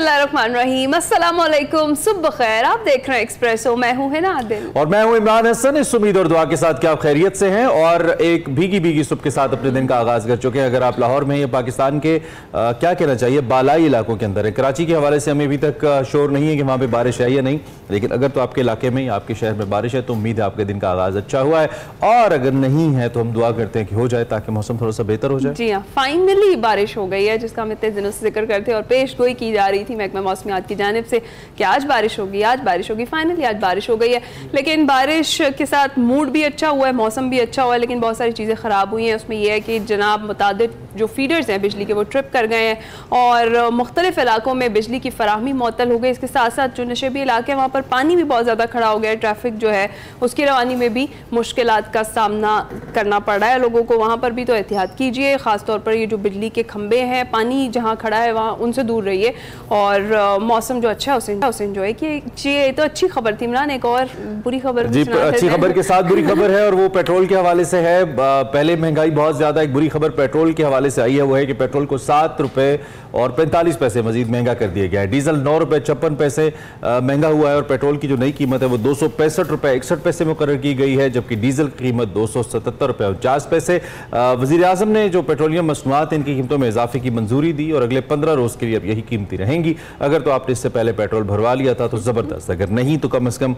बिस्मिल्लाहिर्रहमानिर्रहीम, अस्सलामुअलैकुम, सुबह खैर। आप देख रहे हैं एक्सप्रेसो, मैं हूं हिना आदिल और मैं हूं इमरान हसन। इस उम्मीद और दुआ के साथ कि आप खैरियत से हैं और एक भीगी भीगी सुबह के साथ अपने दिन का आगाज कर चुके हैं। अगर आप लाहौर में हैं या पाकिस्तान के क्या कहना चाहिए बालाई इलाकों के अंदर है, कराची के हवाले से हमें अभी तक शोर नहीं है कि वहाँ पे बारिश है या नहीं, लेकिन अगर तो आपके इलाके में या आपके शहर में बारिश है तो उम्मीद है आपके दिन का आगाज अच्छा हुआ है, और अगर नहीं है तो हम दुआ करते हैं कि हो जाए ताकि मौसम थोड़ा सा बेहतर हो जाए। जी हाँ, फाइनली बारिश हो गई है जिसका हम इतने दिनों से जिक्र करते और पेश गोई की जा रही थी महकमा मौसमियात की जानिब से कि आज बारिश होगी, आज बारिश होगी। फाइनली आज बारिश हो गई है, लेकिन बारिश के साथ मूड भी अच्छा हुआ है, मौसम भी अच्छा हुआ है, लेकिन बहुत सारी चीज़ें ख़राब हुई हैं। उसमें यह है कि जनाब मुतादिद जो फीडर्स हैं बिजली के वो ट्रिप कर गए हैं और मुख्तलिफ इलाकों में बिजली की फराहमी मुअत्तल हो गई। इसके साथ साथ जो नशेबी इलाके हैं वहाँ पर पानी भी बहुत ज़्यादा खड़ा हो गया है, ट्रैफिक जो है उसकी रवानी में भी मुश्किलात का सामना करना पड़ रहा है लोगों को। वहाँ पर भी तो एहतियात कीजिए, ख़ासतौर पर ये जो बिजली के खंभे हैं, पानी जहाँ खड़ा है वहाँ उनसे दूर रहिए, और मौसम जो अच्छा है उसे एंजॉय कीजिए। ये तो अच्छी खबर थी इमरान, एक और बुरी खबर जी, अच्छी खबर के साथ बुरी खबर है और वो पेट्रोल के हवाले से है। पहले महंगाई बहुत ज़्यादा, एक बुरी खबर पेट्रोल के हवाले से आई है, वो है कि पेट्रोल को 7 रुपये और 45 पैसे मजीद महंगा कर दिया गया है। डीजल 9 रुपये 56 पैसे महंगा हुआ है और पेट्रोल की जो नई कीमत है वो 265 रुपये 61 पैसे मुकर्रर की गई है, जबकि डीजल की कीमत 277 रुपये 49 पैसे। वज़ीर आज़म ने जो पेट्रोलियम मसनूआत इनकी कीमतों में इजाफे की मंजूरी दी और अगले 15 रोज़ के लिए अब यही कीमती रहेंगी। अगर तो आपने इससे पहले पेट्रोल भरवा लिया था तो ज़बरदस्त, अगर नहीं तो कम से कम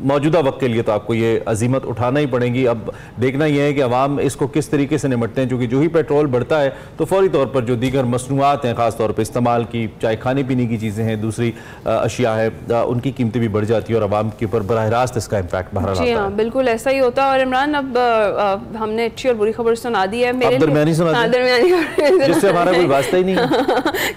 मौजूदा वक्त के लिए तो आपको ये अजीमत उठाना ही पड़ेगी। अब देखना यह है कि अवाम इसको किस तरीके से निपटते हैं, क्योंकि जो ही पेट्रोल बढ़ता है तो फौरी तौर पर जो दीगर मसनूआत हैं, ख़ासतौर पर इस्तेमाल की, चाहे खाने पीने की चीज़ें हैं, दूसरी अशिया है, उनकी कीमतें भी बढ़ जाती है और अवाम के ऊपर बराह रास्त इसका इम्पैक्ट बाहर आता है। हाँ, बिल्कुल ऐसा ही होता है। और इमरान, अब हमने अच्छी और बुरी खबर सुना दी है। मेरे दरमियानी सुना जिससे हमारा कोई वास्ता ही नहीं है।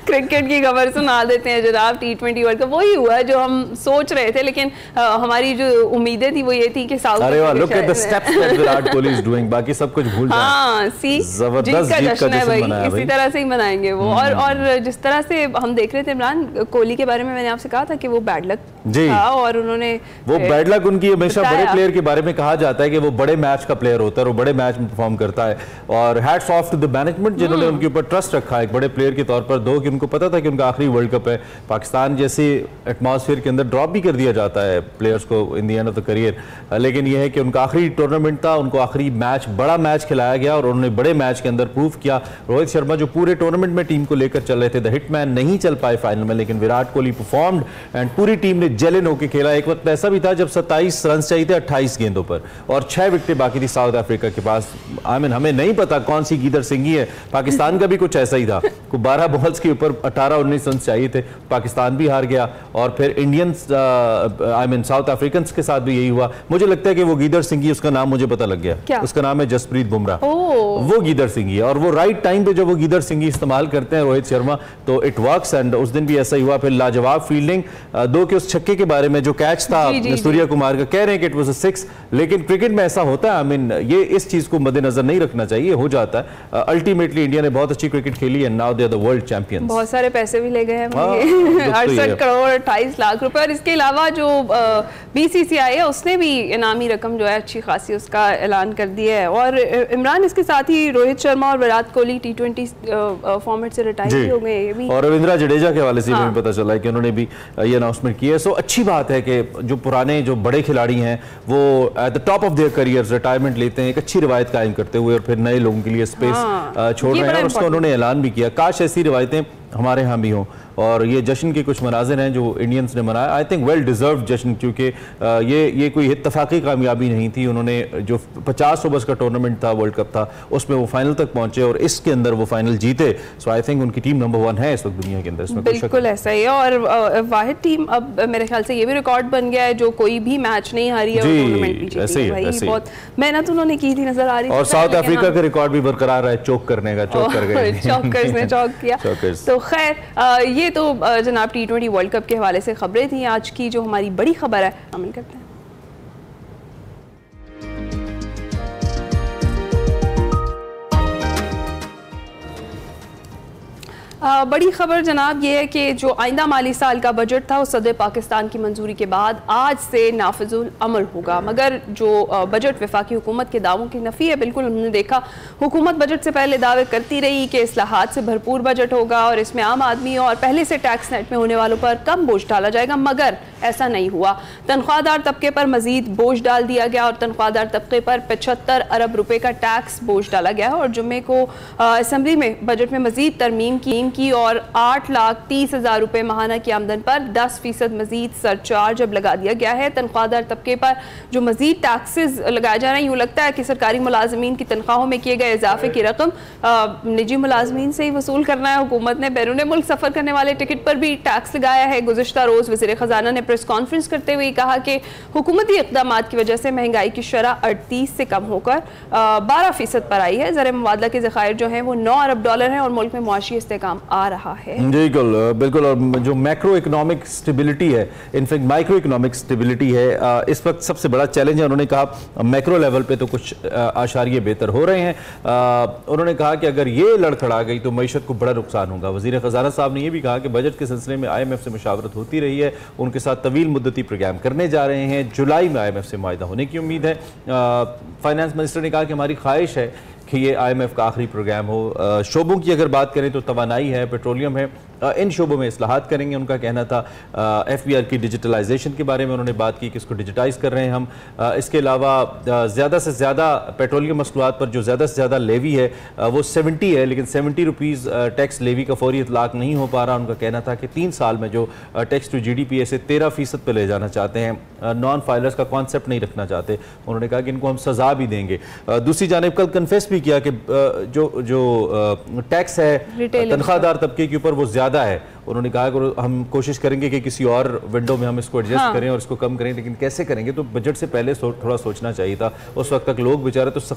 क्रिकेट की खबर सुना देते हैं जनाब। T20 वर्ल्ड कप वही हुआ जो हम सोच रहे थे, लेकिन हमारी जो उम्मीदें थी वो ये थी कि south Virat Kohli is doing, बाकी सब कुछ भूल जाए। हाँ, जबरदस्त जीत का जश्न मनाया, इसी तरह से ही मनाएंगे वो। और जिस तरह से हम देख रहे थे इमरान, कोहली के बारे में मैंने आपसे कहा था कि वो बैड लक था और उन्होंने वो बैड लक उनकी हमेशा बड़े प्लेयर के बारे में कहा जाता है कि वो बड़े मैच का प्लेयर होता है और बड़े मैच में परफॉर्म करता है। और hats off to the management जिन्होंने उनके ऊपर ट्रस्ट रखा है एक बड़े प्लेयर के तौर पर, दो कि उनको पता था कि उनका आखिरी वर्ल्ड कप है, पाकिस्तान जैसे एटमॉस्फेयर के अंदर ड्रॉप भी कर दिया जाता है प्लेयर्स को in the end of the career, लेकिन यह है कि उनका आखिरी टूर्नामेंट था, उनको आखिरी मैच बड़ा मैच खिलाया गया और उन्होंने बड़े मैच के अंदर प्रूव किया। रोहित शर्मा जो पूरे टूर्नामेंट में टीम को लेकर चल रहे थे, द हिटमैन, नहीं चल पाए फाइनल में, लेकिन विराट कोहली परफॉर्म्ड एंड पूरी टीम ने जेलिन होकर खेला। एक वक्त ऐसा भी था जब 27 रन चाहिए थे 28 गेंदों पर और 6 विकेटें बाकी थी साउथ अफ्रीका के पास। हमें नहीं पता कौन सी गीदड़ सिंगी है, पाकिस्तान का भी कुछ ऐसा ही था, 12 बॉल्स के ऊपर 18-19 रन चाहिए थे, पाकिस्तान भी हार गया। और फिर इंडियंस साउथ अफ्रीकन के साथ भी यही हुआ। मुझे लगता है कि वो गीदड़ सिंगी, उसका नाम मुझे पता लग गया, उसका नाम है जसप्रीत बुमराह, वो गीदड़ सिंगी है और वो राइट टाइम पे जब वो गीदड़ सिंगी इस्तेमाल करते हैं रोहित शर्मा तो इट वर्क्स। एंड उस दिन भी ऐसा ही हुआ। फिर लाजवाब फील्डिंग, दो के उस छक्के के बारे में जो कैच था सूर्या कुमार का, कह रहे हैं कि इट वाज अ 6, लेकिन क्रिकेट में ऐसा होता है। ये इस चीज को मद्देनजर नहीं रखना चाहिए, हो जाता है। अल्टीमेटली इंडिया ने बहुत अच्छी क्रिकेट खेली है, now they are the world champions. बहुत सारे पैसे भी ले गए हैं 68 करोड़ 28 लाख रुपए, और इसके अलावा जो BCCI है उसने भी इनामी रकम जो है अच्छी खासी उसका ऐलान कर दिया है। और इमरान, इसके साथ ही रोहित शर्मा और विराट कोहली T20 फॉर्मेट से रिटायर हो गए। ये भी और रविंद्रा जडेजा के हवाले से भी पता चला है कि उन्होंने भी ये अनाउंसमेंट की है। सो अच्छी बात है कि जो पुराने जो बड़े खिलाड़ी हैं वो at the top of their career retirement लेते हैं, एक अच्छी रिवायत कायम करते हुए और फिर नए लोगों के लिए स्पेस छोड़ रहे हैं, और उसका उन्होंने ऐलान भी किया। काश ऐसी रिवायतें हमारे यहाँ भी हों। और ये जश्न के कुछ मनाजिर हैं जो इंडियंस ने मनाया, आई थिंक वेल डिजर्व जश्न, क्योंकि ये कोई इत्तफाकी कामयाबी नहीं थी। उन्होंने जो 50 ओवर्स का टूर्नामेंट था, वर्ल्ड कप था, उसमें वो फाइनल तक पहुंचे और इसके अंदर वो फाइनल जीते। सो आई थिंक उनकी टीम नंबर 1 है इस वक्त दुनिया के अंदर, इसमें बिल्कुल ऐसा ही है। और वाहिद टीम अब मेरे ख्याल से ये भी रिकॉर्ड बन गया है जो कोई भी मैच नहीं हारी है टूर्नामेंट में। बहुत मेहनत उन्होंने की थी, नजर आ रही थी। और साउथ अफ्रीका का रिकॉर्ड भी बरकरार है चौक करने का, चौक कर गए, चौकर्स ने चौक किया। तो खैर, ये तो जनाब T20 वर्ल्ड कप के हवाले से खबरें थी। आज की जो हमारी बड़ी खबर है शामिल करते हैं। बड़ी खबर जनाब ये है कि जो आइंदा माली साल का बजट था वो सदर पाकिस्तान की मंजूरी के बाद आज से नाफिजुल अमल होगा, मगर जो बजट वफाकी हुकूमत के दावों की नफ़ी है। बिल्कुल उन्होंने देखा, हुकूमत बजट से पहले दावे करती रही कि इस्लाहात से भरपूर बजट होगा और इसमें आम आदमी और पहले से टैक्स नेट में होने वालों पर कम बोझ डाला जाएगा, मगर ऐसा नहीं हुआ। तनख्वाहदार तबके पर मजीद बोझ डाल दिया गया और तनख्वाहदार तबके पर 75 अरब रुपए का टैक्स बोझ डाला गया है। और जुम्मे को असम्बली में बजट में मजीद तरमीम की और 8,30,000 रुपए माहाना की आमदन पर 10% मजीद सरचार्ज अब लगा दिया गया है। तनख्वाहदार तबके पर जो मजीद टैक्सेस लगाए जा रहे हैं, यूँ लगता है कि सरकारी मुलाजमीन की तनख्वाहों में किए गए इजाफे की रकम निजी मुलाजमीन से ही वसूल करना है। हुकूमत ने बैरून मुल्क सफ़र करने वाले टिकट पर भी टैक्स लगाया है। गुज़िश्ता रोज़ वज़ीर ख़जाना ने प्रेस कॉन्फ्रेंस करते हुए कहा कि हुकूमती इक़दाम की वजह से महंगाई की शरह 38 से कम होकर 12% पर आई है। ज़र मुबादला के ज़खायर जो हैं वो 9 अरब डॉलर हैं और मुल्क में मुआशी इस्तेहकाम आ रहा है। बिल्कुल। और जो मैक्रो इकोनॉमिक स्टेबिलिटी है, इनफैक्ट माइक्रो इकोनॉमिक स्टेबिलिटी है, इस वक्त सबसे बड़ा चैलेंज है। उन्होंने कहा मैक्रो लेवल पे तो कुछ आशारिये बेहतर हो रहे हैं। उन्होंने कहा कि अगर ये लड़खड़ा गई तो मईशत को बड़ा नुकसान होगा। वज़ीर ख़जाना साहब ने यह भी कहा कि बजट के सिलसिले में IMF से मुशावरत होती रही है, उनके साथ तवील मुद्दती प्रोग्राम करने जा रहे हैं। जुलाई में IMF से मुआहिदा होने की उम्मीद है। फाइनेंस मिनिस्टर ने कहा कि हमारी ख्वाहिश है कि ये IMF का आखिरी प्रोग्राम हो। शोबों की अगर बात करें तो तवानाई है, पेट्रोलियम है, इन शोबों में इस्लाहात करेंगे। उनका कहना था FBR की डिजिटलाइजेशन के बारे में उन्होंने बात की कि इसको डिजिटाइज़ कर रहे हैं हम। इसके अलावा ज़्यादा से ज़्यादा पेट्रोलियम मसनूआत पर जो ज़्यादा से ज़्यादा लेवी है वो 70 है, लेकिन 70 रुपीज़ टैक्स लेवी का फौरी इतलाक नहीं हो पा रहा। उनका कहना था कि 3 साल में जो टैक्स टू GDP इसे 13% पर ले जाना चाहते हैं, नॉन फाइलर्स का कॉन्सेप्ट नहीं रखना चाहते। उन्होंने कहा कि इनको हम सज़ा भी देंगे। दूसरी जानिब कल कन्फेस भी किया कि जो टैक्स है तनख्वाहदार तबके के ऊपर वो ज़्यादा है। उन्होंने कहा कि हम कोशिश करेंगे कि किसी और विंडो में हम इसको एडजस्ट करें और इसको कम करें, लेकिन कैसे करेंगे तो बजट से पहले थोड़ा सोचना चाहिए था। उस वक्त तक लोग बेचारे तो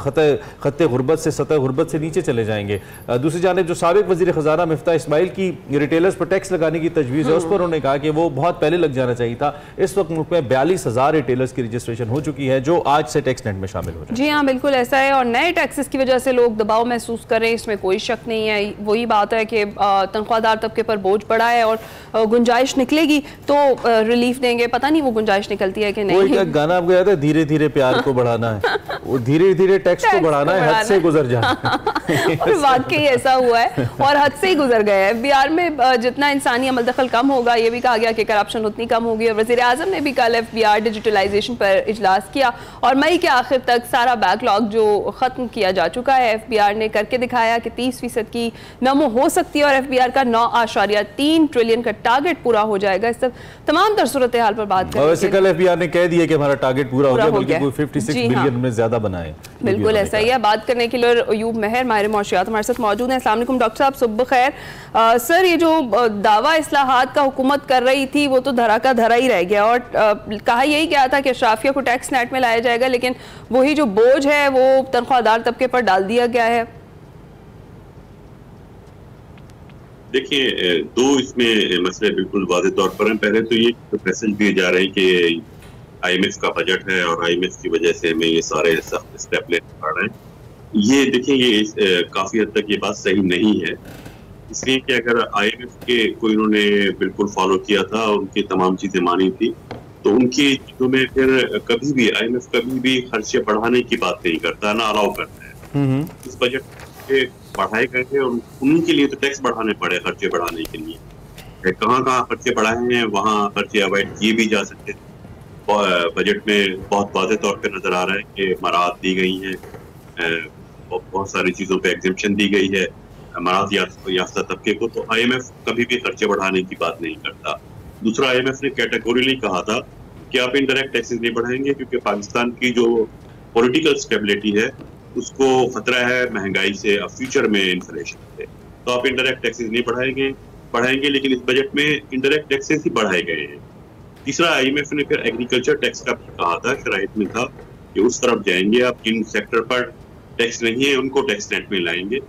खत्ते गुर्बत से सतह गुर्बत से नीचे चले जाएंगे। दूसरी जानिब जो साबिक वज़ीर ख़जाना मिफ्ता इस्माइल की रिटेलर्स पर टैक्स लगाने की तजवीज़ है, उस पर उन्होंने कहा कि वो बहुत पहले लग जाना चाहिए था। इस वक्त मुल्क में 42,000 रिटेलर्स की रजिस्ट्रेशन हो चुकी है जो आज से टैक्स नेट में शामिल हो रहे हैं। जी हाँ, बिल्कुल ऐसा है और नए टैक्सेस की वजह से लोग दबाव महसूस कर रहे हैं, इसमें कोई शक नहीं है। वही बात है कि तनख्वाहदार तबके पर बोझ पड़ा है और गुंजाइश निकलेगी तो रिलीफ देंगे। पता नहीं वो गुंजाइश निकलती है कि नहीं। कोई गाना आपको याद है, धीरे धीरे प्यार को बढ़ाना है, वो धीरे धीरे टैक्स को बढ़ाना है, हद से गुजर जाना और वाकई ऐसा हुआ है और हद से ही गुजर गए हैं। FBR में जितना इंसानी अमल दखल कम होगा, ये भी कहा गया कि करप्शन उतनी कम होगी। और वज़ीर आज़म ने भी कल FBR डिजिटलाइजेशन पर इजलास किया और मई के आखिर तक सारा बैकलॉग जो ख़त्म किया जा चुका है। FBR ने करके दिखाया कि 30% की नमो हो सकती है और FBR का 9.3 ट्रिलियन का टारगेट पूरा हो जाएगा। इस तमाम तर सूरत हाल पर बात करें। वैसे कल FBR ने कह दिया कि हमारा टारगेट पूरा हो गया, बल्कि 56 बिलियन में ज्यादा बनाए। बिल्कुल ऐसा ही है। बात करने के लिए अयूब मेहर माहिर मौशियात हमारे साथ मौजूद हैं। अस्सलाम वालेकुम डॉक्टर साहब, सुबह खैर। सर, ये जो दावा इस्लाहात का हुकूमत कर रही थी वो तो धरा का धरा ही रह गया और कहा यही गया था कि अशराफिया को टैक्स नेट में लाया जाएगा, लेकिन वही जो बोझ है वो तनख्वाहदार तबके पर डाल दिया गया है। देखिए, दो इसमें मसले बिल्कुल वाज़ेह तौर पर हैं। पहले तो ये मैसेज दिए जा रहे हैं कि IMF का बजट है और IMF की वजह से हमें ये सारे सख्त स्टेप लेने पड़ रहे हैं। ये देखिए, ये काफ़ी हद तक ये बात सही नहीं है, इसलिए कि अगर IMF के को इन्होंने बिल्कुल फॉलो किया था, उनकी तमाम चीज़ें मानी थी, तो उनकी चीज़ों में फिर कभी भी IMF कभी भी खर्चे बढ़ाने की बात नहीं करता, ना अलाउ करता है। इस बजट के बढ़ाए गए थे और उनके लिए तो टैक्स बढ़ाने पड़े खर्चे बढ़ाने के लिए। कहाँ खर्चे बढ़ाए हैं वहाँ खर्चे अवॉइड किए भी जा सकते हैं। बजट में बहुत वाज़ेह तौर पे नजर आ रहा है कि मराहत दी गई हैं, बहुत सारी चीज़ों पे एग्जेम्पशन दी गई है मराहत याफ्ता तबके को। तो IMF कभी भी खर्चे बढ़ाने की बात नहीं करता। दूसरा, IMF ने कैटेगोरिकली कहा था कि आप इनडायरेक्ट टैक्सेस नहीं बढ़ाएंगे क्योंकि पाकिस्तान की जो पॉलिटिकल स्टेबिलिटी है उसको खतरा है महंगाई से, अब फ्यूचर में इन्फ्लेशन से, तो आप इनडायरेक्ट टैक्सेस नहीं बढ़ाएंगे, लेकिन इस बजट में इनडायरेक्ट टैक्सेस ही बढ़ाए गए हैं। तीसरा, IMF ने फिर एग्रीकल्चर टैक्स का भी कहा था, शराइत में था कि उस तरफ जाएंगे आप, जिन सेक्टर पर टैक्स नहीं है उनको टैक्स नेट में लाएंगे।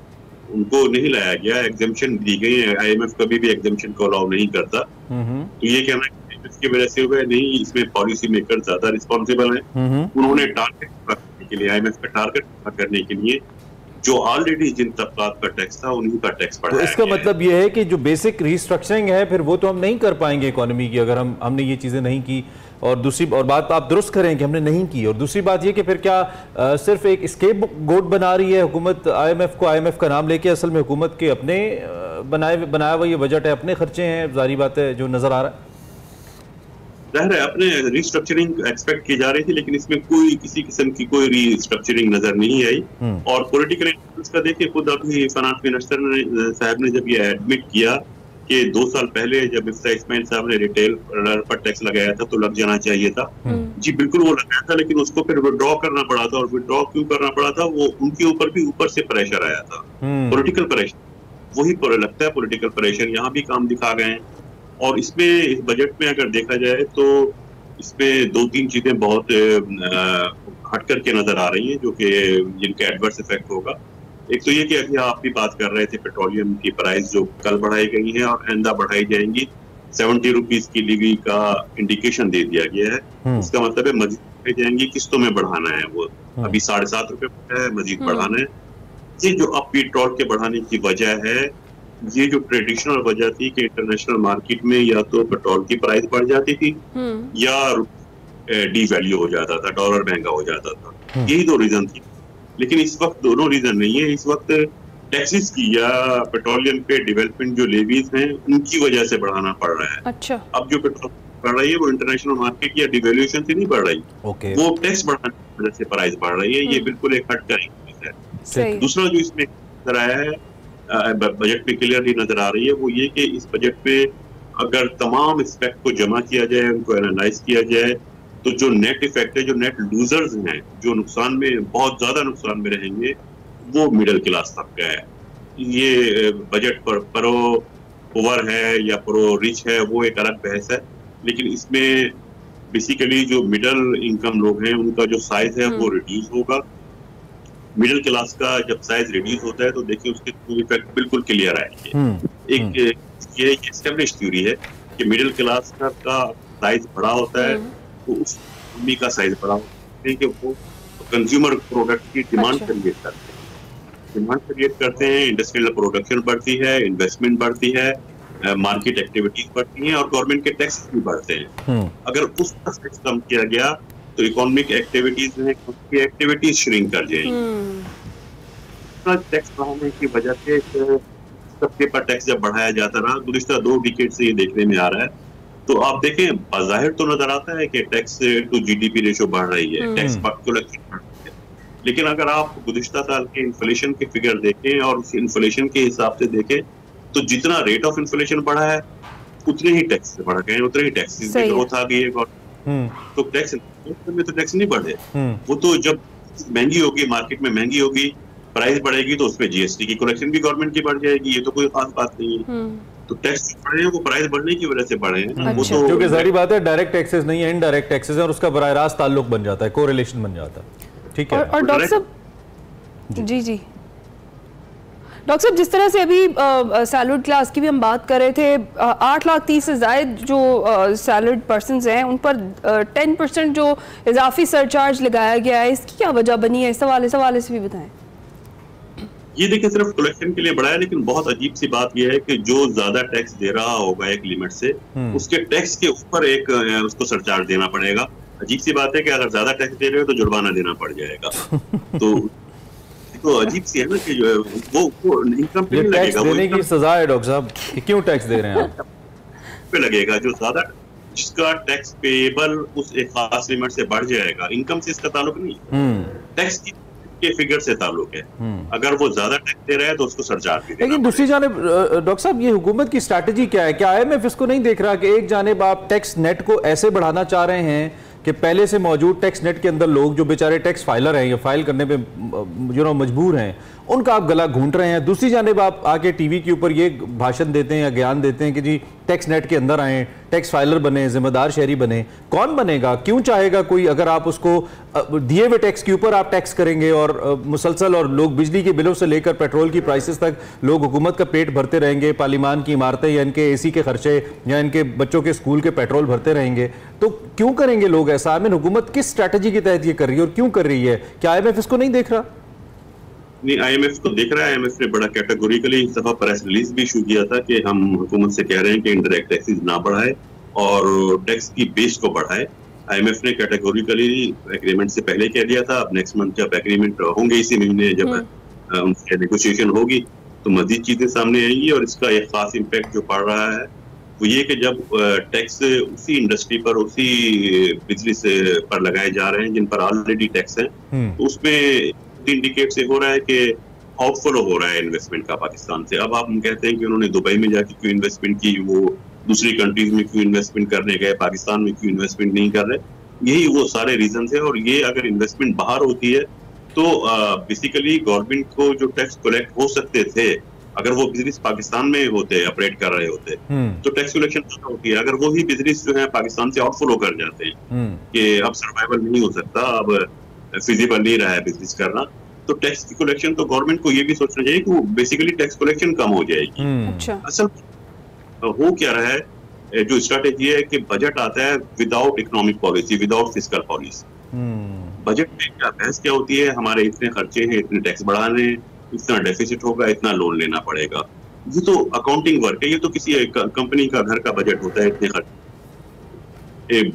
उनको नहीं लाया गया, एग्जेम्पशन दी गई है। IMF कभी भी एग्जेम्पशन को अलाउ नहीं करता। तो ये कहना इसकी वजह से हुआ नहीं, इसमें पॉलिसी मेकर ज्यादा रिस्पॉन्सिबल है। उन्होंने टारगेट के लिए IMF का टारगेट करने के लिए जो ऑलरेडी जिन तबकात का टैक्स था उन्हीं का टैक्स बढ़ाया। तो इसका मतलब यह है कि जो बेसिक रिस्ट्रक्चरिंग है फिर वो तो हम नहीं कर पाएंगे इकोनॉमी की, अगर हमने ये चीज़ें नहीं की। और बात आप दुरुस्त करें कि हमने नहीं की। और दूसरी बात ये कि फिर क्या सिर्फ एक स्केप गोट बना रही है हुकूमत IMF को, IMF का नाम लेके? असल में हुकूमत के अपने बनाया हुआ ये बजट है, अपने खर्चे हैं, जारी बात है, जो नजर आ रहा है। जाहिर है अपने रिस्ट्रक्चरिंग एक्सपेक्ट की जा रही थी, लेकिन इसमें कोई किसी किस्म की कोई रिस्ट्रक्चरिंग नजर नहीं आई। और पॉलिटिकल एनालिसिस का देखिए, खुद अभी फाइनेंस मिनिस्टर साहब ने जब ये एडमिट किया कि 2 साल पहले जब इफ्ता इस्माइल साहब ने रिटेल पर टैक्स लगाया था तो लग जाना चाहिए था। जी बिल्कुल वो लगाया था, लेकिन उसको फिर विड्रॉ करना पड़ा था। और विड्रॉ क्यों करना पड़ा था? वो उनके ऊपर भी ऊपर से प्रेशर आया था, पॉलिटिकल प्रेशर। वही लगता है पॉलिटिकल प्रेशर यहाँ भी काम दिखा गए हैं। और इसमें इस बजट में अगर देखा जाए तो इसमें 2-3 चीजें बहुत हट करके नजर आ रही हैं जो कि जिनके एडवर्स इफेक्ट होगा। एक तो ये कि अभी आप भी बात कर रहे थे पेट्रोलियम की प्राइस जो कल बढ़ाई गई है और आइंदा बढ़ाई जाएंगी। 70 रुपीज की लीवी का इंडिकेशन दे दिया गया है। इसका मतलब है मजीद बढ़ाई जाएंगी, किस्तों में बढ़ाना है। वो अभी 7.5 रुपए है, मजीद बढ़ाना है। ये जो अब पेट्रोल के बढ़ाने की वजह है, ये जो ट्रेडिशनल वजह थी कि इंटरनेशनल मार्केट में या तो पेट्रोल की प्राइस बढ़ जाती थी या डीवैल्यू हो जाता था, डॉलर महंगा हो जाता था। यही 2 रीजन थी। लेकिन इस वक्त दोनों रीजन नहीं है। इस वक्त टैक्सेस की या पेट्रोलियम पे डेवलपमेंट जो लेवीज हैं उनकी वजह से बढ़ाना पड़ रहा है। अच्छा। अब जो पेट्रोल बढ़ रही है वो इंटरनेशनल मार्केट या डिवैल्यूएशन से नहीं बढ़ रही। वो टैक्स बढ़ाने की वजह से प्राइस बढ़ रही है। ये बिल्कुल एक हट का है। दूसरा जो इसमें नजर आया है, बजट में क्लियरली नजर आ रही है, वो ये कि इस बजट में अगर तमाम इफेक्ट को जमा किया जाए, उनको एनालाइज किया जाए, तो जो नेट इफेक्ट है, जो नेट लूजर्स हैं, जो नुकसान में बहुत ज्यादा नुकसान में रहेंगे, वो मिडिल क्लास तबका है। ये बजट पर प्रो पुअर है या प्रो रिच है वो एक अलग बहस है, लेकिन इसमें बेसिकली जो मिडिल इनकम लोग हैं उनका जो साइज है वो रिड्यूस होगा। मिडिल क्लास का जब साइज रिड्यूस होता है तो देखिए उसके इफेक्ट बिल्कुल क्लियर आएंगे। एक ये एस्टेब्लिश थ्योरी है कि मिडिल क्लास का साइज बड़ा होता है तो उस आदमी का साइज बड़ा होता है कि वो कंज्यूमर प्रोडक्ट की डिमांड क्रिएट करते हैं। इंडस्ट्रियल प्रोडक्शन बढ़ती है, इन्वेस्टमेंट बढ़ती है, मार्केट एक्टिविटीज बढ़ती हैं और गवर्नमेंट के टैक्स भी बढ़ते हैं। अगर उस टैक्स कम किया गया तो इकोनॉमिक एक्टिविटीज में एक्टिविटीज श्रिंक कर जाएंगी। टैक्स बढ़ाने की वजह से सबके पर टैक्स जब बढ़ाया जाता रहा, गुज़िश्ता 2 डिकेड से ये देखने में आ रहा है, तो आप देखें बाज़ाहिर तो नजर आता है कि टैक्स टू GDP रेशो बढ़ रही है, टैक्स कलेक्शन बढ़ रही है। लेकिन अगर आप गुज़िश्ता साल के इन्फ्लेशन के फिगर देखें और उस इन्फ्लेशन के हिसाब से देखें तो जितना रेट ऑफ इन्फ्लेशन बढ़ा है उतने ही टैक्स बढ़ गए, उतने ही टैक्स ग्रोथ आ गई है। तो टैक्स में तो टैक्स नहीं बढ़े, वो तो जब महंगी होगी, मार्केट में महंगी होगी, प्राइस बढ़ेगी तो उसमें GST की कलेक्शन भी गवर्नमेंट की बढ़ जाएगी। ये तो कोई खास बात नहीं है। तो टैक्स बढ़े हैं वो प्राइस बढ़ने की वजह से बढ़े हैं। वो तो क्योंकि जारी बात है डायरेक्ट टैक्सेस नहीं है, इनडायरेक्ट टैक्सेस है और उसका बराह रास्त ताल्लुक बन जाता है, कोरिलेशन बन जाता है। ठीक है। और डॉक्टर साहब जी डॉक्टर साहब, जिस तरह से अभी सैलरीड क्लास की भी हम बात कर रहे थे, 8,30,000 से ज़ायद जो सैलरीड पर्सनस हैं उन पर 10% जो इजाफी सरचार्ज लगाया गया है, इसकी क्या वजह बनी है? इस हवाले से भी बताएं। ये देखिए सिर्फ कलेक्शन के लिए बढ़ा है, लेकिन बहुत अजीब सी बात यह है कि जो ज्यादा टैक्स दे रहा होगा एक लिमिट से, उसके टैक्स के ऊपर एक उसको सरचार्ज देना पड़ेगा। अजीब सी बात है कि अगर ज्यादा टैक्स दे रहे हो तो जुर्माना देना पड़ जाएगा। तो अजीब सी है ना कि वो इनकम पे लगेगा, देने की सजा है डॉक्टर साहब कि क्यों टैक्स दे रहे हैं आप पे लगेगा। जो ज्यादा जिसका टैक्स पेएबल उस एक खास लिमिट से बढ़ जाएगा, इनकम से इसका ताल्लुक नहीं, टैक्स के फिगर से ताल्लुक है। अगर वो ज्यादा टैक्स दे रहा है तो उसको सरचार्ज भी देना। लेकिन दूसरी जानिब डॉक्टर साहब ये हुकूमत की स्ट्रैटेजी क्या है? क्या IMF इसको नहीं देख रहा कि एक जानिब आप टैक्स नेट को ऐसे बढ़ाना चाह रहे हैं कि पहले से मौजूद टैक्स नेट के अंदर लोग जो बेचारे टैक्स फाइलर हैं या फाइल करने पे मजबूर हैं उनका आप गला घूंट रहे हैं, दूसरी जानिब आप आके टीवी के ऊपर ये भाषण देते हैं या ज्ञान देते हैं कि जी टैक्स नेट के अंदर आए, टैक्स फाइलर बने, जिम्मेदार शहरी बने। कौन बनेगा? क्यों चाहेगा कोई? अगर आप उसको दिए हुए टैक्स के ऊपर आप टैक्स करेंगे और मुसलसल और लोग बिजली के बिलों से लेकर पेट्रोल की प्राइसेस तक लोग हुकूमत का पेट भरते रहेंगे, पार्लिमान की इमारतें या इनके AC के खर्चे या इनके बच्चों के स्कूल के पेट्रोल भरते रहेंगे, तो क्यों करेंगे लोग ऐसा? हुकूमत किस स्ट्रैटेजी के तहत ये कर रही है और क्यों कर रही है? क्या IMF इसको नहीं देख रहा? नहीं, IMF को देख रहा है। IMF ने बड़ा कैटेगोरिकली इस दफा प्रेस रिलीज भी इशू किया था कि हम हुकूमत से कह रहे हैं कि इनडायरेक्ट टैक्सेस ना बढ़ाए और टैक्स की बेस को बढ़ाए। IMF ने कैटेगोरिकली एग्रीमेंट से पहले कह दिया था। अब नेक्स्ट मंथ जब एग्रीमेंट होंगे, इसी महीने जब उनसे नेगोशिएशन होगी तो मजीद चीजें सामने आएंगी। और इसका एक खास इम्पैक्ट जो पड़ रहा है वो ये कि जब टैक्स उसी इंडस्ट्री पर, उसी बिजनेस पर लगाए जा रहे हैं जिन पर ऑलरेडी टैक्स है, तो उसमें 3 डिकेड से हो रहा है कि आउटफ्लो हो रहा है इन्वेस्टमेंट का पाकिस्तान से। अब आप कहते हैं कि उन्होंने दुबई में जाके क्यों इन्वेस्टमेंट की, वो दूसरी कंट्रीज में क्यों इन्वेस्टमेंट करने गए, पाकिस्तान में क्यों इन्वेस्टमेंट नहीं कर रहे। यही वो सारे रीजन है। और ये अगर इन्वेस्टमेंट बाहर होती है तो बेसिकली गवर्नमेंट को जो टैक्स कलेक्ट हो सकते थे, अगर वो बिजनेस पाकिस्तान में होते, ऑपरेट कर रहे होते, तो टैक्स कलेक्शन होती है। अगर वो ही बिजनेस जो है पाकिस्तान से आउटफ्लो कर जाते हैं कि अब सर्वाइवल नहीं हो सकता, अब फिजिबल नहीं रहा है बिजनेस करना, तो टैक्स की कलेक्शन तो गवर्नमेंट को ये भी सोचना चाहिए कि बेसिकली टैक्स कलेक्शन कम हो जाएगी। असल हो क्या रहा है, जो स्ट्रैटेजी है कि बजट आता है without economic policy, without fiscal policy. Budget में क्या बहस क्या होती है, हमारे इतने खर्चे हैं, इतने टैक्स बढ़ाने हैं, इतना डेफिसिट होगा, इतना लोन लेना पड़ेगा। ये तो अकाउंटिंग वर्क है, ये तो किसी कंपनी का घर का बजट होता है, इतने खर्च।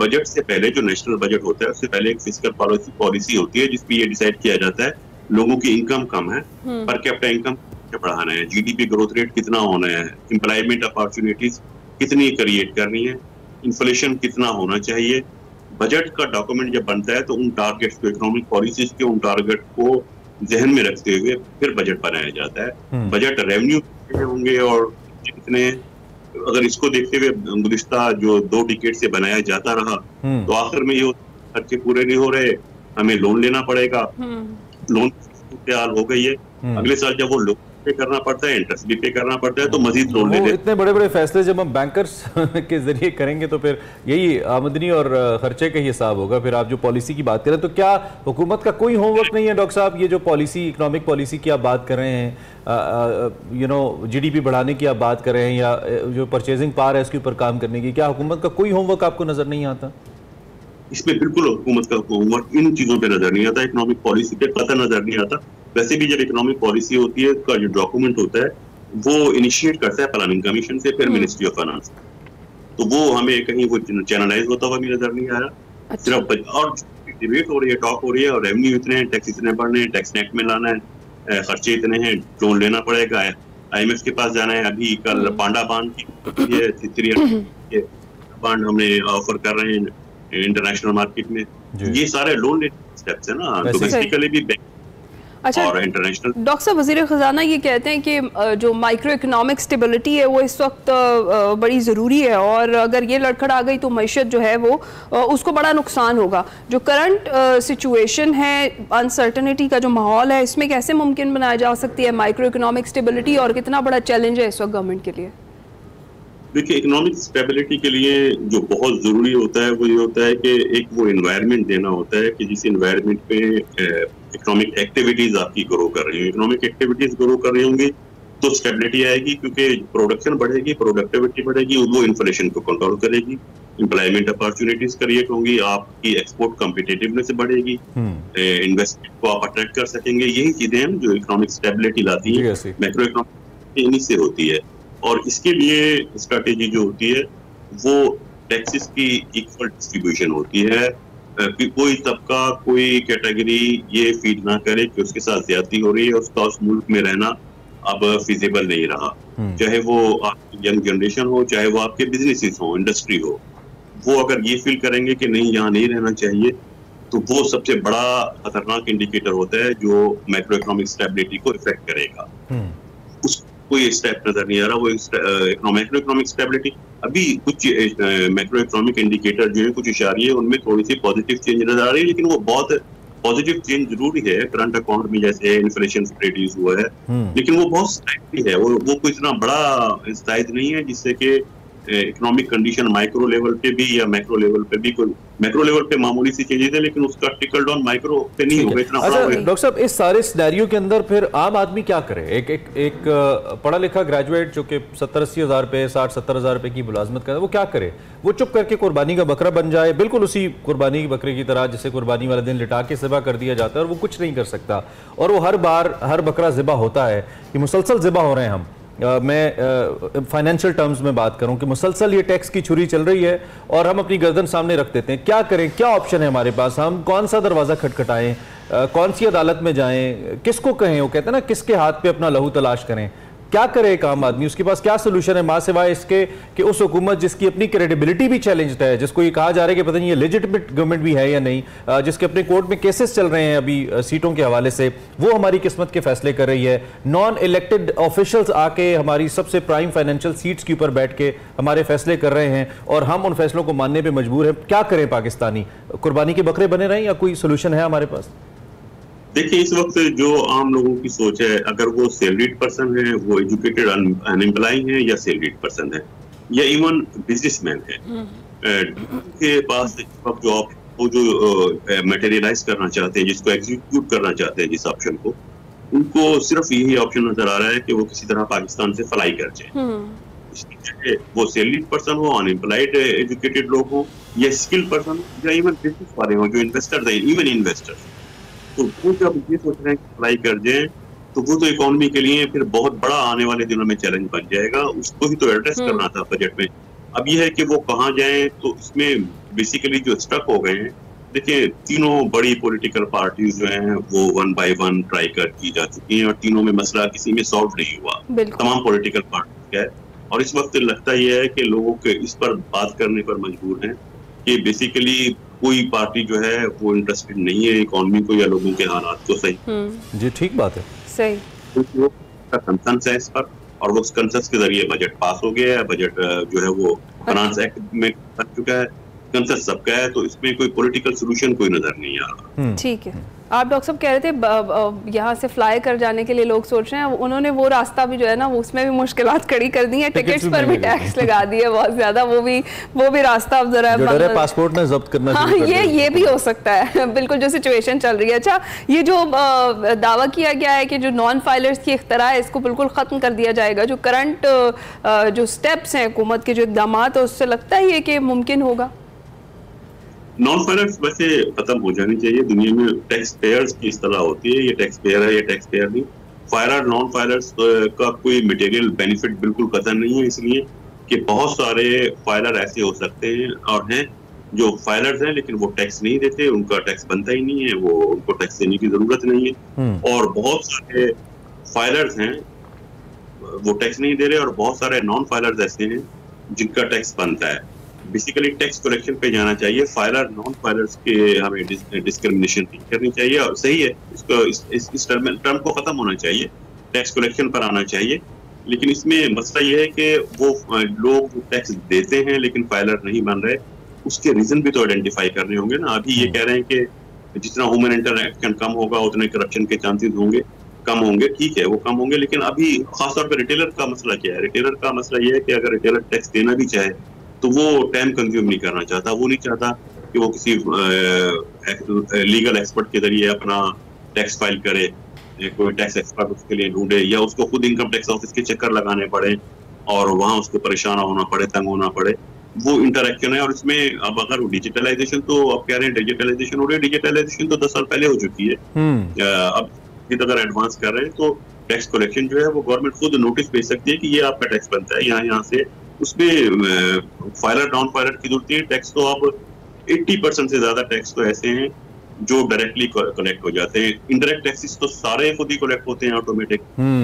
बजट से पहले जो नेशनल बजट होता है उससे पहले एक फिस्कल पॉलिसी होती है जिसपे ये डिसाइड किया जाता है लोगों की इनकम कम है, पर कैपिटा इनकम बढ़ाना है, GDP ग्रोथ रेट कितना होना है, एम्प्लॉयमेंट अपॉर्चुनिटीज कितनी क्रिएट करनी है, इन्फ्लेशन कितना होना चाहिए। बजट का डॉक्यूमेंट जब बनता है तो उन टारगेट्स को, इकोनॉमिक पॉलिसीज के उन टारगेट को जहन में रखते हुए फिर बजट बनाया जाता है। बजट रेवेन्यू होंगे और कितने, अगर इसको देखते हुए गुज़िश्ता जो 2 डिकेड से बनाया जाता रहा तो आखिर में ये खर्चे पूरे नहीं हो रहे, हमें लोन लेना पड़ेगा। लोन तैयार हो गई है, अगले साल जब वो लोन पे करना पड़ता है, इंटरेस्ट भी पे करना पड़ता है, तो मजीद लोन लेते हैं। इतने बड़े बड़े फैसले जब हम बैंकर्स के जरिए करेंगे तो फिर यही आमदनी और खर्चे का ही हिसाब होगा। फिर आप जो पॉलिसी की बात करें तो क्या हुकूमत का कोई होमवर्क नहीं है डॉक्टर साहब? ये जो पॉलिसी, इकोनॉमिक पॉलिसी की आप बात कर रहे हैं, GDP बढ़ाने की आप बात कर रहे हैं, या जो परचेजिंग पावर है इसके ऊपर काम करने की, क्या हुकूमत का कोई होमवर्क आपको नजर नहीं आता? इसमें बिल्कुल हुकूमत का होमवर्क इन चीजों पे नजर नहीं आता, इकोनॉमिक पॉलिसी पे पता नजर नहीं आता। वैसे भी जब इकोनॉमिक पॉलिसी होती है उसका जो डॉक्यूमेंट होता है वो इनिशिएट करता है प्लानिंग कमीशन से, फिर मिनिस्ट्री ऑफ फाइनेंस, तो वो हमें कहीं वो चैनलाइज होता हुआ भी नजर नहीं आ रहा। सिर्फ और डिबेट हो रही है, टॉक हो रही है, और रेवेन्यू इतने हैं, टैक्स इतने बढ़ने हैं, टैक्स नेट में लाना है, खर्चे इतने हैं, लोन लेना पड़ेगा, IMF के पास जाना है। अभी कल पांडा बांड की बांड हमें ऑफर कर रहे हैं इंटरनेशनल मार्केट में। ये सारे लोन स्टेप्स है ना, डोमेस्टिकली भी बैंक। अच्छा डॉक्टर साहब, वज़ीर ख़ज़ाना ये कहते हैं कि जो माइक्रो इकोनॉमिक स्टेबिलिटी है वो इस वक्त बड़ी ज़रूरी है, और अगर ये लड़खड़ा गई तो मईशत जो है वो उसको बड़ा नुकसान होगा। जो करंट सिचुएशन है, अनसर्टनिटी का जो माहौल है, इसमें कैसे मुमकिन बनाया जा सकती है माइक्रो इकोनॉमिक स्टेबिलिटी, और कितना बड़ा चैलेंज है इस वक्त गवर्नमेंट के लिए? देखिए, इकोनॉमिक स्टेबिलिटी के लिए जो बहुत जरूरी होता है वो ये होता है कि एक वो एनवायरनमेंट देना होता है कि जिस एनवायरनमेंट पे इकोनॉमिक एक्टिविटीज आपकी ग्रो कर रही है। इकोनॉमिक एक्टिविटीज ग्रो कर रही होंगी तो स्टेबिलिटी आएगी, क्योंकि प्रोडक्शन बढ़ेगी, प्रोडक्टिविटी बढ़ेगी, वो इन्फ्लेशन को कंट्रोल करेगी, एम्प्लॉयमेंट अपॉर्चुनिटीज क्रिएट होंगी, आपकी एक्सपोर्ट कॉम्पिटिटिवनेस बढ़ेगी, इन्वेस्टमेंट को आप अट्रैक्ट कर सकेंगे। यही चीजें हैं जो इकोनॉमिक स्टेबिलिटी लाती है, मैक्रो इकोनॉमिक इन्हीं से होती है। और इसके लिए स्ट्रैटेजी जो होती है वो टैक्सेस की इक्वल डिस्ट्रीब्यूशन होती है कि कोई तबका, कोई कैटेगरी ये फील ना करे कि उसके साथ ज्यादती हो रही है, उसका उस मुल्क में रहना अब फिजिबल नहीं रहा। चाहे वो आपकी यंग जनरेशन हो, चाहे वो आपके बिजनेसेस हो, इंडस्ट्री हो, वो अगर ये फील करेंगे कि नहीं यहाँ नहीं रहना चाहिए, तो वो सबसे बड़ा खतरनाक इंडिकेटर होता है जो मैक्रो इकोनॉमिक स्टेबिलिटी को इफेक्ट करेगा। कोई स्टेप नजर नहीं आ रहा। वो मैक्रो इकोनॉमिक स्टेबिलिटी, अभी कुछ मैक्रो इकोनॉमिक इंडिकेटर जो है कुछ इशारे, उनमें थोड़ी सी पॉजिटिव चेंज नजर आ रही है, लेकिन वो बहुत पॉजिटिव चेंज जरूरी है। करंट अकाउंट में जैसे इन्फ्लेशन रिड्यूस हुआ है, लेकिन वो बहुत स्लाइटली है, वो कोई इतना बड़ा साइज नहीं है जिससे कि इकोनॉमिक कंडीशन माइक्रो लेवल पे भी या मैक्रो लेवल पे भी, कोई मैक्रो लेवल पे मामूली सी चेंजेस है लेकिन उसका ट्रिकल डाउन माइक्रो पे नहीं होगा इतना। अच्छा डॉक्टर साहब, इस सारे सिनेरियो के अंदर फिर आम आदमी क्या करे? एक पढ़ा लिखा ग्रेजुएट जो कि 70-80 हज़ार रुपये 60-70 हज़ार रुपये की मुलाजमत करे, वो क्या करे? वो चुप करके कुर्बानी का बकरा बन जाए, बिल्कुल उसी कुर्बानी के बकरे की तरह जिसे कुर्बानी वाले दिन लिटा के ज़िबा कर दिया जाता है और वो कुछ नहीं कर सकता, और वो हर बार हर बकरा ज़िबा होता है कि मुसलसल ज़िबा हो रहे हैं हम। मैं फाइनेंशियल टर्म्स में बात करूं कि मुसलसल ये टैक्स की छुरी चल रही है और हम अपनी गर्दन सामने रख देते हैं। क्या करें? क्या ऑप्शन है हमारे पास? हम कौन सा दरवाज़ा खटखटाएं? कौन सी अदालत में जाएं? किसको कहें? वो कहते हैं ना, किसके हाथ पे अपना लहू तलाश करें? क्या करे एक आम आदमी? उसके पास क्या सोल्यूशन है मां सिवाय इसके कि उस हुकूमत जिसकी अपनी क्रेडिबिलिटी भी चैलेंज्ड है, जिसको ये कहा जा रहा है कि पता नहीं ये लेजिटिमेट गवर्नमेंट भी है या नहीं, जिसके अपने कोर्ट में केसेस चल रहे हैं अभी सीटों के हवाले से, वो हमारी किस्मत के फैसले कर रही है। नॉन इलेक्टेड ऑफिशियल्स आके हमारी सबसे प्राइम फाइनेंशियल सीट्स के ऊपर बैठ के हमारे फैसले कर रहे हैं और हम उन फैसलों को मानने पर मजबूर हैं। क्या करें पाकिस्तानी? कुर्बानी के बकरे बने रहें या कोई सोल्यूशन है हमारे पास? देखिए, इस वक्त जो आम लोगों की सोच है, अगर वो सैलरीड पर्सन है, वो एजुकेटेड अनएम्प्लॉय है या सैलरीड पर्सन है या इवन बिजनेसमैन है, के पास जॉब वो जो मटेरियलाइज करना चाहते हैं, जिसको एग्जीक्यूट करना चाहते हैं जिस ऑप्शन को, उनको सिर्फ यही ऑप्शन नजर आ रहा है कि वो किसी तरह पाकिस्तान से फ्लाई कर जाए। वो सैलरीड पर्सन हो, अनएम्प्लॉयड एजुकेटेड लोग हो या स्किल्ड पर्सन हो या इवन बिजनेस वाले हो जो इन्वेस्टर है, इवन इन्वेस्टर, तो वो जब ये सोच रहे हैं कि अप्लाई कर जाए तो वो तो इकोनॉमी के लिए फिर बहुत बड़ा आने वाले दिनों में चैलेंज बन जाएगा। उसको ही तो एड्रेस करना था बजट में। अब ये है कि वो कहाँ जाएं, तो इसमें बेसिकली जो स्टक हो गए हैं, देखिए तीनों बड़ी पॉलिटिकल पार्टीज जो हैं वो 1 by 1 ट्राई की जा चुकी हैं और तीनों में मसला किसी में सॉल्व नहीं हुआ, तमाम पॉलिटिकल पार्टी का है। और इस वक्त लगता यह है कि लोगों के इस पर बात करने पर मजबूर हैं कि बेसिकली कोई पार्टी जो है वो इंटरेस्टेड नहीं है इकोनॉमी को या लोगों के हालात को सही। जी ठीक बात है, सही। क्योंकि वो कंसेंसस है इस पर और वो कंसेंसस के जरिए बजट पास हो गया है। बजट जो है वो फाइनेंस एक्ट में बन चुका है, कंसेंसस सबका है, तो इसमें कोई पॉलिटिकल सोल्यूशन कोई नजर नहीं आ रहा। ठीक है। आप डॉक्टर साहब कह रहे थे यहाँ से फ्लाई कर जाने के लिए लोग सोच रहे हैं, उन्होंने वो रास्ता भी जो है ना उसमें भी मुश्किलात खड़ी कर दी है, टिकट्स पर भी टैक्स लगा दिया बहुत ज्यादा। वो भी रास्ता अब जरा पासपोर्ट में जब्त करना। हाँ, ये भी हो सकता है, बिल्कुल जो सिचुएशन चल रही है। अच्छा, ये जो दावा किया गया है कि जो नॉन फाइलर्स की इख्तरा है इसको बिल्कुल खत्म कर दिया जाएगा, जो करंट जो स्टेप्स हैं हुकूमत के, जो इकदाम है, उससे लगता है कि मुमकिन होगा? नॉन फाइलर्स वैसे खत्म हो जानी चाहिए। दुनिया में टैक्स पेयर्स की इस्तेलाह होती है, ये टैक्स पेयर है, ये टैक्स पेयर नहीं। फाइलर नॉन फाइलर्स का कोई मटेरियल बेनिफिट बिल्कुल कतई नहीं है, इसलिए कि बहुत सारे फाइलर ऐसे हो सकते हैं और हैं जो फाइलर्स हैं लेकिन वो टैक्स नहीं देते, उनका टैक्स बनता ही नहीं है, वो उनको टैक्स देने की जरूरत नहीं है। और बहुत सारे फाइलर्स हैं वो टैक्स नहीं दे रहे और बहुत सारे नॉन फाइलर्स ऐसे हैं जिनका टैक्स बनता है। बेसिकली टैक्स कलेक्शन पे जाना चाहिए, फाइलर नॉन फाइलर्स के हमें डिस्क्रिमिनेशन नहीं करनी चाहिए। और सही है, इसको इस टर्म को खत्म होना चाहिए, टैक्स कलेक्शन पर आना चाहिए। लेकिन इसमें मसला ये है कि वो लोग टैक्स देते हैं लेकिन फाइलर नहीं बन रहे, उसके रीजन भी तो आइडेंटिफाई करने होंगे ना। अभी ये कह रहे हैं कि जितना ह्यूमन इंटरैक्शन कम होगा उतने करप्शन के चांसेस कम होंगे, ठीक है वो कम होंगे। लेकिन अभी खासतौर पर रिटेलर का मसला क्या है? रिटेलर का मसला ये है कि अगर रिटेलर टैक्स देना भी चाहे तो वो टाइम कंज्यूम नहीं करना चाहता, वो नहीं चाहता कि वो किसी लीगल एक्सपर्ट के जरिए अपना टैक्स फाइल करे, कोई टैक्स एक्सपर्ट उसके लिए ढूंढे या उसको खुद इनकम टैक्स ऑफिस के चक्कर लगाने पड़े और वहां उसको परेशान होना पड़े, तंग होना पड़े। वो इंटरेक्शन है। और इसमें अब अगर डिजिटलाइजेशन, तो अब कह रहे हैं डिजिटलाइजेशन हो रही है, डिजिटलाइजेशन तो 10 साल पहले हो चुकी है। अब अगर एडवांस कर रहे हैं तो टैक्स कलेक्शन जो है वो गवर्नमेंट खुद नोटिस भेज सकती है कि ये आपका टैक्स बनता है यहाँ से। उसमें फाइलर नॉन फाइलर की जरूरत है। टैक्स तो अब 80% से ज्यादा टैक्स तो ऐसे हैं जो डायरेक्टली कलेक्ट हो जाते हैं। इनडायरेक्ट टैक्सेस तो सारे खुद ही कलेक्ट होते हैं ऑटोमेटिक,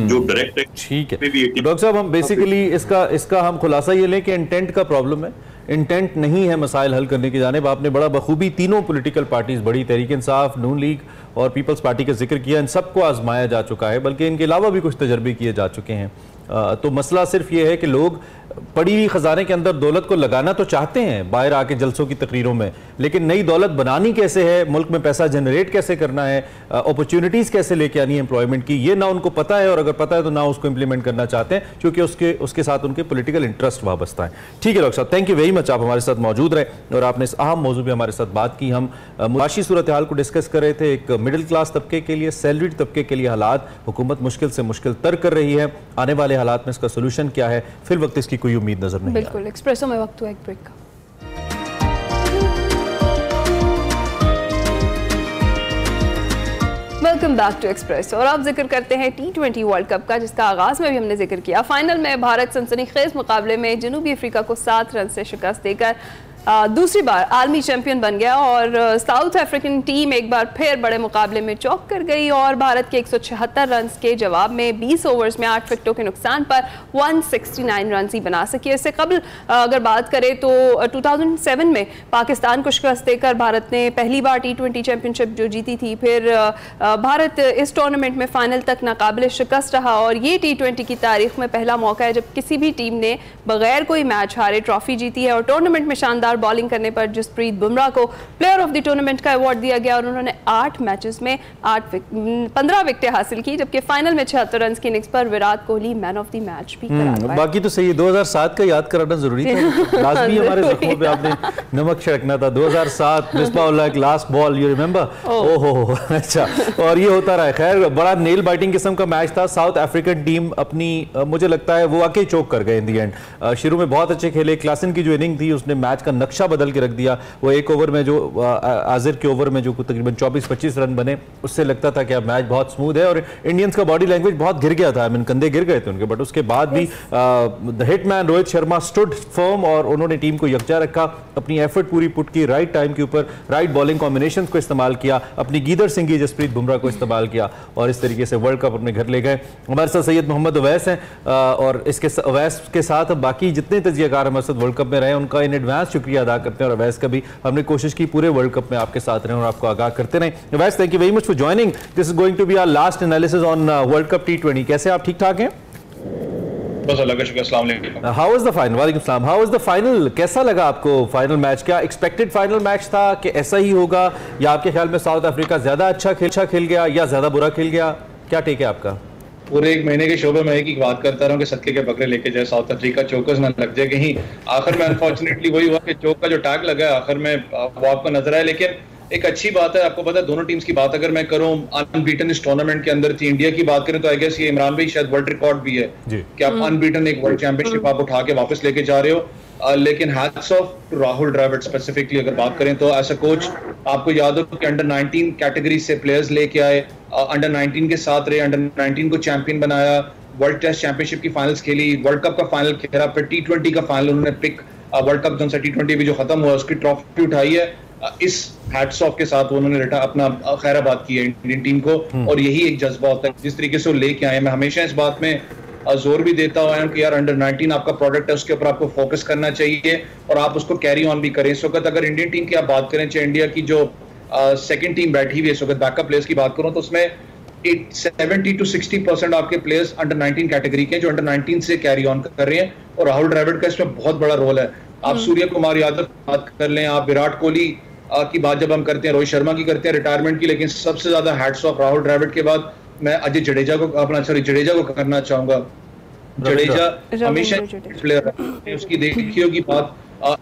जो डायरेक्ट टैक्स। ठीक है डॉक्टर साहब, हम बेसिकली इसका हम खुलासा ये लें कि इंटेंट का प्रॉब्लम है, इंटेंट नहीं है मसाइल हल करने की जानिब। आपने बड़ा बखूबी तीनों पॉलिटिकल पार्टीज, बड़ी तहरीक इंसाफ, नून लीग और पीपल्स पार्टी का जिक्र किया। इन सबको आजमाया जा चुका है, बल्कि इनके अलावा भी कुछ तजर्बे किए जा चुके हैं। तो मसला सिर्फ ये है कि लोग पड़ी हुई खजाने के अंदर दौलत को लगाना तो चाहते हैं बाहर आके जलसों की तकरीरों में, लेकिन नई दौलत बनानी कैसे है, मुल्क में पैसा जनरेट कैसे करना है, अपॉर्चुनिटीज़ कैसे लेके आनी है एम्प्लॉयमेंट की, ये ना उनको पता है, और अगर पता है तो ना उसको इंप्लीमेंट करना चाहते हैं, क्योंकि उसके साथ उनके पॉलिटिकल इंटरेस्ट वाबस्ता है। ठीक है डॉक्टर साहब, थैंक यू वेरी मच, आप हमारे साथ मौजूद रहे और आपने इस अहम मौजू पर हमारे साथ बात की। हम मुआशी सूरत हाल को डिस्कस कर रहे थे, एक मिडिल क्लास तबके के लिए, सैलरीड तबके के लिए हालात हुकूमत मुश्किल से मुश्किल तर कर रही है, आने वाले हालात में इसका सोल्यूशन क्या है, फिर वक्त इसकी कोई उम्मीद नजर नहीं। बिल्कुल, एक्सप्रेसो में वक्त हुआ एक ब्रेक का। Welcome back to Express. और अब जिक्र करते हैं T20 वर्ल्ड कप का, जिसका आगाज में भी हमने जिक्र किया। फाइनल में भारत सनसनीखेज मुकाबले में जनूबी अफ्रीका को 7 रन से शिकस्त देकर दूसरी बार आलमी चैंपियन बन गया और साउथ अफ्रीकन टीम एक बार फिर बड़े मुकाबले में चौंक कर गई और भारत के 176 रन के जवाब में 20 ओवर्स में 8 विकेटों के नुकसान पर 169 रन ही बना सकी। इससे कबल अगर बात करें तो 2007 में पाकिस्तान को शिकस्त देकर भारत ने पहली बार T20 चैंपियनशिप जो जीती थी। फिर भारत इस टूर्नामेंट में फाइनल तक नाकाबिल शिकस्त रहा और ये T20 की तारीख में पहला मौका है जब किसी भी टीम ने बगैर कोई मैच हारे ट्रॉफी जीती है। और टूर्नामेंट में शानदार बॉलिंग करने पर जसप्रीत बुमराह को प्लेयर ऑफ द टूर्नामेंट का अवार्ड दिया गया और उन्होंने 8 मैचेस में 15 विकेटें हासिल की, जबकि फाइनल में 76 रन की इनिंग्स पर Virat Kohli man of the match भी करार पाए। बाकी तो सही, 2007 का याद कराना जरूरी था, लाजमी हमारे जख्मों पे आपने नमक छिड़कना था। 2007 मिसबाह-उल-हक लास्ट बॉल, यू रिमेंबर? ओहो, अच्छा। और ये होता रहा। खैर, बड़ा नेल बाइटिंग किस्म का मैच था। साउथ अफ्रीकन टीम अपनी, मुझे लगता है वो वाकई चौक कर गए इन दी एंड। शुरू में बहुत अच्छे खेले, क्लासन की जो इनिंग थी उसने मैच का नक्शा बदल के रख दिया। वो एक ओवर में जो आजिर के ओवर में जो तकरीबन 24-25 रन बने, उससे लगता था कि अब मैच बहुत स्मूथ है और इंडियंस का बॉडी लैंग्वेज बहुत गिर गया था, आई मीन कंधे गिर गए थे उनके। बट उसके बाद भी the hitman Rohit Sharma stood firm और उन्होंने टीम को यकजा रखा, अपनी एफर्ट पूरी पुट की, राइट टाइम के ऊपर राइट बॉलिंग कॉम्बिनेशन को इस्तेमाल किया, अपनी गीदर सिंगी जसप्रीत बुमराह को इस्तेमाल किया और इस तरीके से वर्ल्ड कप अपने घर ले गए। हमारे साथ सैयद मोहम्मद अवैस हैं और इसके अवैस के साथ बाकी जितने तजियाकार हमारे साथ वर्ल्ड कप में रहे उनका इन एडवांस शुक्रिया अदा करते हैं। और अवैस का भी हमने कोशिश की पूरे वर्ल्ड कप में आपके साथ रहें और आपको आगाह करते रहें। Awais, thank you very much for joining. This is going to be our last analysis on world cup T20। कैसे आप? ठीक ठाक हैं? बस अल्लाह का शुक्र। अस्सलाम वालेकुम। How was the final? वालेकुम सलाम। How was the final? कैसा लगा आपको फाइनल मैच? क्या एक्सपेक्टेड फाइनल मैच था कि ऐसा ही होगा, या आपके ख्याल में साउथ अफ्रीका ज्यादा अच्छा खेल गया या ज्यादा बुरा खेल गया? क्या टेक है आपका? पूरे एक महीने के शोबे में एक ही बात करता रहा हूँ कि सदके के बकरे लेके जाए, साउथ अफ्रीका चौकस ना लग जाए कहीं। आखिर में अनफॉर्चुनेटली वही हुआ कि चौक का जो टैग लगा है आखिर में वो आपको नजर आया। लेकिन एक अच्छी बात है, आपको पता है दोनों टीम्स की बात अगर मैं करूं, अनबीटन इस टूर्नामेंट के अंदर थी। इंडिया की बात करें तो आई गेस ये इमरान भाई शायद वर्ल्ड रिकॉर्ड भी है कि आप अनबीटन एक वर्ल्ड चैंपियनशिप आप उठा के वापस लेके जा रहे हो। लेकिन hats off to Rahul Dravid specifically अगर बात करें तो एज अ कोच आपको याद हो कि अंडर 19 कैटेगरी से प्लेयर्स लेके आए, अंडर 19 के साथ रहे, अंडर 19 को चैंपियन बनाया, वर्ल्ड टेस्ट चैंपियनशिप की फाइनल्स खेली, वर्ल्ड कप का फाइनल खेला, फिर T20 का फाइनल उन्होंने पिक, वर्ल्ड कप जो T20 भी जो खत्म हुआ उसकी ट्रॉफी उठाई है। इस हैट्स ऑफ के साथ उन्होंने अपना खैराबाद की है इंडियन टीम को और यही एक जज्बा होता है जिस तरीके से वो लेके आए। मैं हमेशा इस बात में जोर भी देता हुआ कि यार अंडर 19 आपका प्रोडक्ट है, उसके ऊपर आपको फोकस करना चाहिए और आप उसको कैरी ऑन भी करें। इस वक्त अगर इंडियन टीम की आप बात करें, चाहे इंडिया की जो सेकंड टीम बैठी हुई है इस वक्त बैकअप प्लेयर्स की बात करूं तो उसमें 70 to 60% आपके प्लेयर्स अंडर 19 कैटेगरी के जो अंडर 19 से कैरी ऑन कर रहे हैं और राहुल द्रविड़ का इसमें बहुत बड़ा रोल है। आप सूर्य कुमार यादव की बात कर लें, आप विराट कोहली की बात जब हम करते हैं, रोहित शर्मा की करते हैं रिटायरमेंट की, लेकिन सबसे ज्यादा हैट्स ऑफ राहुल द्रविड़ के बाद मैं अजय जडेजा को करना चाहूंगा। जडेजा हमेशा प्लेयर है, उसकी देखी होगी बात,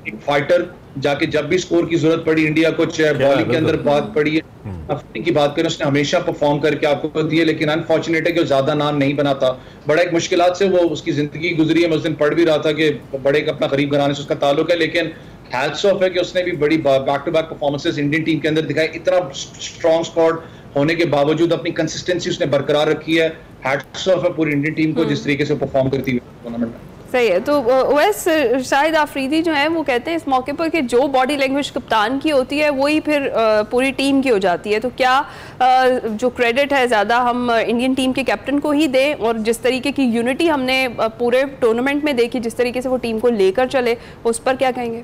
एक फाइटर जाके जब भी स्कोर की जरूरत पड़ी इंडिया को, चाहे बॉलिंग के अंदर बात पड़ी है की बात करें, उसने हमेशा परफॉर्म करके आपको दिए। लेकिन अनफॉर्चुनेट है कि वो ज्यादा नाम नहीं बनाता, बड़ा एक मुश्किलात से वो उसकी जिंदगी गुजरी है। मैं उस दिन पढ़ भी रहा था कि बड़े अपना गरीब घराने से उसका ताल्लुक है, लेकिन हैट्स ऑफ है कि उसने भी बड़ी back to back performances Indian team के अंदर दिखाई। इतना स्ट्रॉन्ग स्क्वाड होने के बावजूद अपनी कंसिस्टेंसी उसने बरकरार रखी है। हैट्स ऑफ है पूरी इंडियन टीम को जिस तरीके से परफॉर्म करती है टूर्नामेंट में। सही है। तो वैसे शाहिद आफरीदी जो है वो कहते हैं इस मौके पर कि जो बॉडी लैंग्वेज कप्तान की होती है वही फिर पूरी टीम की हो जाती है। तो क्या जो क्रेडिट है ज़्यादा हम इंडियन टीम के कैप्टन को ही दें, और जिस तरीके की यूनिटी हमने पूरे टूर्नामेंट में देखी, जिस तरीके से वो टीम को लेकर चले, उस पर क्या कहेंगे?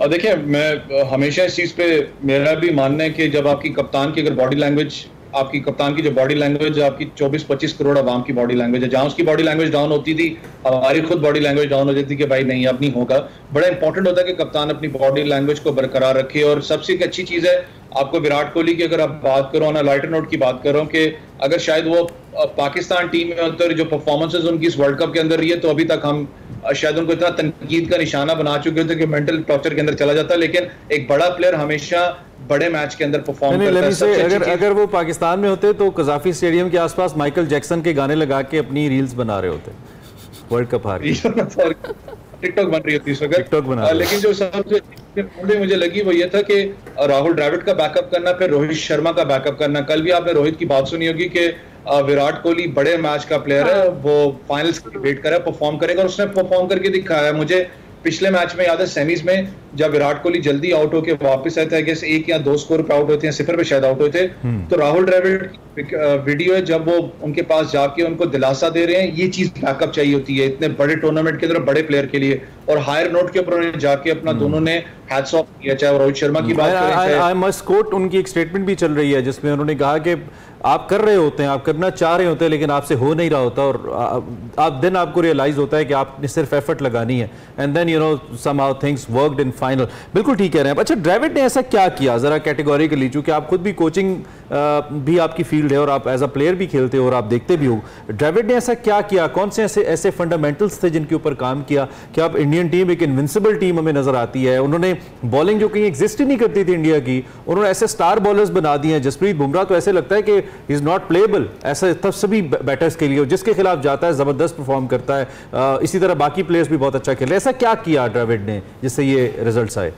देखिए, मैं हमेशा इस चीज़ पे मेरा भी मानना है कि जब आपकी कप्तान की अगर बॉडी लैंग्वेज आपकी कप्तान की जो बॉडी लैंग्वेज, आपकी 24-25 करोड़ आवाम की बॉडी लैंग्वेज है, जहां उसकी बॉडी लैंग्वेज डाउन होती थी, हमारी खुद बॉडी लैंग्वेज डाउन हो जाती थी कि भाई नहीं अब नहीं होगा। बड़ा इंपॉर्टेंट होता है कि कप्तान अपनी बॉडी लैंग्वेज को बरकरार रखे। और सबसे एक अच्छी चीज है आपको विराट कोहली की अगर आप बात करो ना, लाइटर नोट की बात करो कि अगर शायद वो पाकिस्तान टीम में होते जो परफॉर्मेंसेस उनकी इस वर्ल्ड कप के अंदर रही है, तो अभी तक हम शायद उनको इतना तनकीद का निशाना बना चुके होते कि मेंटल टॉर्चर के अंदर चला जाता। लेकिन एक बड़ा प्लेयर हमेशा बड़े मैच के अंदर परफॉर्म करता है। अगर वो पाकिस्तान में होते तो कजाफी स्टेडियम के आसपास माइकल जैक्सन के गाने लगा के अपनी रील्स बना रहे होते, वर्ल्ड कप हार टिकटॉक बन रही होती इस वक्त। लेकिन जो सबसे मुझे लगी वो ये था कि राहुल द्रविड़ का बैकअप करना, फिर रोहित शर्मा का बैकअप करना। कल भी आपने रोहित की बात सुनी होगी कि विराट कोहली बड़े मैच का प्लेयर है, वो फाइनल्स की वेट कर रहा है, परफॉर्म करेगा और उसने परफॉर्म करके दिखाया है। मुझे पिछले मैच में याद है सेमीज में जब विराट कोहली जल्दी आउट होके वापस आए थे, कि 1 या 2 स्कोर पे आउट होते हैं, 0 पे शायद आउट हुए थे, तो राहुल द्रविड़ की वीडियो है जब वो उनके पास जाके उनको दिलासा दे रहे हैं। ये चीज बैकअप चाहिए होती है इतने बड़े टूर्नामेंट के अंदर बड़े प्लेयर के लिए। और हायर नोट के ऊपर उन्होंने जाके अपना दोनों ने हैट्स ऑफ किया, चाहे रोहित शर्मा की बात करें। आई मस्ट कोट, उनकी एक स्टेटमेंट भी चल रही है जिसमें उन्होंने कहा कि आप कर रहे होते हैं, आप करना चाह रहे होते हैं, लेकिन आपसे हो नहीं रहा होता और आप दिन आपको रियलाइज होता है कि आपने सिर्फ एफर्ट लगानी है and then you know somehow things worked in final. बिल्कुल ठीक कह रहे हैं। अच्छा, द्रविड़ ने ऐसा क्या किया जरा कैटेगोरिकली, चूंकि आप खुद भी कोचिंग भी आपकी फील्ड है और आप एज अ प्लेयर भी खेलते हो और आप देखते भी हो, द्रविड़ ने ऐसा क्या किया, कौन से ऐसे फंडामेंटल्स थे जिनके ऊपर काम किया कि अब इंडियन टीम एक इनविंसिबल टीम हमें नजर आती है। उन्होंने बॉलिंग जो कहीं एग्जिस्ट ही नहीं करती थी इंडिया की, उन्होंने ऐसे स्टार बॉलर्स बना दिए हैं। जसप्रीत बुमराह तो ऐसे लगता है कि इज नॉट प्लेएबल, ऐसा तब सभी बैटर्स के लिए, जिसके खिलाफ जाता है जबरदस्त परफॉर्म करता है। इसी तरह बाकी प्लेयर्स भी बहुत अच्छा खेल रहे हैं। ऐसा क्या किया द्रविड़ ने जिससे ये रिजल्ट्स आए?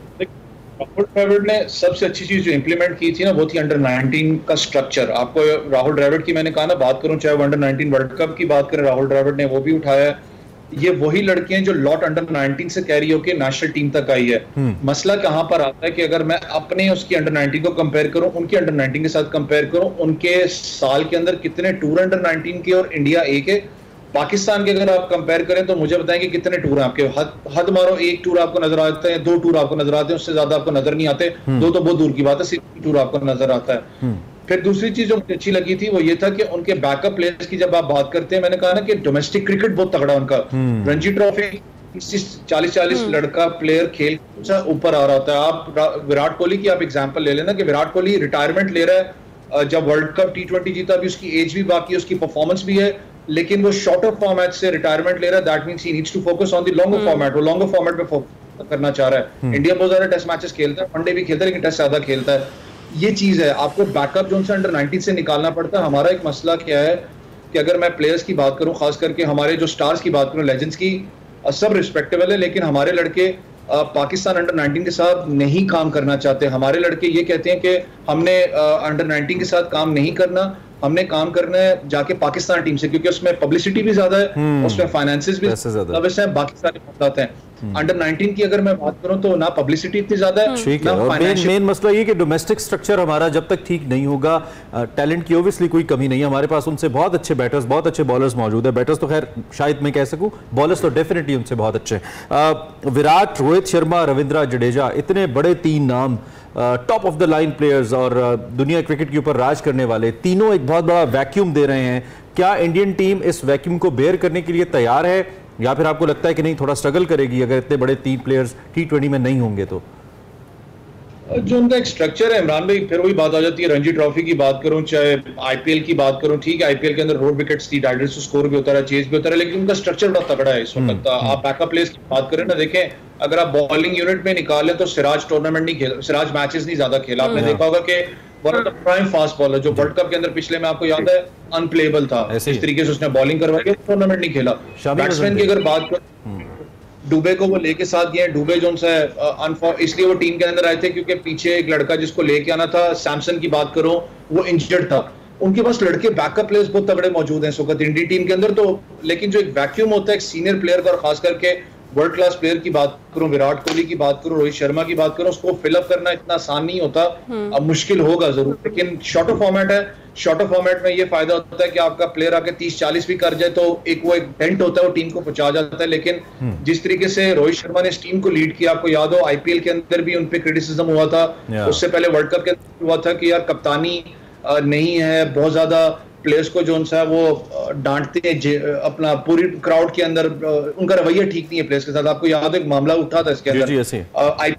राहुल द्रविड़ ने सबसे अच्छी चीज जो इंप्लीमेंट की थी ना, वो थी अंडर 19 का स्ट्रक्चर। आपको राहुल द्रविड़ की मैंने कहा ना बात करूं, चाहे वो अंडर 19 वर्ल्ड कप की बात करें, राहुल द्रविड़ ने वो भी उठाया। ये वही लड़के हैं जो लॉट अंडर 19 से कैरी होके नेशनल टीम तक आई है। मसला कहां पर आता है कि अगर मैं अपने उसकी अंडर 19 को कंपेयर करूं, उनकी अंडर 19 के साथ कंपेयर करूं, उनके साल के अंदर कितने टूर अंडर 19 के और इंडिया ए के, पाकिस्तान के अगर आप कंपेयर करें तो मुझे बताएंगे कितने टूर हैं आपके। हद मारो 1 टूर आपको नजर आते हैं, 2 टूर आपको नजर आते हैं, उससे ज्यादा आपको नजर नहीं आते। 2 तो बहुत दूर की बात है, सिर्फ टूर आपको नजर आता है। फिर दूसरी चीज जो मुझे अच्छी लगी थी वो ये था कि उनके बैकअप प्लेयर्स की जब आप बात करते हैं, मैंने कहा ना कि डोमेस्टिक क्रिकेट बहुत तगड़ा उनका। रणजी ट्रॉफी 40-40 लड़का प्लेयर खेल ऊपर आ रहा होता है। आप विराट कोहली की आप एग्जांपल ले लेना कि विराट कोहली रिटायरमेंट ले रहा है, जब वर्ल्ड कप T20 जीता भी उसकी एज भी बाकी है, उसकी परफॉर्मेंस भी है, लेकिन वो शॉर्टर फॉर्मेट से रिटायरमेंट ले रहा है। That means he needs to focus on the longer format. वो लॉन्गर फॉर्मेट पे फोकस करना चाह रहा है। इंडिया बहुत ज्यादा टेस्ट मैचेस खेलता है, वनडे भी खेलता है, लेकिन टेस्ट ज्यादा खेलता है। ये चीज है, आपको बैकअप जो अंडर 19 से निकालना पड़ता है। हमारा एक मसला क्या है कि अगर मैं प्लेयर्स की बात करूं, खास करके हमारे जो स्टार्स की बात करूं, लेजेंड्स की, सब रिस्पेक्टेबल है, लेकिन हमारे लड़के पाकिस्तान अंडर 19 के साथ नहीं काम करना चाहते। हमारे लड़के ये कहते हैं कि हमने अंडर 19 के साथ काम नहीं करना, हमने काम करना है जाके पाकिस्तान टीम से, क्योंकि उसमें पब्लिसिटी भी ज्यादा है, उसमें फाइनेंसेस भी ज्यादा है, बाकी सारे मसले हैं। अंडर 19 की अगर मैं बात करूं तो ना पब्लिसिटी इतनी ज्यादा है, ठीक है। और मेन मसला ये कि डोमेस्टिक स्ट्रक्चर हमारा जब तक ठीक नहीं होगा, टैलेंट की ओब्वियसली कोई कमी नहीं है हमारे पास, उनसे बहुत अच्छे बैटर्स, बहुत अच्छे बॉलर्स मौजूद है। बैटर्स तो खैर शायद मैं कह सकूं, बॉलर्स तो डेफिनेटली उनसे बहुत अच्छे। विराट, रोहित शर्मा, रविंद्र जडेजा, इतने बड़े 3 नाम, top of the line players और दुनिया क्रिकेट के ऊपर राज करने वाले, तीनों एक बहुत बड़ा वैक्यूम दे रहे हैं। क्या इंडियन टीम इस वैक्यूम को बेयर करने के लिए तैयार है, या फिर आपको लगता है कि नहीं, थोड़ा स्ट्रगल करेगी अगर इतने बड़े 3 प्लेयर्स T20 में नहीं होंगे तो? जो उनका एक स्ट्रक्चर है इमरान भाई, फिर वही बात आ जाती है। रणजी ट्रॉफी की बात करूं, चाहे आईपीएल की बात करूं, ठीक है आईपीएल के अंदर रोड विकेट्स थी, डायरेक्ट स्कोर भी होता रहा, चेज भी होता रहा, लेकिन उनका स्ट्रक्चर बड़ा तगड़ा है इस वक्त। आप बैकअप प्लेयर्स की बात करें ना, देखें अगर आप बॉलिंग यूनिट में निकालें तो सिराज टूर्नामेंट नहीं खेला, सिराज मैचेस नहीं ज्यादा खेला। आपने देखा होगा कि one of the prime fast bowler जो वर्ल्ड कप के अंदर पिछले में आपको याद है अनप्लेएबल था, इस तरीके से उसने बॉलिंग करवाई, टूर्नामेंट नहीं खेला। बैट्समैन की अगर बात करें, डुबे को वो लेके साथ गए। डुबे जो इसलिए वो टीम के अंदर आए थे क्योंकि पीछे एक लड़का जिसको लेके आना था, सैमसन की बात करो, वो इंजर्ड था। उनके पास लड़के बैकअप प्लेयर्स बहुत तगड़े मौजूद हैं इस वक्त इंडियन टीम के अंदर। तो लेकिन जो एक वैक्यूम होता है एक सीनियर प्लेयर का, और खास करके वर्ल्ड क्लास प्लेयर की बात करूं, विराट कोहली की बात करूं, रोहित शर्मा की बात करूं, उसको फिलअप करना इतना आसान नहीं होता। अब मुश्किल होगा जरूर, लेकिन शॉर्टर फॉर्मेट है। शॉर्टर फॉर्मेट में ये फायदा होता है कि आपका प्लेयर आके 30-40 भी कर जाए तो एक डेंट होता है, वो टीम को पहुंचा जाता है। लेकिन जिस तरीके से रोहित शर्मा ने इस टीम को लीड किया, आपको याद हो आईपीएल के अंदर भी उनपे क्रिटिसिज्म हुआ था, उससे पहले वर्ल्ड कप के अंदर हुआ था कि यार कप्तानी नहीं है, बहुत ज्यादा प्लेयर्स को जो सा वो डांटते हैं अपना पूरी क्राउड के अंदर, उनका रवैया ठीक नहीं है प्लेयर्स के साथ। आपको याद है एक मामला उठा था इसके अंदर,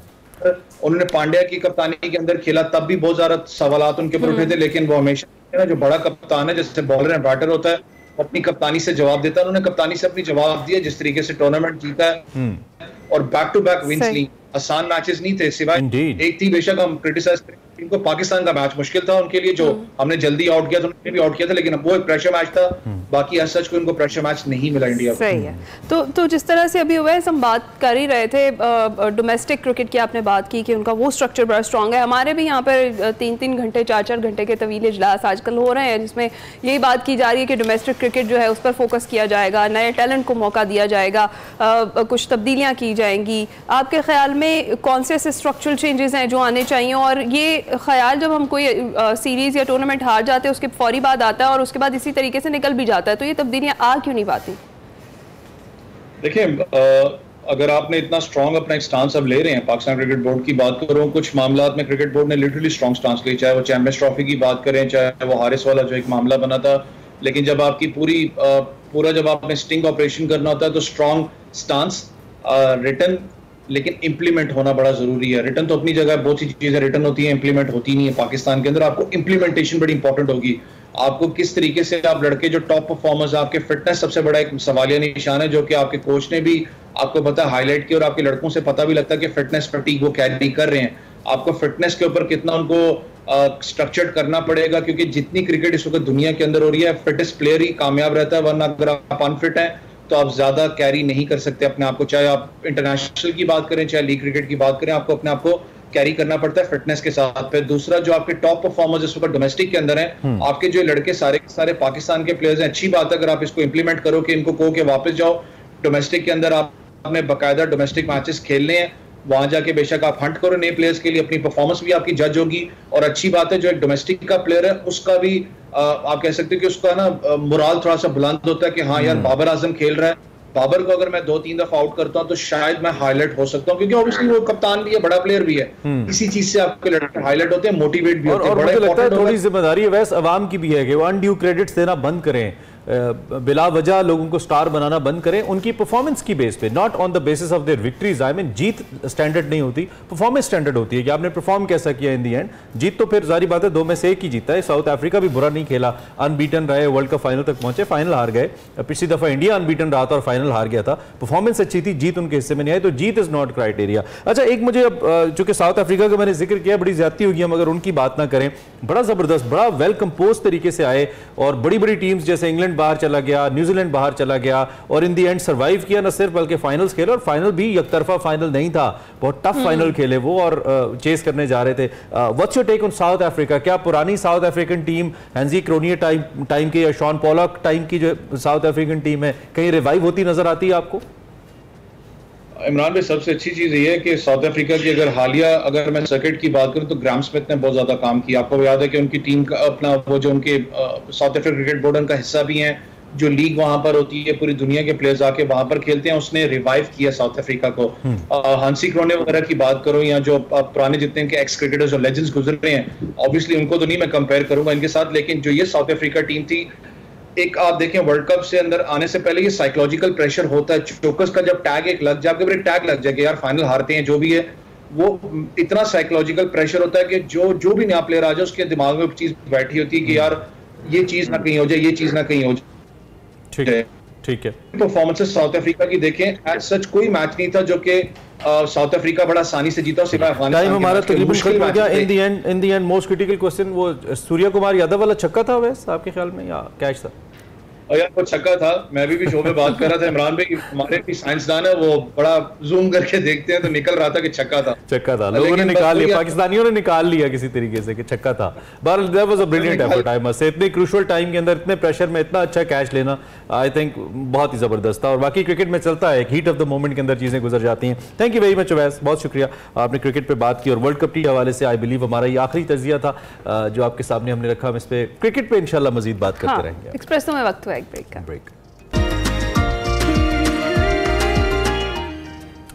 उन्होंने पांड्या की कप्तानी के अंदर खेला, तब भी बहुत ज्यादा सवालात उनके ऊपर उठे थे, लेकिन वो हमेशा जो बड़ा कप्तान है, जैसे बॉलर एंड बैटर होता है, अपनी कप्तानी से जवाब देता है। उन्होंने कप्तानी से अपनी जवाब दिया, जिस तरीके से टूर्नामेंट जीता है और बैक टू बैक विंस ली। आसान मैचेस नहीं थे, सिवाय एक थी, बेशक हम क्रिटिसाइज करें इनको, पाकिस्तान का मैच मुश्किल था उनके लिए, जो हमने जल्दी आउट किया था, उन्होंने भी आउट किया था, लेकिन अब वो एक प्रेशर मैच था। बाकी एज सच को इनको प्रेशर मैच नहीं मिला इंडिया को। सही है। तो जिस तरह से अभी हुआ है, हम बात कर ही रहे थे डोमेस्टिक क्रिकेट की, आपने बात की कि उनका वो स्ट्रक्चर बड़ा स्ट्रांग है। हमारे भी यहाँ पर 3-3 घंटे 4-4 घंटे के तवील इजलास आजकल हो रहे हैं, जिसमें यही बात की जा रही है कि डोमेस्टिक क्रिकेट जो है उस पर फोकस किया जाएगा, नए टैलेंट को मौका दिया जाएगा, कुछ तब्दीलियाँ की जाएंगी। आपके ख्याल में कौन से ऐसे स्ट्रक्चरल चेंजेस हैं जो आने चाहिए? और ये ख्याल जब हम कोई सीरीज या टूर्नामेंट हार जाते हैं उसके फौरी बाद आता है और उसके बाद इसी तरीके से निकल भी जाता है, तो ये तब्दीलियां आ क्यों नहीं पाती? देखिए, अगर आपने इतना स्ट्रांग अपना एक स्टांस अब ले रहे हैं, पाकिस्तान क्रिकेट बोर्ड की बात करूं, कुछ मामलात में क्रिकेट बोर्ड ने लिटरली स्ट्रांग स्टांस ली, चाहे वो चैंपियंस ट्रॉफी की बात करें, चाहे वो हारिस वाला जो एक मामला बना था, लेकिन जब आपकी पूरा जब आपने स्टिंग ऑपरेशन करना होता है तो स्ट्रांग स्टांस रिटर्न, लेकिन इंप्लीमेंट होना बड़ा जरूरी है। रिटर्न तो अपनी जगह बहुत सी चीजें रिटर्न होती है, इंप्लीमेंट होती नहीं है। पाकिस्तान के अंदर आपको इंप्लीमेंटेशन बड़ी इंपॉर्टेंट होगी। आपको किस तरीके से आप लड़के जो टॉप परफॉर्मर्स, आपके फिटनेस सबसे बड़ा एक सवालिया निशान है, जो कि आपके कोच ने भी आपको पता हाईलाइट किया, और आपके लड़कों से पता भी लगता है कि फिटनेस फटीग वो कैरी कर रहे हैं। आपको फिटनेस के ऊपर कितना उनको स्ट्रक्चर्ड करना पड़ेगा, क्योंकि जितनी क्रिकेट इस वक्त दुनिया के अंदर हो रही है, फिटेस्ट प्लेयर ही कामयाब रहता है, वरना अगर आप अनफिट हैं तो आप ज्यादा कैरी नहीं कर सकते अपने आप को। चाहे आप इंटरनेशनल की बात करें, चाहे लीग क्रिकेट की बात करें, आपको अपने आप को कैरी करना पड़ता है फिटनेस के साथ। फिर दूसरा, जो आपके टॉप परफॉर्मर्स इस वक्त डोमेस्टिक के अंदर हैं, आपके जो लड़के सारे के सारे पाकिस्तान के प्लेयर्स हैं, अच्छी बात है अगर आप इसको इंप्लीमेंट करो कि इनको कहो कि वापस जाओ डोमेस्टिक के अंदर, आपने बाकायदा डोमेस्टिक मैचेस खेलने हैं, वहां जाके बेशक आप हंट करो नए प्लेयर्स के लिए, अपनी परफॉर्मेंस भी आपकी जज होगी। और अच्छी बात है, जो एक डोमेस्टिक का प्लेयर है उसका भी आप कह सकते हो कि उसका ना मोराल थोड़ा सा बुलंद होता है कि हाँ यार, बाबर आजम खेल रहा है, बाबर को अगर मैं 2-3 दफा आउट करता हूं तो शायद मैं हाईलाइट हो सकता हूं, क्योंकि ऑब्वियसली वो कप्तान भी है, बड़ा प्लेयर भी है। इसी चीज से आपके लड़के हाईलाइट होते हैं, मोटिवेट भी होते हैं। और मुझे लगता है थोड़ी जिम्मेदारी है वैसे अवाम की भी है कि वो अनड्यू क्रेडिट्स देना बंद करें, बिला वजह लोगों को स्टार बनाना बंद करें, उनकी परफॉर्मेंस की बेस पे, not on the basis of their victories. I mean Jeet standard नहीं होती, परफॉर्मेंस स्टैंडर्ड होती है कि आपने परफॉर्म कैसा किया इन दी एंड। जीत तो फिर जारी बात है 2 में से 1 ही जीता है। साउथ अफ्रीका भी बुरा नहीं खेला, अनबीटन रहे, वर्ल्ड कप फाइनल तक पहुंचे, फाइनल हार गए। पिछली दफा इंडिया अनबीटन रहा था और फाइनल हार गया था। परफॉर्मेंस अच्छी थी, जीत उनके हिस्से में नहीं आई, तो जीत इज नॉट क्राइटेरिया। अच्छा, एक मुझे अब चूंकि साउथ अफ्रीका का मैंने जिक्र किया, बड़ी ज्यादती होगी हम अगर उनकी बात ना करें। बड़ा जबरदस्त, बड़ा वेल कंपोज तरीके से आए और बड़ी बड़ी टीम्स जैसे इंग्लैंड बाहर चला गया, न्यूजीलैंड बाहर चला गया और इन दी एंड सर्वाइव किया, न सिर्फ बल्कि फाइनल्स खेले, और फाइनल भी एकतरफा फाइनल नहीं था, बहुत टफ फाइनल खेले वो और चेस करने जा रहे थे। What's your take on South Africa? क्या पुरानी South African team Hansie Cronje time की या शॉन पॉलक टाइम की जो साउथ अफ्रीकन टीम है कहीं रिवाइव होती नजर आती है आपको? इमरान भाई, सबसे अच्छी चीज ये है कि साउथ अफ्रीका की अगर हालिया अगर मैं सर्किट की बात करूं तो ग्राम स्मिथ ने बहुत ज्यादा काम किया। आपको याद है कि उनकी टीम का अपना वो जो उनके साउथ अफ्रीका क्रिकेट बोर्ड का हिस्सा भी हैं, जो लीग वहां पर होती है, पूरी दुनिया के प्लेयर्स आके वहां पर खेलते हैं, उसने रिवाइव किया साउथ अफ्रीका को। हांसी क्रोने वगैरह की बात करो या जो पुराने जितने इनके एक्स क्रिकेटर्स और लेजेंड्स गुजर रहे हैं, ऑब्वियसली उनको तो नहीं मैं कंपेयर करूंगा इनके साथ, लेकिन जो ये साउथ अफ्रीका टीम थी, एक आप देखें वर्ल्ड कप से अंदर आने से पहले ये साइकोलॉजिकल प्रेशर होता है। चोकस का जब टैग एक लग जाए, एक टैग लग जाए कि यार फाइनल हारते हैं, जो भी है, वो इतना साइकोलॉजिकल प्रेशर होता है कि जो भी नया प्लेयर आ जाए उसके दिमाग में एक चीज बैठी होती है कि यार ये चीज ना कहीं हो जाए, ये चीज ना कहीं हो जाए। ठीक है। परफॉर्मेंसेस साउथ अफ्रीका की देखें, एज सच कोई मैच नहीं था जो कि साउथ अफ्रीका बड़ा आसानी से जीता, सिवाय अफगानिस्तान। टाइम हमारा तकरीबन खत्म हो गया। In the end most critical question, वो सूर्य कुमार यादव वाला छक्का था वैसे आपके ख्याल में या कैच था? यार वो छक्का था। मैं भी शो में बात कर रहा था इमरान भाई, हमारे भी साइंसदान है, वो बड़ा जूम करके देखते हैं तो निकल रहा था कि छक्का था। लोगों ने निकाल लिया, पाकिस्तानियों ने निकाल लिया किसी तरीके से कि छक्का था। But there was a brilliant effort, I must say. इतने क्रूशियल टाइम के अंदर इतने प्रेशर में इतना अच्छा कैच लेना, आई थिंक बहुत ही जबरदस्त था। और बाकी क्रिकेट में चलता है, एक हीट ऑफ द मोमेंट के अंदर चीजें गुजर जाती हैं। Thank you very much Awais, बहुत शुक्रिया, आपने क्रिकेट पे बात की। और वर्ल्ड कप के हवाले से आई बिलीव हमारा ये आखिरी तजिया था जो आपके सामने हमने रखा। हम इस पे क्रिकेट पे इंशाल्लाह मजीद बात करते रहेंगे। एक्सप्रेसो में वक्त हुआ एक ब्रेक का।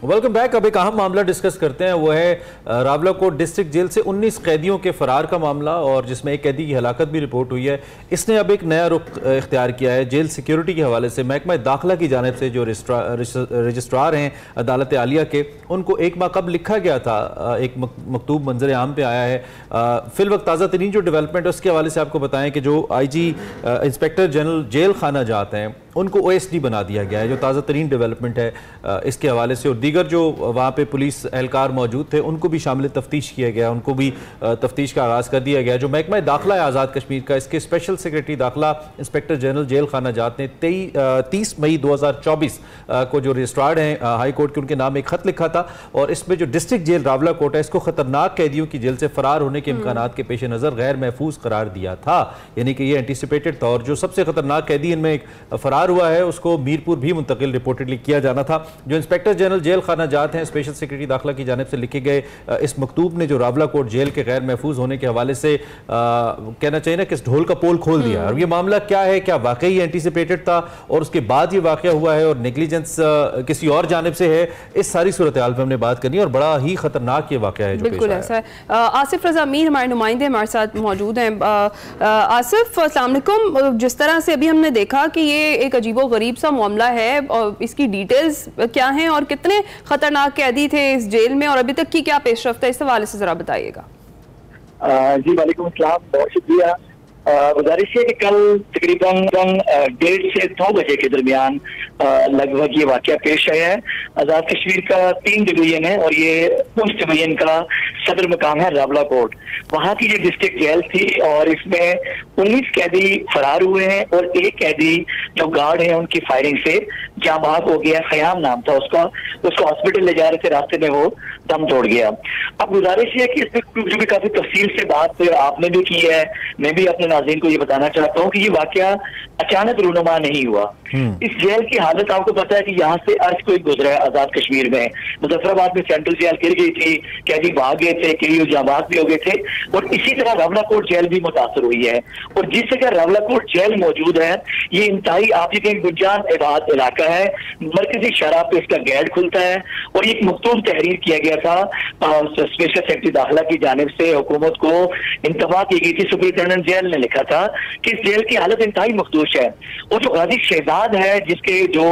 Welcome back. अब एक अहम मामला डिस्कस करते हैं, वो है रावलाकोट डिस्ट्रिक्ट जेल से 19 कैदियों के फरार का मामला, और जिसमें एक कैदी की हलाकत भी रिपोर्ट हुई है। इसने अब एक नया रुख इख्तियार किया है। जेल सिक्योरिटी के हवाले से महकमा दाखिला की जानिब से जो रजिस्ट्रार हैं अदालत आलिया के, उनको एक माह कब लिखा गया था, एक मकतूब मंजर आम पे आया है। फिल वक्त ताज़ा तरीन जो डेवलपमेंट है उसके हवाले से आपको बताएं कि जो IG इंस्पेक्टर जनरल जेल खाना जाते हैं उनको OSD बना दिया गया है, जो ताज़ा तरीन डेवलपमेंट है इसके हवाले से। और दीगर जो वहाँ पे पुलिस एहलकार मौजूद थे उनको भी शामिल तफ्तीश किया गया, उनको भी तफ्तीश का आगाज़ कर दिया गया। जो महकमा दाखिला है आज़ाद कश्मीर का, इसके स्पेशल सेक्रेटरी दाखिला इंस्पेक्टर जनरल जेल खाना जात ने 30 मई 2024 को जो रजिस्ट्रार्ड हैं हाई कोर्ट के, उनके नाम एक ख़त लिखा था, और इसमें जो डिस्ट्रिक्ट जेल रावलाकोट है इसको ख़तरनाक कैदियों की जेल से फरार होने के इम्कानात के पेश नज़र गैर महफूज करार दिया था। यानी कि ये एंटीसिपेटेड था, और जो सबसे ख़तरनाक कैदी इनमें एक फरार हुआ है उसको मीरपुर भी मुंतकिल रिपोर्टेडली किया जाना था। जो इंस्पेक्टर जनरल जेल खाना जात हैं स्पेशल सेक्रेटरी दाखिला की जानिब से लिखे गए इस मकतूब ने जो रावलाकोट जेल के गैर महफूज होने के हवाले से कहना चाहिए ना कि इस ढोल का पोल खोल दिया। और ये मामला क्या है, क्या वाकई एंटीसिपेटेड था और उसके बाद ये वाकया हुआ है और नेग्लिजेंस किसी और जानिब से है, इस सारी सूरत हाल पर हमने बात करनी है, और बड़ा ही खतरनाक ये वाकया है। बिल्कुल ऐसा है। आसिफ रजा मीर हमारे नुमाइंदे हमारे साथ मौजूद हैं। आसिफ अस्सलाम वालेकुम। जिस तरह से अभी हमने देखा कि ये एक अजीबो गरीब सा मामला है, और इसकी डिटेल्स क्या हैं और कितने खतरनाक कैदी थे इस जेल में और अभी तक की क्या पेशरफ्त है, इस हवाले से जरा बताइएगा। जी वालेकुम अस्सलाम, बहुत शुक्रिया। गुजारिश है कि कल तकरीबन 1:30 से 2 बजे के दरमियान लगभग ये वाकया पेश आया है। आज़ाद कश्मीर का 3 डिवीजन है और ये पुंछ डिवीजन का सदर मकाम है रावलाकोट। वहाँ की ये डिस्ट्रिक्ट जेल थी और इसमें 19 कैदी फरार हुए हैं और एक कैदी जो गार्ड है उनकी फायरिंग से जाँ बहक हो गया। ख़याम नाम था उसका, उसको हॉस्पिटल ले जा रहे थे, रास्ते में वो दम तोड़ गया। अब गुजारिश है कि इसमें जो भी काफी तफसील से बात आपने भी की है, मैं भी अपने नाज़रीन को ये बताना चाहता हूँ कि ये वाकया अचानक रूनुमा नहीं हुआ। इस जेल की हालत आपको पता है कि यहाँ से अर्ज कोई गुजरा है आजाद कश्मीर में। मुजफ्फराबाद में सेंट्रल जेल गिर गई थी, कैदी भाग गए थे, कई जाबाज भी हो गए थे, और इसी तरह रावलाकोट जेल भी मुतासर हुई है। और जिस जगह रावलाकोट जेल मौजूद है ये इंतहाई आप ये गुंजान इबाद इलाका है, मरकजी शराह पे इसका गेट खुलता है। और एक मकतूब तहरीर किया गया था स्पेशल सेक्रेटरी दाखिला की जानिब से हुकूमत को इंतबा की गई थी। सुपरिटेंडेंट जेल ने लिखा था कि इस जेल की हालत इंतहाई मखदूश है। और जो गाजी शहजाद है जिसके जो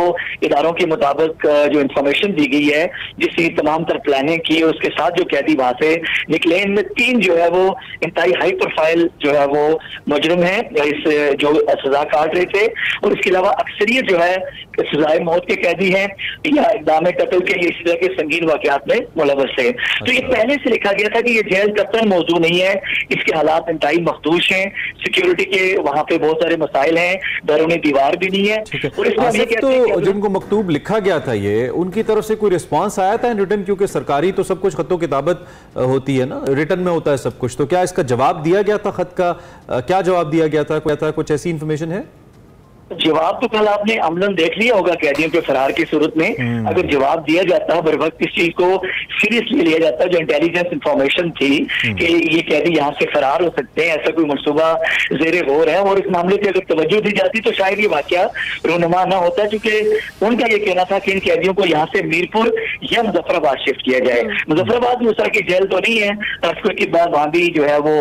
इदारों के मुताबिक जो इंफॉर्मेशन दी गई है, जिसकी तमाम तर प्लानिंग की, उसके साथ जो कैदी वहां से निकले, इनमें 3 जो है वो इंतहाई हाई प्रोफाइल जो है वो मुजरिम है इस जो सजा काट रहे थे। और इसके अलावा अक्सरियत जो है सजाए मौत के कैदी हैं या इक़दाम कत्ल के इस तरह के संगीन वाक़यात में मुलव्वस थे। तो ये पहले से लिखा गया था कि ये जेल कतई मौजू नहीं है, इसके हालात इंतहाई मखदूश हैं, सिक्योरिटी के वहाँ पे बहुत सारे मसाइल हैं, बैरूनी दीवार भी नहीं है। और इसमें तो जिनको मकतूब लिखा गया था ये उनकी तरफ से कोई रिस्पांस आया था इन रिटर्न? क्योंकि सरकारी तो सब कुछ खतों किताबत होती है ना, रिटर्न में होता है सब कुछ, तो क्या इसका जवाब दिया गया था? खत का क्या जवाब दिया गया था? कुछ ऐसी इंफॉर्मेशन है? जवाब तो कल आपने अमलन देख लिया होगा कैदियों के फरार की सूरत में। अगर जवाब दिया जाता बर वक्त इस चीज को सीरियसली लिया जाता, जो इंटेलिजेंस इंफॉर्मेशन थी कि ये कैदी यहाँ से फरार हो सकते हैं, ऐसा कोई मनसूबा जेरे गौर है, और इस मामले की अगर तवज्जो दी जाती तो शायद ये वाकया रूनुमा ना होता। क्योंकि उनका ये कहना था कि इन कैदियों को यहाँ से मीरपुर या मुजफ्फराबाद शिफ्ट किया जाए। मुजफ्फराबाद में उस तरह की जेल तो नहीं है, के बाद वहाँ भी जो है वो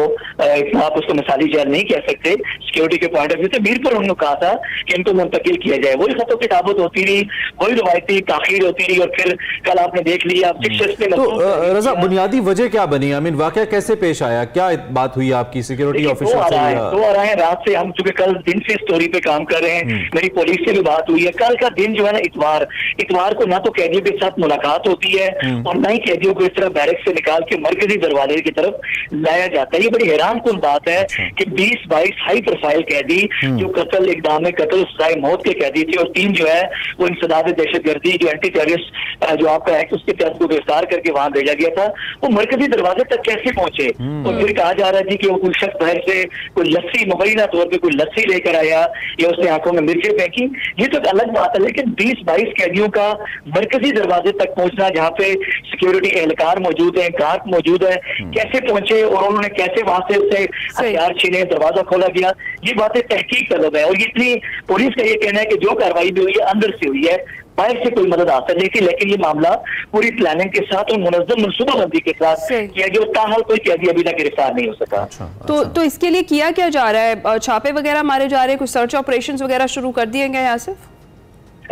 आप उसको मिसाली जेल नहीं कह सकते सिक्योरिटी के पॉइंट ऑफ व्यू से। मीरपुर उन्होंने कहा था कि इनको मुंतकिल किया जाए। वही खतों की ताबत होती रही, वही रवायती ताखीर होती रही, और फिर कल आपने देख लिया तो रजा बुनियादी वजह क्या बनी? आई मीन वाकया कैसे पेश आया, क्या बात हुई आपकी सिक्योरिटी ऑफिसर से? तो आ रहा है रात से, हम चूंकि कल दिन से स्टोरी पे काम कर रहे हैं, मेरी पुलिस से भी बात हुई है। कल का दिन जो है ना इतवार को ना तो कैदियों के साथ मुलाकात होती है और ना ही कैदियों को इस तरह बैरक से निकाल के मरकजी दरवाजे की तरफ लाया जाता है। ये बड़ी हैरान कुन बात है कि 20-22 हाई प्रोफाइल कैदी जो कत्ल, इक़दाम कत्ल, सजाए मौत के कैदी थे, और 3 जो है वो इंसदाद दहशतगर्दी जो एंटी टेररिस्ट जो आपका एक्ट उसके तहत को गिरफ्तार करके वहां भेजा गया था, वो मरकजी दरवाजे तक कैसे पहुंचे? और फिर कहा जा रहा है कि वो कोई शख्स बाहर से कोई लस्सी, मुबैना तौर पर कोई लस्सी लेकर आया या उसने आंखों में मिर्चें फेंकी। ये तो अलग बात है, लेकिन 20-22 कैदियों का मरकजी दरवाजे तक पहुंचना, जहाँ पे सिक्योरिटी एहलकार मौजूद है, गार्ड मौजूद है, कैसे पहुंचे और उन्होंने कैसे वहां से उससे हथियार छीने, दरवाजा खोला गया, ये बातें तहकीक तलब है। और इतनी पुलिस का ये कहना है कि जो कार्रवाई भी हुई है अंदर से हुई है, बाहर से कोई मदद हासिल नहीं थी, लेकिन ये मामला पूरी प्लानिंग के साथ और मुनज़्ज़म मनसूबाबंदी के साथ किया गया। ताहाल कोई कैदी अभी तक गिरफ्तार नहीं हो सका। तो इसके लिए किया क्या जा रहा है? छापे वगैरह मारे जा रहे हैं, कुछ सर्च ऑपरेशन वगैरह शुरू कर दिए गए आसिफ?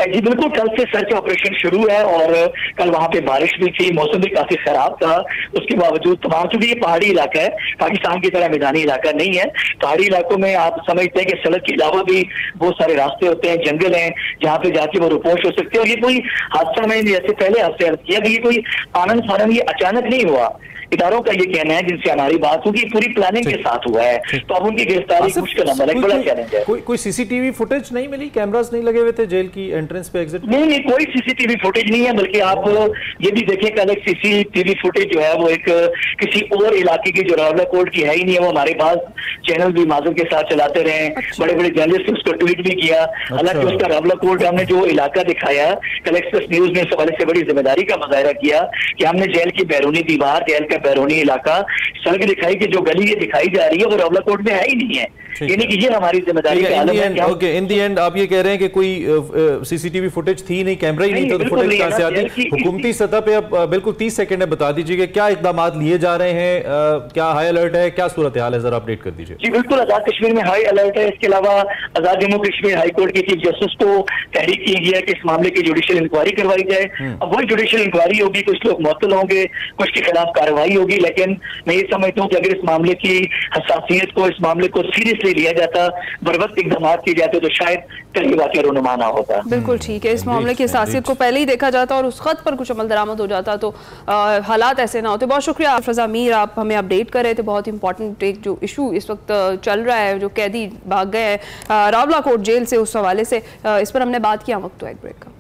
जी बिल्कुल, कल से सर्च ऑपरेशन शुरू है और कल वहाँ पे बारिश भी थी, मौसम भी काफी खराब था। उसके बावजूद तमाम, चूंकि ये पहाड़ी इलाका है, पाकिस्तान की तरह मैदानी इलाका नहीं है, पहाड़ी इलाकों में आप समझते हैं कि सड़क के अलावा भी बहुत सारे रास्ते होते हैं, जंगल हैं, जहाँ पे जाके वो रुपोश हो सकते हैं। और ये कोई हादसा, में जैसे पहले हादसे अर्ज किया कि ये कोई आनंद फानंद ये अचानक नहीं हुआ। इदारों का ये कहना है जिनसे हमारी बात होगी, पूरी प्लानिंग के साथ हुआ है, तो अब उनकी गिरफ्तारी मुश्किल है, बड़ा चैलेंज है। कोई सीसीटीवी फुटेज नहीं मिली? कैमरास नहीं लगे हुए थे जेल की एंट्रेंस पे, एग्जिट? नहीं, कोई सीसीटीवी फुटेज नहीं है, बल्कि आप ये भी देखें कल एक सीसीटीवी फुटेज जो है वो एक किसी और इलाके की जो रावला कोर्ट की है ही नहीं है। वो हमारे पास चैनल भी माजूम के साथ चलाते रहे, बड़े बड़े जर्नलिस्ट उसको ट्वीट भी किया। हालांकि उसका रावला कोर्ट हमने जो इलाका दिखाया, कल एक्सप्रेस न्यूज ने इस हवाले से बड़ी जिम्मेदारी का मुजाहरा किया कि हमने जेल की बैरूनी दीवार, जेल का बैरूनी इलाका, सड़क दिखाई कि जो गली ये दिखाई जा रही है वो रावला कोर्ट में है ही नहीं है। यानी कि ये हमारी जिम्मेदारी का आलम है। ओके, इन द एंड आप ये कह रहे हैं कि कोई सीसीटीवी फुटेज थी नहीं, कैमरा ही नहीं था, तो फुटेज कहां से आती? हुकूमती सतह पे अब बिल्कुल 30 सेकंड में बता दीजिए क्या इकदाम लिए जा रहे हैं, क्या हाई अलर्ट है, क्या सूरत हाल है, जरा अपडेट कर दीजिए। जी बिल्कुल, आजाद कश्मीर में हाई अलर्ट है। इसके अलावा आजाद जम्मू कश्मीर हाई कोर्ट के चीफ जस्टिस को तहरीक की गई है कि इस मामले की जुडिशियल इंक्वायरी करवाई जाए। अब वही जुडिशियल इंक्वायरी होगी, कुछ लोग मुअत्तल होंगे, कुछ के खिलाफ कार्रवाई होगी, लेकिन मैं ये समझता हूँ कि अगर इस मामले की हसासियत को, इस मामले को सीरियसली लिया जाता, बरवक्त इक़दाम किए जाते, तो शायद कल वाक़या रोनुमा ना होता। बिल्कुल ठीक है, इस मामले की हसासियत को पहले ही देखा जाता और उस खत पर कुछ अमल दरामद हो जाता तो हालात ऐसे ना होते। बहुत शुक्रिया रज़ा मीर, आप हमें अपडेट कर रहे थे। बहुत इंपॉर्टेंट एक जो इशू इस वक्त चल रहा है, जो कैदी भाग गए हैं रावला कोर्ट जेल से, उस हवाले से इस पर हमने बात किया। वक्त तो एक ब्रेक का।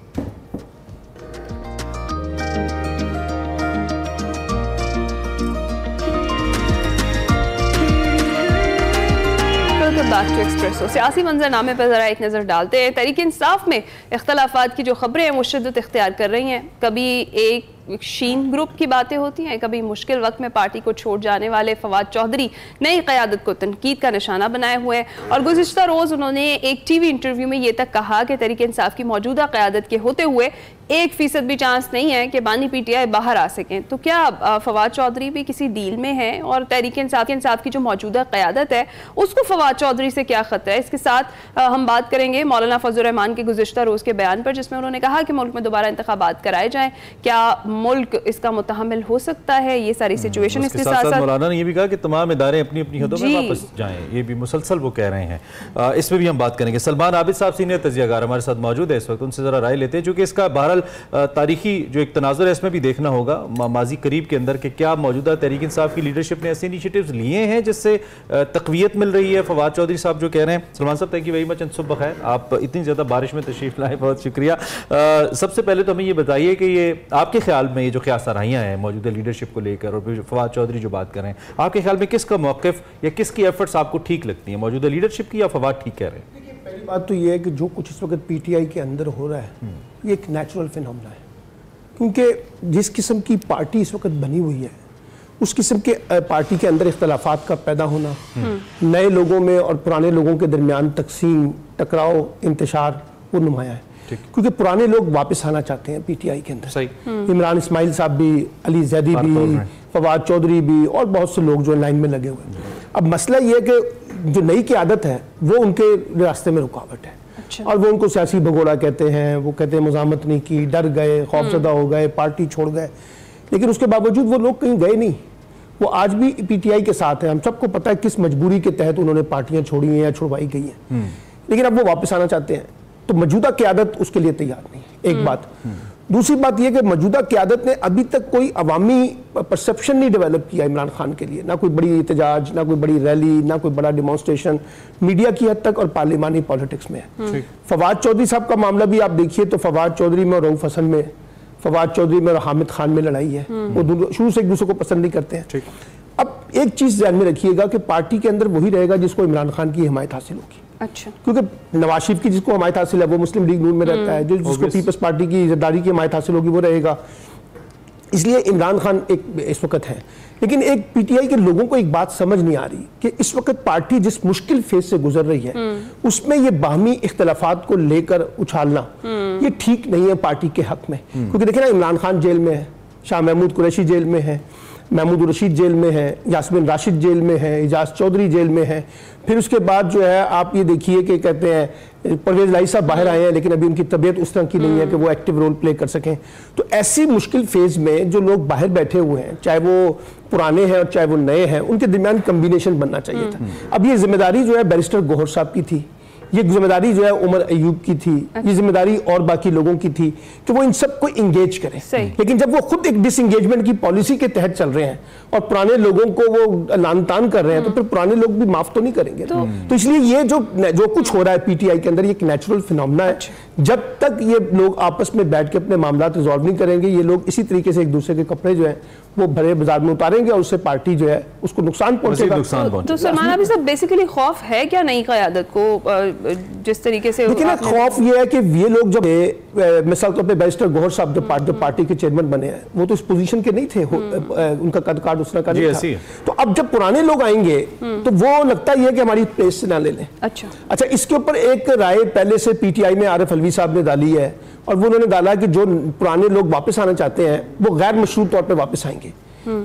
एक्सप्रेसो सियासी मंजरनामे पर जरा एक नज़र डालते हैं। तहरीक इंसाफ में इख्तलाफात की जो खबरें हैं वो शिद्दत इख्तियार कर रही हैं। कभी एक शीन ग्रुप की बातें होती हैं, कभी मुश्किल वक्त में पार्टी को छोड़ जाने वाले फवाद चौधरी नई क़यादत को तनकीद का निशाना बनाए हुए हैं। और गुज़िश्ता रोज़ उन्होंने एक टीवी इंटरव्यू में ये तक कहा कि तहरीक इंसाफ की मौजूदा क़यादत के होते हुए 1% भी चांस नहीं है कि बानी पीटीआई बाहर आ सकें। तो क्या फवाद चौधरी भी किसी डील में है? और तहरीक इंसाफ की जो मौजूदा क़यादत है उसको फवाद चौधरी से क्या खतरा है? इसके साथ हम बात करेंगे मौलाना फजल रहमान के गुज़िश्ता रोज़ के बयान पर, जिसमें उन्होंने कहा कि मुल्क में दोबारा इंतखाबात कराए जाएँ। क्या मुल्क इसका मुतहम्मिल हो सकता है? ये सारी सिचुएशन। इसके साथ मौलाना ने ये भी कहा कि तमाम इदारे अपनी अपनी हदों में वापस जाएं, ये भी मुसलसल वो कह रहे हैं। इसमें भी हम बात करेंगे। सलमान आबिद साहब सीनियर तजियाकार हमारे साथ मौजूद है इस वक्त, उनसे जरा राय लेते हैं, क्योंकि इसका बहरहाल तारीखी जो एक तनाजुर है इसमें भी देखना होगा माजी करीब के अंदर कि क्या मौजूदा तहरीक इंसाफ की लीडरशिप ने ऐसे इनिशिएटिव्स लिए हैं जिससे तकवीयत मिल रही है। फवाद चौधरी साहब जो कह रहे हैं। सलमान साहब, thank you very much and सुबह खैर, आप इतनी ज़्यादा बारिश में तशरीफ लाए, बहुत शुक्रिया। सबसे पहले तो हमें ये बताइए कि ये आपके ख्याल में ये जो क़यासाराइयाँ हैं मौजूदा लीडरशिप को लेकर और फिर फवाद चौधरी जो बात कर रहे हैं, आपके ख्याल में किसका मौक़िफ़ या किसकी एफर्ट्स आपको ठीक लगती हैं, मौजूदा लीडरशिप की या फवाद ठीक कह रहे हैं? देखिए, पहली बात तो ये है कि जो कुछ इस वक्त पीटीआई के अंदर हो रहा है ये एक नेचुरल फिनोमेना है, क्योंकि जिस किस्म की पार्टी इस वक्त बनी हुई है उस किस्म के पार्टी के अंदर इख्तलाफात का पैदा होना, नए लोगों में और पुराने लोगों के दरमियान तकसीम, टकराव, इंतशार वो नुमाया है, क्योंकि पुराने लोग वापस आना चाहते हैं पीटीआई के अंदर। इमरान इस्माइल साहब भी, अली जैदी भी, फवाद चौधरी भी और बहुत से लोग जो लाइन में लगे हुए हैं। अब मसला ये है कि जो नई क़यादत है वो उनके रास्ते में रुकावट है। और वो उनको सियासी भगोड़ा कहते हैं, वो कहते हैं मुजामत नहीं की, डर गए, खौफजदा हो गए, पार्टी छोड़ गए। लेकिन उसके बावजूद वो लोग कहीं गए नहीं, वो आज भी पीटीआई के साथ है। हम सबको पता है किस मजबूरी के तहत उन्होंने पार्टियां छोड़ी हैं या छुड़वाई गई हैं, लेकिन अब वो वापस आना चाहते हैं। तो मौजूदा क़यादत उसके लिए तैयार नहीं है, एक बात। दूसरी बात यह कि मौजूदा क़यादत ने अभी तक कोई अवामी परसेप्शन नहीं डेवलप किया इमरान खान के लिए, ना कोई बड़ी एहतजाज, ना कोई बड़ी रैली, ना कोई बड़ा डिमॉन्स्ट्रेशन मीडिया की हद तक और पार्लिमानी पॉलिटिक्स में है। फवाद चौधरी साहब का मामला भी आप देखिए तो फवाद चौधरी में और रऊफ हसन में, फवाद चौधरी में और हामिद खान में लड़ाई है। वो शुरू से एक दूसरे को पसंद नहीं करते हैं। अब एक चीज़ ध्यान में रखिएगा कि पार्टी के अंदर वही रहेगा जिसको इमरान खान की हिमायत हासिल होगी। अच्छा, क्योंकि नवाज शरीफ की जिसको हमायत हासिल है वो मुस्लिम लीग नून में रहता है, जो जिसको पीपल्स पार्टी की इज़्ज़तदारी की हमायत हासिल होगी वो रहेगा। इसलिए इमरान खान एक इस वक्त है। लेकिन एक पीटीआई के लोगों को एक बात समझ नहीं आ रही कि इस वक्त पार्टी जिस मुश्किल फेज से गुजर रही है उसमें ये बाहमी इख्तलाफात को लेकर उछालना ये ठीक नहीं है पार्टी के हक में, क्योंकि देखिए ना, इमरान खान जेल में है, शाह महमूद कुरैशी जेल में है, महमूद रशीद जेल में है, यास्मीन राशिद जेल में है, इजाज चौधरी जेल में है। फिर उसके बाद जो है आप ये देखिए कि कहते हैं परवेज लाई साहब बाहर आए हैं, लेकिन अभी उनकी तबीयत उस तरह की नहीं है कि वो एक्टिव रोल प्ले कर सकें। तो ऐसी मुश्किल फेज में जो लोग बाहर बैठे हुए हैं, चाहे वो पुराने हैं और चाहे वो नए हैं, उनके दरमियान कम्बिनेशन बनना चाहिए था। अब ये जिम्मेदारी जो है बैरिस्टर गौहर साहब की थी, ये जिम्मेदारी जो है उमर अयूब की थी, ये जिम्मेदारी और बाकी लोगों की थी कि वो इन सबको इंगेज करें। लेकिन जब वो खुद एक डिसएंगेजमेंट की पॉलिसी के तहत चल रहे हैं और पुराने लोगों को वो लान तान कर रहे हैं, तो फिर पुराने लोग भी माफ तो नहीं करेंगे। तो इसलिए ये जो कुछ हो रहा है पीटीआई के अंदर, ये एक नेचुरल फिनोमेना है। जब तक ये लोग आपस में बैठ के अपने मामला रिजॉल्व नहीं करेंगे, ये लोग इसी तरीके से एक दूसरे के कपड़े जो है वो भरे बाजार में उतारेंगे और उससे पार्टी जो है उसको नुकसान पहुंचेगा। तो सलमान अभी सब बेसिकली खौफ है क्या नई क़यादत को, जिस तरीके से? लेकिन खौफ ये है कि ये लोग जब मिसाल तौर पे बैरिस्टर गौहर साहब जो पार्टी के चेयरमैन बने हैं, वो तो इस पोजीशन के नहीं थे, उनका कद काट उस तरह का नहीं था। तो अब जब पुराने लोग आएंगे तो वो लगता ही है कि हमारी प्लेस से ना ले लें। अच्छा, इसके ऊपर एक राय पहले से पीटीआई में आरिफ अलवी साहब ने डाली है, और वो उन्होंने डाला कि जो पुराने लोग वापस आना चाहते हैं वो गैर मशरूत तौर पे वापस आएंगे,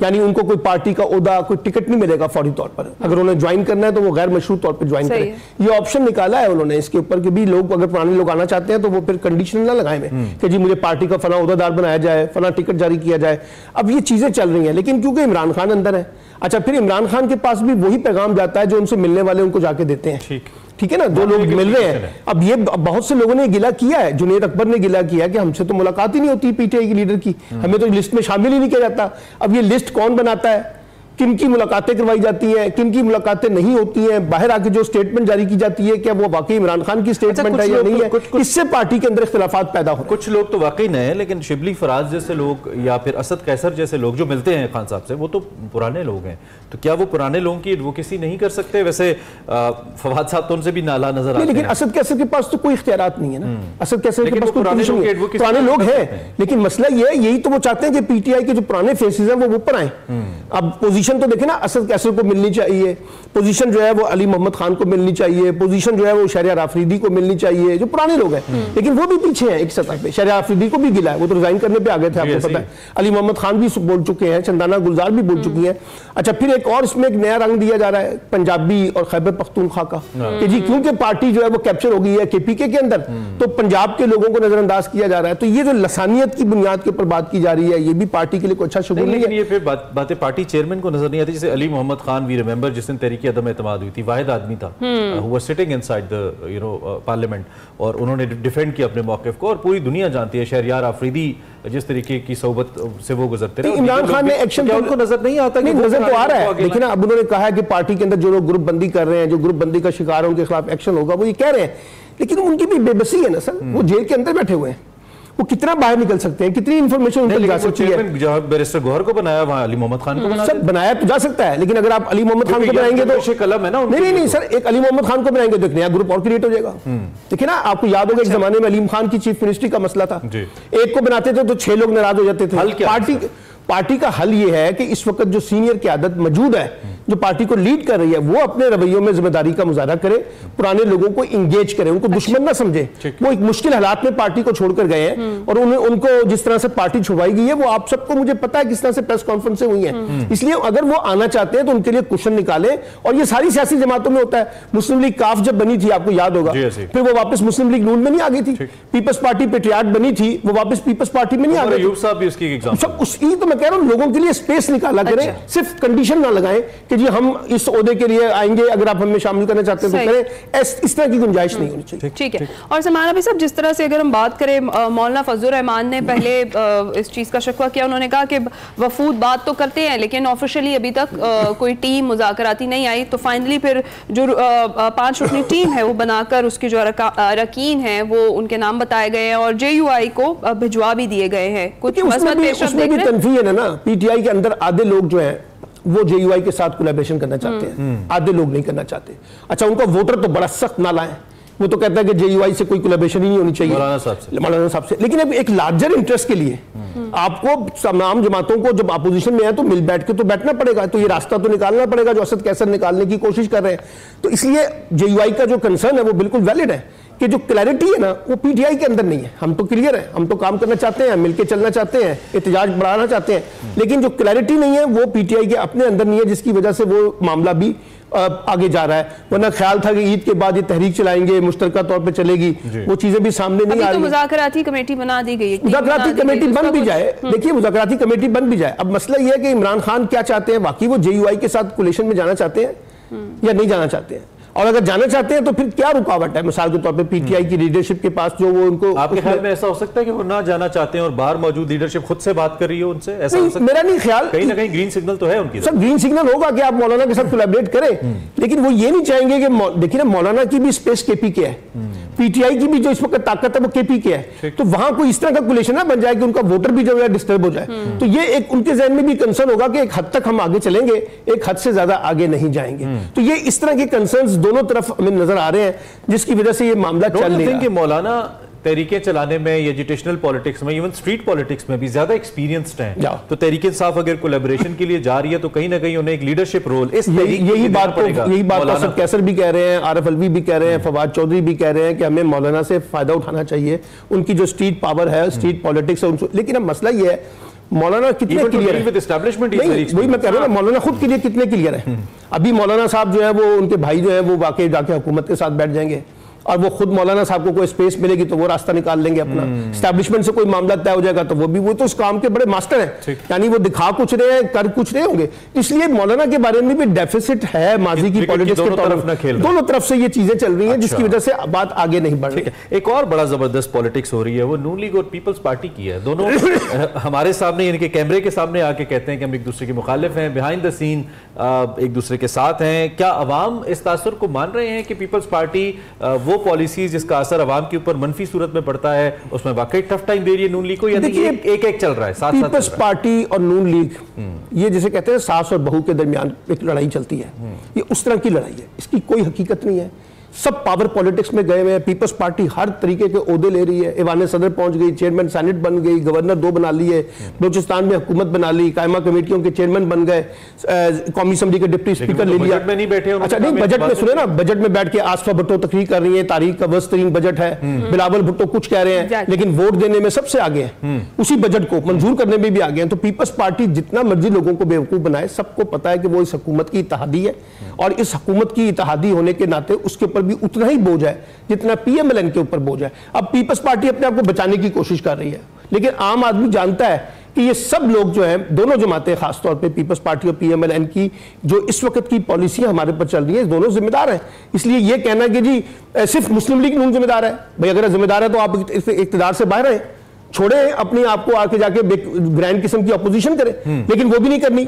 यानी उनको कोई पार्टी का ओहदा, कोई टिकट नहीं मिलेगा फौरी तौर पर। अगर उन्हें ज्वाइन करना है तो वो गैर मशरूत तौर पे ज्वाइन करें। ये ऑप्शन निकाला है उन्होंने इसके ऊपर कि भी लोग, अगर पुराने लोग आना चाहते हैं तो वो फिर कंडीशन ना लगाए में कि जी मुझे पार्टी का फला ओहदादार बनाया जाए, फला टिकट जारी किया जाए। अब ये चीजें चल रही हैं, लेकिन क्योंकि इमरान खान अंदर है, अच्छा फिर इमरान खान के पास भी वही पैगाम जाता है जो उनसे मिलने वाले उनको जाके देते हैं। ठीक है ना, दो लोग मिल रहे हैं। अब ये बहुत से लोगों ने गिला किया है, जुनेद अकबर ने गिला किया कि हमसे तो मुलाकात ही नहीं होती पीटीआई की लीडर की, हमें तो लिस्ट में शामिल ही नहीं किया जाता। अब ये लिस्ट कौन बनाता है, किन की मुलाकातें करवाई जाती हैं, किन की मुलाकातें नहीं होती हैं, बाहर आके जो स्टेटमेंट जारी की जाती है क्या वो वाकई इमरान खान की स्टेटमेंट है या नहीं है, इससे पार्टी के अंदर इख्तिलाफात पैदा हो। कुछ लोग तो वाकई नए हैं, लेकिन शिबली फराज जैसे लोग या फिर असद कैसर जैसे लोग जो मिलते हैं खान साहब से, वो तो पुराने लोग हैं। तो क्या वो पुराने लोगों की एडवोकेसी नहीं कर सकते? वैसे फवाद साहब तो उनसे भी नाला नजर आते हैं। लेकिन असद कैसर के पास तो कोई इख्तियारात नहीं है ना, असद कैसर के पास कोई पोजीशन नहीं है, पुराने लोग हैं। लेकिन मसला ये है, यही तो वो चाहते हैं कि पीटीआई के जो पुराने फेसेस हैं वो ऊपर आए। अब पोजीशन तो देखे ना, असद कैसर को मिलनी चाहिए पोजीशन, जो है वो अली मोहम्मद खान को मिलनी चाहिए पोजीशन, जो है वो शहरियार आफरीदी को मिलनी चाहिए, जो पुराने लोग हैं। लेकिन वो भी पीछे हैं एक सतह पे। शहरियार आफरीदी को भी गिला है, वो तो रिजाइन करने पे आ गए थे, आपको पता है। अली मोहम्मद खान भी बोल चुके हैं, चंदाना गुलजार भी बोल चुकी हैं। अच्छा, फिर एक और इसमें एक नया रंग दिया जा रहा है पंजाबी और खैबर पख्तूनख्वा का, कि जी क्योंकि पार्टी जो है वो कैप्चर हो गई है केपीके के अंदर, तो पंजाब के लोगों को नजरअंदाज किया जा रहा है। तो ये जो लसानियत की बुनियाद के ऊपर बात की जा रही है, ये भी पार्टी के लिए कोई अच्छा शुगुन नहीं है। ये फिर बातें पार्टी चेयरमैन को नजर नहीं आती। जैसे अली मोहम्मद खान, वी रिमेंबर, जिस दिन तहरीक अदम एतमाद हुई थी, वाहिद आदमी था who was sitting inside the parliament, और उन्होंने डिफेंड किया अपने मौक़िफ़ को, और पूरी दुनिया जानती है शहरियार आफरीदी जिस तरीके की सोबत से वो गुजरते रहे। इमरान खान ने एक्शन उनको नजर नहीं आता? नहीं, नजर तो आ रहा है, लेकिन अब उन्होंने कहा है कि पार्टी के अंदर जो लोग ग्रुप बंदी कर रहे हैं, जो ग्रुप बंदी का शिकार है, उनके खिलाफ एक्शन होगा, वो ये कह रहे हैं। लेकिन उनकी भी बेबसी है ना सर, वो जेल के अंदर बैठे हुए हैं, वो कितना बाहर निकल सकते हैं, कितनी इंफॉर्मेशन उनको जा सकती है। जहां बैरिस्टर गौहर को बनाया वहां अली मोहम्मद खान को बनाया, सर बनाया तो जा सकता है, लेकिन अगर आप अली मोहम्मद खान को बनाएंगे तो कलम है ना। नहीं सर, एक अली मोहम्मद खान को बनाएंगे तो एक नया ग्रुप और क्रिएट हो जाएगा। देखिए ना, आपको याद होगा एक जमाने में अलीम खान की चीफ मिनिस्ट्री का मसला था, एक को बनाते थे तो 6 लोग नाराज हो जाते थे। पार्टी का हल ये है कि इस वक्त जो सीनियर क़यादत मौजूद है, जो पार्टी को लीड कर रही है, वो अपने रवैयों में जिम्मेदारी का मुजाहरा करे, पुराने लोगों को इंगेज करे, उनको दुश्मन ना समझे। वो एक मुश्किल हालात में पार्टी को छोड़कर गए हैं, और उनको जिस तरह से पार्टी छुड़वाई गई है, वो आप सबको मुझे पता है किस तरह से प्रेस कॉन्फ्रेंसें हुई हैं। इसलिए अगर वो आना चाहते हैं तो उनके लिए कुशन निकाले, और ये सारी सियासी जमातों में होता है। मुस्लिम लीग काफ जब बनी थी, आपको याद होगा, फिर वो वापस मुस्लिम लीग नून में नहीं आ गई थी। पीपल्स पार्टी पेट्रियाट बनी थी, वो वापस पीपल्स पार्टी में नहीं आ गई। उसकी तो मैं कह रहा हूं, लोगों के लिए स्पेस निकाला करें, सिर्फ कंडीशन ना लगाएं कि जी हम इस ओहदे के लिए आएंगे, अगर आप हमें शामिल करना चाहते हैं तो करें। इस तरह की गुंजाइश नहीं होनी चाहिए। ठीक है। और सलमान अभी साहब, जिस तरह से अगर हम बात करें, मौलाना फजलुर रहमान ने पहले इस चीज का शिकवा किया, उन्होंने कहा कि वफूद बात तो करते हैं लेकिन ऑफिशियली अभी तक कोई टीम मुज़ाकराती नहीं आई। तो फाइनली फिर जो 5 रुकनी टीम है वो बनाकर उसके जो अरकान हैं वो उनके नाम बताए गए हैं, और JUI को भिजवा भी दिए गए हैं। कुछ तनफी है ना, PTI के अंदर आधे लोग जो है वो JUI के साथ कोलैबोरेशन करना चाहते हैं, आधे लोग नहीं करना चाहते। अच्छा, उनका वोटर तो बड़ा सख्त नाला है, वो तो कहता है कि JUI से कोई कोलैबोरेशन ही नहीं होनी चाहिए, मौलाना साहब से। लेकिन अब एक लार्जर इंटरेस्ट के लिए आपको तमाम जमातों को, जब अपोजिशन में है तो मिल बैठ के तो बैठना पड़ेगा, तो ये रास्ता तो निकालना पड़ेगा जो असद कैसर निकालने की कोशिश कर रहे हैं। तो इसलिए JUI का जो कंसर्न है वो बिल्कुल वैलिड है कि जो क्लैरिटी है ना वो पीटीआई के अंदर नहीं है। हम तो क्लियर है, हम तो काम करना चाहते हैं, मिलके चलना चाहते हैं, एहतजाज बढ़ाना चाहते हैं, लेकिन जो क्लैरिटी नहीं है वो पीटीआई के अपने अंदर नहीं है, जिसकी वजह से वो मामला भी आगे जा रहा है। वरना ख्याल था कि ईद के बाद ये तहरीक चलाएंगे, मुश्तरका तौर पे चलेगी, वो चीजें भी सामने नहीं आ रही। मुज़ाकराती कमेटी बना दी गई है, मुज़ाकराती कमेटी बन भी जाए, देखिए मुज़ाकराती कमेटी बन भी जाए, अब मसला ये है कि इमरान खान क्या चाहते हैं, वाकई वो जेयूआई के साथ कोलिशन में जाना चाहते हैं या नहीं जाना चाहते हैं, और अगर जाना चाहते हैं तो फिर क्या रुकावट है मिसाल के तौर पे पीटीआई की लीडरशिप के पास जो वो उनको। आपके ख्याल में ऐसा हो सकता है कि वो ना जाना चाहते हैं और बाहर मौजूद लीडरशिप खुद से बात कर रही है उनसे? ऐसा हो सकता है? मेरा नहीं ख्याल, कहीं ना कहीं ग्रीन सिग्नल तो है उनकी। सब ग्रीन सिग्नल होगा कि आप मौलाना के साथ कोलैबोरेट करें, लेकिन वो ये नहीं चाहेंगे कि देखिए ना मौलाना की भी स्पेस केपी के है, पीटीआई की भी जो इस वक्त ताकत है वो केपी के है, तो वहां कोई इस तरह का कोलिशन ना बन जाए कि उनका वोटर भी जो है डिस्टर्ब हो जाए। तो ये एक उनके जहन में भी कंसर्न होगा कि एक हद तक हम आगे चलेंगे, एक हद से ज्यादा आगे नहीं जाएंगे। तो ये इस तरह के कंसर्न्स दोनों तरफ हमें नजर आ रहे हैं, जिसकी वजह से ये मामला चल नहीं रहा है। मौलाना तहरीकें चलाने में, एजुकेशनल पॉलिटिक्स में, इवन स्ट्रीट पॉलिटिक्स में भी ज्यादा एक्सपीरियंस्ड हैं, तो तहरीक इंसाफ अगर कोलैबोरेशन के लिए जा रही है तो कहीं ना कहीं उन्हें एक लीडरशिप रोल यही बात असद कैसर भी कह रहे हैं, आरिफ अलवी भी कह रहे हैं, फवाद चौधरी भी कह रहे हैं कि हमें मौलाना से फायदा उठाना चाहिए, उनकी जो स्ट्रीट पावर है, स्ट्रीट पॉलिटिक्स है। लेकिन अब मसला ये है मौलाना कितने क्लियर है, वही मैं कह रहा हूँ, मौलाना खुद के लिए कितने क्लियर है। अभी मौलाना साहब जो है वो उनके भाई जो है वो वाकई जाके हुकूमत के साथ बैठ जाएंगे, और वो खुद मौलाना साहब को कोई स्पेस मिलेगी तो वो रास्ता निकाल लेंगे अपना, एस्टैब्लिशमेंट से कोई मामला तय हो जाएगा तो वो तो उस काम के बड़े मास्टर हैं, यानी वो दिखा कुछ रहे हैं, कर कुछ रहे होंगे। इसलिए मौलाना के बारे में भी डेफिसिट है माजी की पॉलिटिक्स के दोनों तरफ से ये चीजें चल रही हैं, जिसकी वजह से बात आगे नहीं बढ़ रही है। एक और बड़ा जबरदस्त पॉलिटिक्स हो रही है, वो नून लीग और पीपल्स पार्टी की है। दोनों हमारे सामने यानी कि कैमरे के सामने आके कहते हैं कि हम एक दूसरे के मुखालिफ हैं, बिहाइंड द सीन एक दूसरे के साथ हैं। क्या अवाम इस तासुर को मान रहे हैं कि पीपल्स पार्टी वो पॉलिसी जिसका असर अवाम के ऊपर मनफी सूरत में पड़ता है उसमें वाकई टफ टाइम दे रही है नून लीग को, या एक चल रहा है साथ? पीपल्स पार्टी और नून लीग ये जिसे कहते हैं सास और बहू के दरमियान एक लड़ाई चलती है, ये उस तरह की लड़ाई है, इसकी कोई हकीकत नहीं है। सब पावर पॉलिटिक्स में गए हुए हैं, पीपल्स पार्टी हर तरीके के ओहदे ले रही है, ईवान सदर पहुंच गई, चेयरमैन सेनेट बन गई, गवर्नर 2 बना लिए, बलूचिस्तान में हुकूमत बना ली, कायमा कमेटियों के चेयरमैन बन गए, कौमी असम्बली के डिप्टी स्पीकर ले लिया। में नहीं बैठे, अच्छा नहीं, बजट में सुने ना, बजट में बैठ के आसफा भुट्टो तकरीर कर रही है, तारीख का वर्स्ट तरीन बजट है, बिलावल भुट्टो कुछ कह रहे हैं, लेकिन वोट देने में सबसे आगे है, उसी बजट को मंजूर करने में भी आगे हैं। तो पीपल्स पार्टी जितना मर्जी लोगों को बेवकूफ बनाए, सबको पता है कि वो इस हुकूमत की इत्तेहादी है, और इस हुकूमत की इत्तेहादी होने के नाते उसके ऊपर भी उतना ही बोझ है जितना पीएमएलएन के ऊपर बोझ है। अब पीपल्स पार्टी अपने आप को बचाने की कोशिश कर रही है, लेकिन आम आदमी जानता है कि ये सब लोग जो हैं, दोनों जमातें खासतौर पे पीपल्स पार्टी और पीएमएलएन की जो इस वक्त की पॉलिसियां हमारे पर चल रही है, दोनों जिम्मेदार हैं। इसलिए ये कहना कि जी सिर्फ मुस्लिम लीग नून जिम्मेदार है, भाई अगर जिम्मेदार है तो आप इक़्तिदार से बाहर हैं, छोड़े अपने आप को आके जाके ग्रैंड किस्म की अपोजिशन करें, लेकिन वो भी नहीं करनी,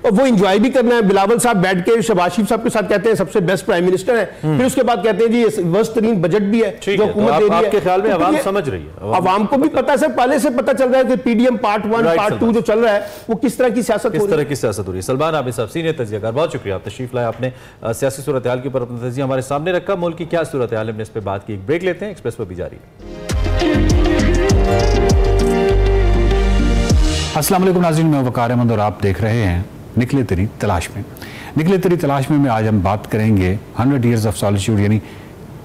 और वो एंजॉय भी करना है। बिलावल साहब बैठ के शहबाज शरीफ साहब के साथ कहते हैं सबसे बेस्ट प्राइम मिनिस्टर है, फिर उसके बाद कहते हैं जी वर्स्ट तरीन बजट भी है जो हुकूमत दे रही है। आपके ख्याल में आवाम समझ रही है? आवाम को भी पता है, पहले से पता चल रहा है कि पीडीएम पार्ट 1 पार्ट 2 जो चल रहा है वो किस तरह की सियासत हो रही है। सलमान आबिद साहब, सीनियर तजियाकार, बहुत शुक्रिया, आप तशरीफ लाए, आपने सियासी सूरत हाल के ऊपर अपना तजिया हमारे सामने रखा। मुल्क की क्या सूरत हाल है, हमने इस पर बात की। एक ब्रेक लेते हैं, एक्सप्रेस पर भी जारी है। अस्सलाम वालेकुम नाज़रीन, मैं वकार अहमद और आप देख रहे हैं निकले तेरी तलाश में। निकले तेरी तलाश में आज हम बात करेंगे 100 Years ऑफ सॉलिट्यूड यानी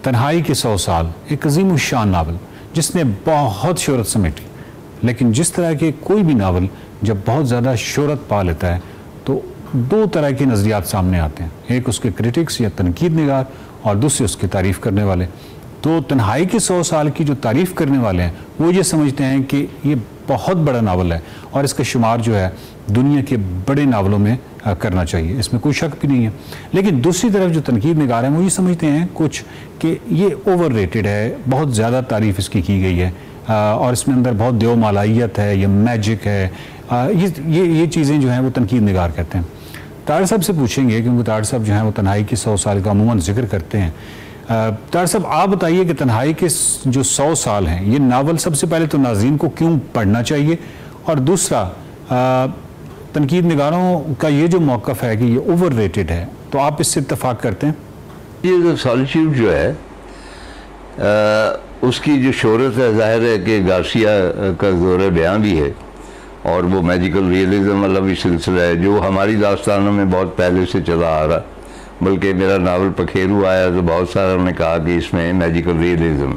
तन्हाई के 100 साल, एक अजीम शान नावल जिसने बहुत शोहरत समेटी। लेकिन जिस तरह के कोई भी नावल जब बहुत ज़्यादा शोहरत पा लेता है तो 2 तरह के नज़रियात सामने आते हैं, एक उसके क्रिटिक्स या तनकीद निगार और दूसरे उसकी तारीफ़ करने वाले। तो तन्हाई के 100 साल की जो तारीफ़ करने वाले हैं वो ये समझते हैं कि ये बहुत बड़ा नावल है और इसका शुमार जो है दुनिया के बड़े नावलों में करना चाहिए, इसमें कोई शक भी नहीं है। लेकिन दूसरी तरफ जो तनकीद निगार हैं वो ये समझते हैं कुछ कि ये ओवर रेटेड है, बहुत ज़्यादा तारीफ़ इसकी की गई है और इसमें अंदर बहुत देवमालाइयत है, ये मैजिक है, ये चीज़ें जो हैं वो तनकीद निगार कहते हैं। तार साहब से पूछेंगे क्योंकि तार साहब जो हैं वो तन्हाई की 100 साल का अमूमन जिक्र करते हैं। तार साहब आप बताइए कि तन्हाई के जो 100 साल हैं ये नावल सबसे पहले तो नाज़रीन को क्यों पढ़ना चाहिए, और दूसरा तनकीद निगारों का ये जो मौक़िफ़ है कि ये ओवर रेटेड है, तो आप इससे इत्तेफाक करते हैं? ये जो सॉलिट्यूड जो है उसकी जो शोहरत है, ज़ाहिर है कि गार्सिया का ज़ोर बयां भी है और वो मैजिकल रियलिज़म वाला भी सिलसिला है जो हमारी दास्तानों में बहुत पहले से चला आ रहा। बल्कि मेरा नावल पखेरू आया तो बहुत सारा उन्होंने कहा कि इसमें मैजिकल रियलिज्म।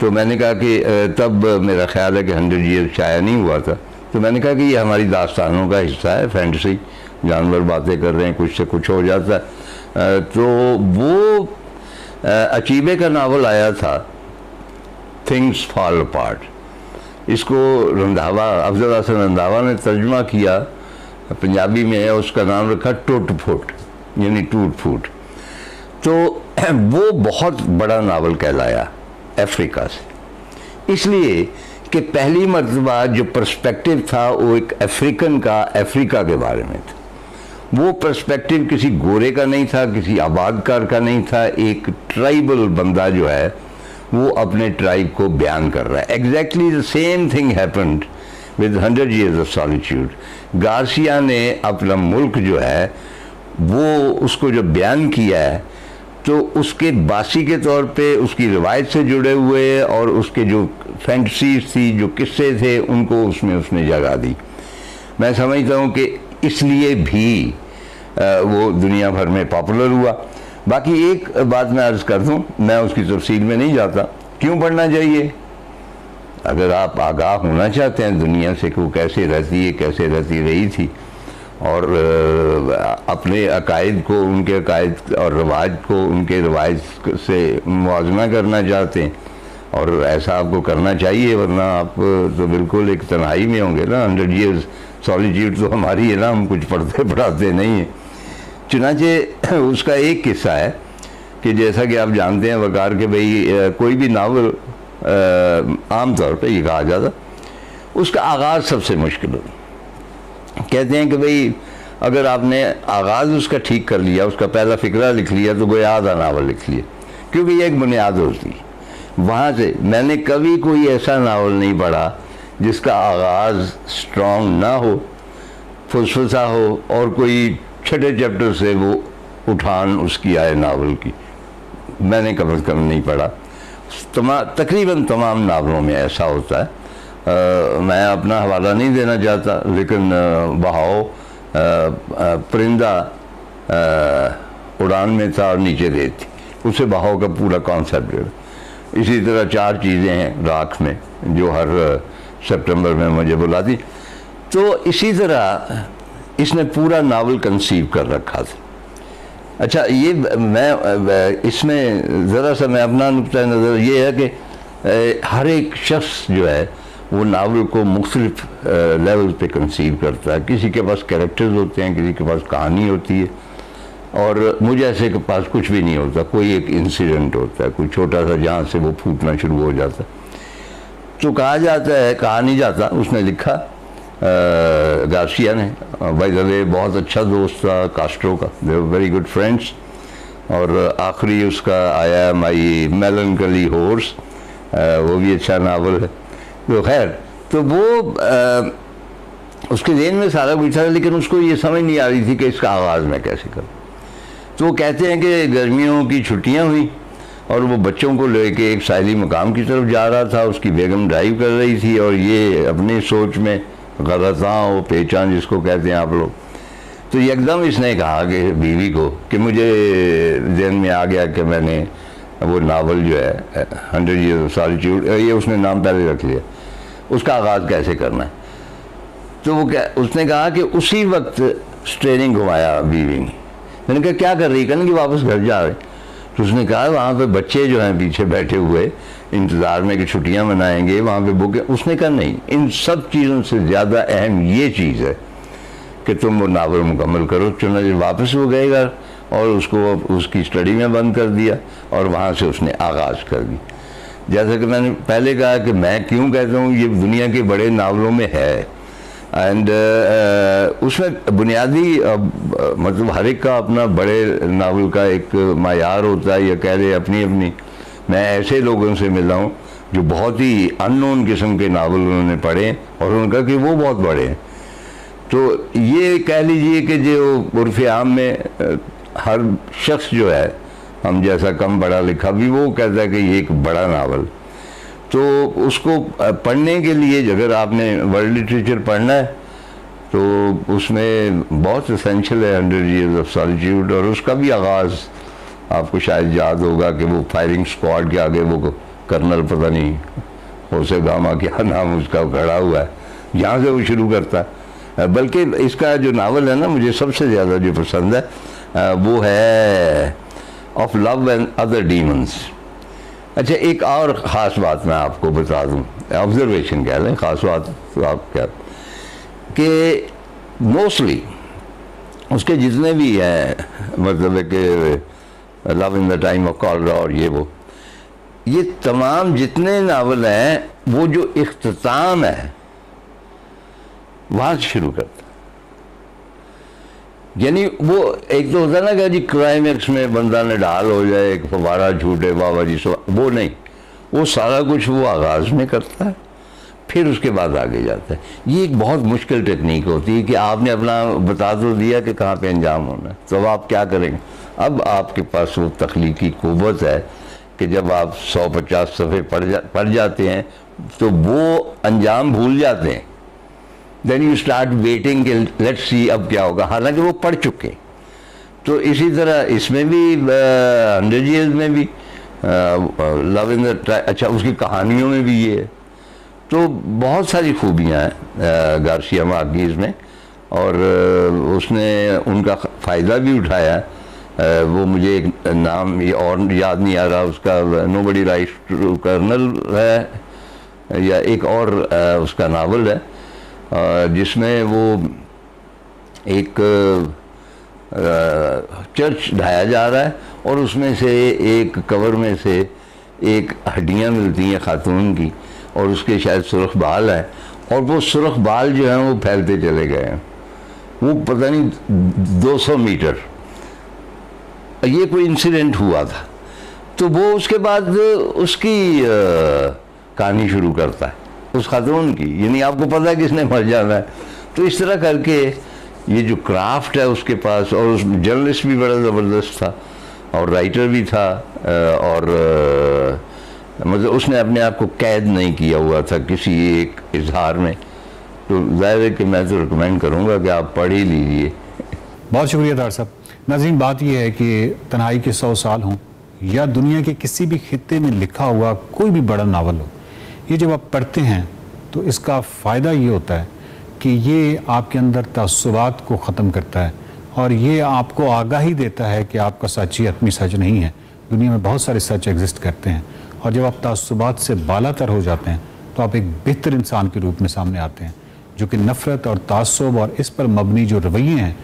तो मैंने कहा कि तब मेरा ख्याल है कि 100 ईयर शाया नहीं हुआ था, तो मैंने कहा कि ये हमारी दास्तानों का हिस्सा है, फैंटेसी, जानवर बातें कर रहे हैं, कुछ से कुछ हो जाता है। तो वो अचीबे का नावल आया था थिंग्स फॉल अपार्ट। इसको रंधावा, अफजल हसन रंधावा ने तर्जुमा किया पंजाबी में, उसका नाम रखा टूट फुट, यानी टूट फूट। तो वो बहुत बड़ा नावल कहलाया अफ्रीका से, इसलिए कि पहली मर्तबा जो पर्सपेक्टिव था वो एक अफ्रीकन का अफ्रीका के बारे में था। वो पर्सपेक्टिव किसी गोरे का नहीं था, किसी आबादकार का नहीं था, एक ट्राइबल बंदा जो है वो अपने ट्राइब को बयान कर रहा है। Exactly the same thing happened with 100 years of solitude. Garcia ने अपना मुल्क जो है वो उसको जो बयान किया है, तो उसके बासी के तौर पे उसकी रिवायत से जुड़े हुए और उसके जो फैंटसीज थी, जो किस्से थे, उनको उसमें उसने जगह दी। मैं समझता हूँ कि इसलिए भी वो दुनिया भर में पॉपुलर हुआ। बाकी एक बात मैं अर्ज़ कर दूँ, मैं उसकी तफसील में नहीं जाता, क्यों पढ़ना चाहिए? अगर आप आगाह होना चाहते हैं दुनिया से कि वो कैसे रहती है, कैसे रहती रही थी, और अपने अकायद को, उनके अकायद और रवाज को उनके रवाज से मुआवजना करना चाहते हैं, और ऐसा आपको करना चाहिए, वरना आप तो बिल्कुल एक तन्हाई में होंगे ना। 100 ईयर्स सॉलिट्यूड तो हमारी है ना, हम कुछ पढ़ते पढ़ाते नहीं हैं। चुनांचे उसका एक किस्सा है कि जैसा कि आप जानते हैं वकार के भाई कोई भी नावल आम तौर पे ये कहा जाता उसका आगाज़ सबसे मुश्किल होता। कहते हैं कि भाई अगर आपने आगाज़ उसका ठीक कर लिया, उसका पहला फ़िक्रा लिख लिया, तो कोई आधा नावल लिख लिया, क्योंकि ये एक बुनियाद होती है। वहाँ से मैंने कभी कोई ऐसा नावल नहीं पढ़ा जिसका आगाज़ स्ट्रॉन्ग ना हो, फुसफुसा हो, और कोई छठे चैप्टर से वो उठान उसकी आए नावल की। मैंने कम से कम नहीं पढ़ा। तकरीबन तमाम नावलों में ऐसा होता है। मैं अपना हवाला नहीं देना चाहता, लेकिन बहाव परिंदा उड़ान में था और नीचे रेत थी, उससे बहाव का पूरा कॉन्सेप्ट है। इसी तरह 4 चीज़ें हैं राख में जो हर सितंबर में मुझे बुलाती। तो इसी तरह इसने पूरा नावल कंसीव कर रखा था। अच्छा, ये मैं इसमें ज़रा सा मैं अपना नुक्ता नज़र ये है कि हर एक शख्स जो है वो नावल को मुख्तलिफ लेवल पे कंसीव करता है। किसी के पास कैरेक्टर्स होते हैं, किसी के पास कहानी होती है, और मुझे ऐसे के पास कुछ भी नहीं होता। कोई एक इंसिडेंट होता है, कोई छोटा सा, जहाँ से वो फूटना शुरू हो जाता है। तो कहा जाता है, कहा नहीं जाता, उसने लिखा गार्सिया ने, भाई वे बहुत अच्छा दोस्त था कास्ट्रो का, दे वर वेरी गुड फ्रेंड्स। और आखिरी उसका आया माई मेलनकली हॉर्स, वो भी अच्छा नावल है। तो खैर, तो वो उसके ज़हन में सारा कुछ था, लेकिन उसको ये समझ नहीं आ रही थी कि इसका आगाज़ मैं कैसे करूँ। तो वो कहते हैं कि गर्मियों की छुट्टियाँ हुई और वो बच्चों को लेके एक साहिली मकाम की तरफ जा रहा था। उसकी बेगम ड्राइव कर रही थी और ये अपनी सोच में गलतां पहचान जिसको कहते हैं आप लोग। तो एकदम इसने कहा कि बीवी को कि मुझे ज़हन में आ गया कि मैंने वो नावल जो है 100 ईयर्स ऑफ सॉलिट्यूड, ये उसने नाम पहले रख लिया, उसका आगाज़ कैसे करना है। तो वो उसने कहा कि उसी वक्त स्टेयरिंग घुमाया बीवी ने। मैंने कहा क्या कर रही? कहने कि वापस घर जा रहे। तो उसने कहा वहाँ पे बच्चे जो हैं पीछे बैठे हुए इंतज़ार में कि छुट्टियाँ मनाएंगे, वहाँ पे बुक। उसने कहा नहीं, इन सब चीज़ों से ज़्यादा अहम ये चीज़ है कि तुम वो नावल मुकम्मल करो। चुनांचे वापस वो गए घर और उसको उसकी स्टडी में बंद कर दिया और वहाँ से उसने आगाज़ कर दी। जैसा कि मैंने पहले कहा कि मैं क्यों कहता हूँ ये दुनिया के बड़े नावलों में है, एंड उसमें बुनियादी मतलब हर एक का अपना बड़े नावल का एक मायार होता है, या कह रहे अपनी अपनी। मैं ऐसे लोगों से मिला हूँ जो बहुत ही अननोन किस्म के नावल उन्होंने पढ़े और उनका कि वो बहुत बड़े हैं। तो ये कह लीजिए कि जो उर्फ़ आम में हर शख्स जो है, हम जैसा कम पढ़ा लिखा भी, वो कहता है कि ये एक बड़ा नावल। तो उसको पढ़ने के लिए अगर आपने वर्ल्ड लिटरेचर पढ़ना है तो उसमें बहुत एसेंशियल है 100 Years of Solitude, और उसका भी आगाज़ आपको शायद याद होगा कि वो फायरिंग स्क्वाड के आगे वो कर्नल पता नहीं होसे गामा क्या नाम उसका खड़ा हुआ है, यहाँ से वो शुरू करता है। बल्कि इसका जो नावल है ना, मुझे सबसे ज़्यादा जो पसंद है वो है of love and other demons. अच्छा, एक और ख़ास बात मैं आपको बता दूँ, ऑब्जर्वेशन कह लें, ख़ास बात तो आप क्या कि मोस्टली उसके जितने भी हैं, मतलब कि love in the time of cholera और ये तमाम जितने नावल हैं, वो जो इख्तिताम है वहाँ से शुरू करता। यानी वो एक तो होता है ना कि जी क्लाइमैक्स में बंदा ने ढाल हो जाए, एक फवारा छूटे बाबा जी, वो नहीं, वो सारा कुछ वो आगाज़ में करता है, फिर उसके बाद आगे जाता है। ये एक बहुत मुश्किल टेक्निक होती है कि आपने अपना बता तो दिया कि कहाँ पे अंजाम होना है, तो अब आप क्या करेंगे। अब आपके पास वो तख्लीकी क़ुव्वत है कि जब आप 150 सफ़े पढ़ जाते हैं तो वो अंजाम भूल जाते हैं। देन यू स्टार्ट वेटिंग कि लेट्स सी अब क्या होगा, हालांकि वो पढ़ चुके। तो इसी तरह इसमें भी 100 Years में भी लव इन द, अच्छा उसकी कहानियों में भी ये है। तो बहुत सारी खूबियाँ हैं गार्सिया मार्केज़ में, और उसने उनका फ़ायदा भी उठाया। वो मुझे एक नाम ये और याद नहीं आ रहा उसका, नोबडी राइट्स टू कर्नल है या एक और उसका नावल है जिसमें वो एक चर्च ढाया जा रहा है और उसमें से एक कवर में से एक हड्डियाँ मिलती हैं खातून की, और उसके शायद सुर्ख बाल है, और वो सुर्ख बाल जो हैं वो फैलते चले गए हैं, वो पता नहीं 200 मीटर। ये कोई इंसिडेंट हुआ था, तो वो उसके बाद उसकी कहानी शुरू करता है उस खातून की, यानी आपको पता है किसने मर जाना है। तो इस तरह करके ये जो क्राफ्ट है उसके पास, और उस जर्नलिस्ट भी बड़ा ज़बरदस्त था और राइटर भी था, और मतलब उसने अपने आप को कैद नहीं किया हुआ था किसी एक इजहार में। तो ज़ाहिर है कि मैं तो रिकमेंड करूँगा कि आप पढ़ ही लीजिए। बहुत शुक्रिया तार साहब। नाज़रीन, बात यह है कि तन्हाई के 100 साल हों या दुनिया के किसी भी खित्ते में लिखा हुआ कोई भी बड़ा नावल हो, ये जब आप पढ़ते हैं तो इसका फ़ायदा ये होता है कि ये आपके अंदर तअस्सुबात को ख़त्म करता है, और ये आपको आगाही देता है कि आपका सच ही हतमी सच नहीं है। दुनिया में बहुत सारे सच एग्जिस्ट करते हैं, और जब आप तअस्सुबात से बालातर हो जाते हैं तो आप एक बेहतर इंसान के रूप में सामने आते हैं, जो कि नफ़रत और तासुब और इस पर मबनी जो रवैये हैं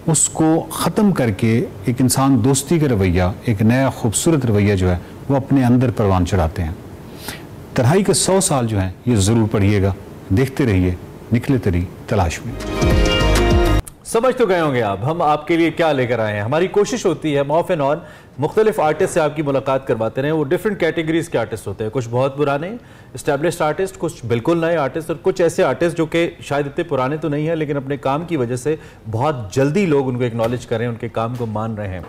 उसको ख़त्म करके एक इंसान दोस्ती का रवैया, एक नया खूबसूरत रवैया जो है वो अपने अंदर परवान चढ़ाते हैं। तन्हाई के 100 साल जो हैं ये ज़रूर पढ़िएगा। देखते रहिए निकले तेरी तलाश में। समझ तो गए होंगे आप हम आपके लिए क्या लेकर आए हैं। हमारी कोशिश होती है ऑफ एंड ऑन मुख्तलिफ आर्टिस्ट से आपकी मुलाकात करवाते रहे। वो डिफरेंट कैटेगरीज के आर्टिस्ट होते हैं, कुछ बहुत पुराने इस्टेब्लिश्ड आर्टिस्ट, कुछ बिल्कुल नए आर्टिस्ट, और कुछ ऐसे आर्टिस्ट जो कि शायद इतने पुराने तो नहीं है लेकिन अपने काम की वजह से बहुत जल्दी लोग उनको एक्नॉलेज करें, उनके काम को मान रहे हैं।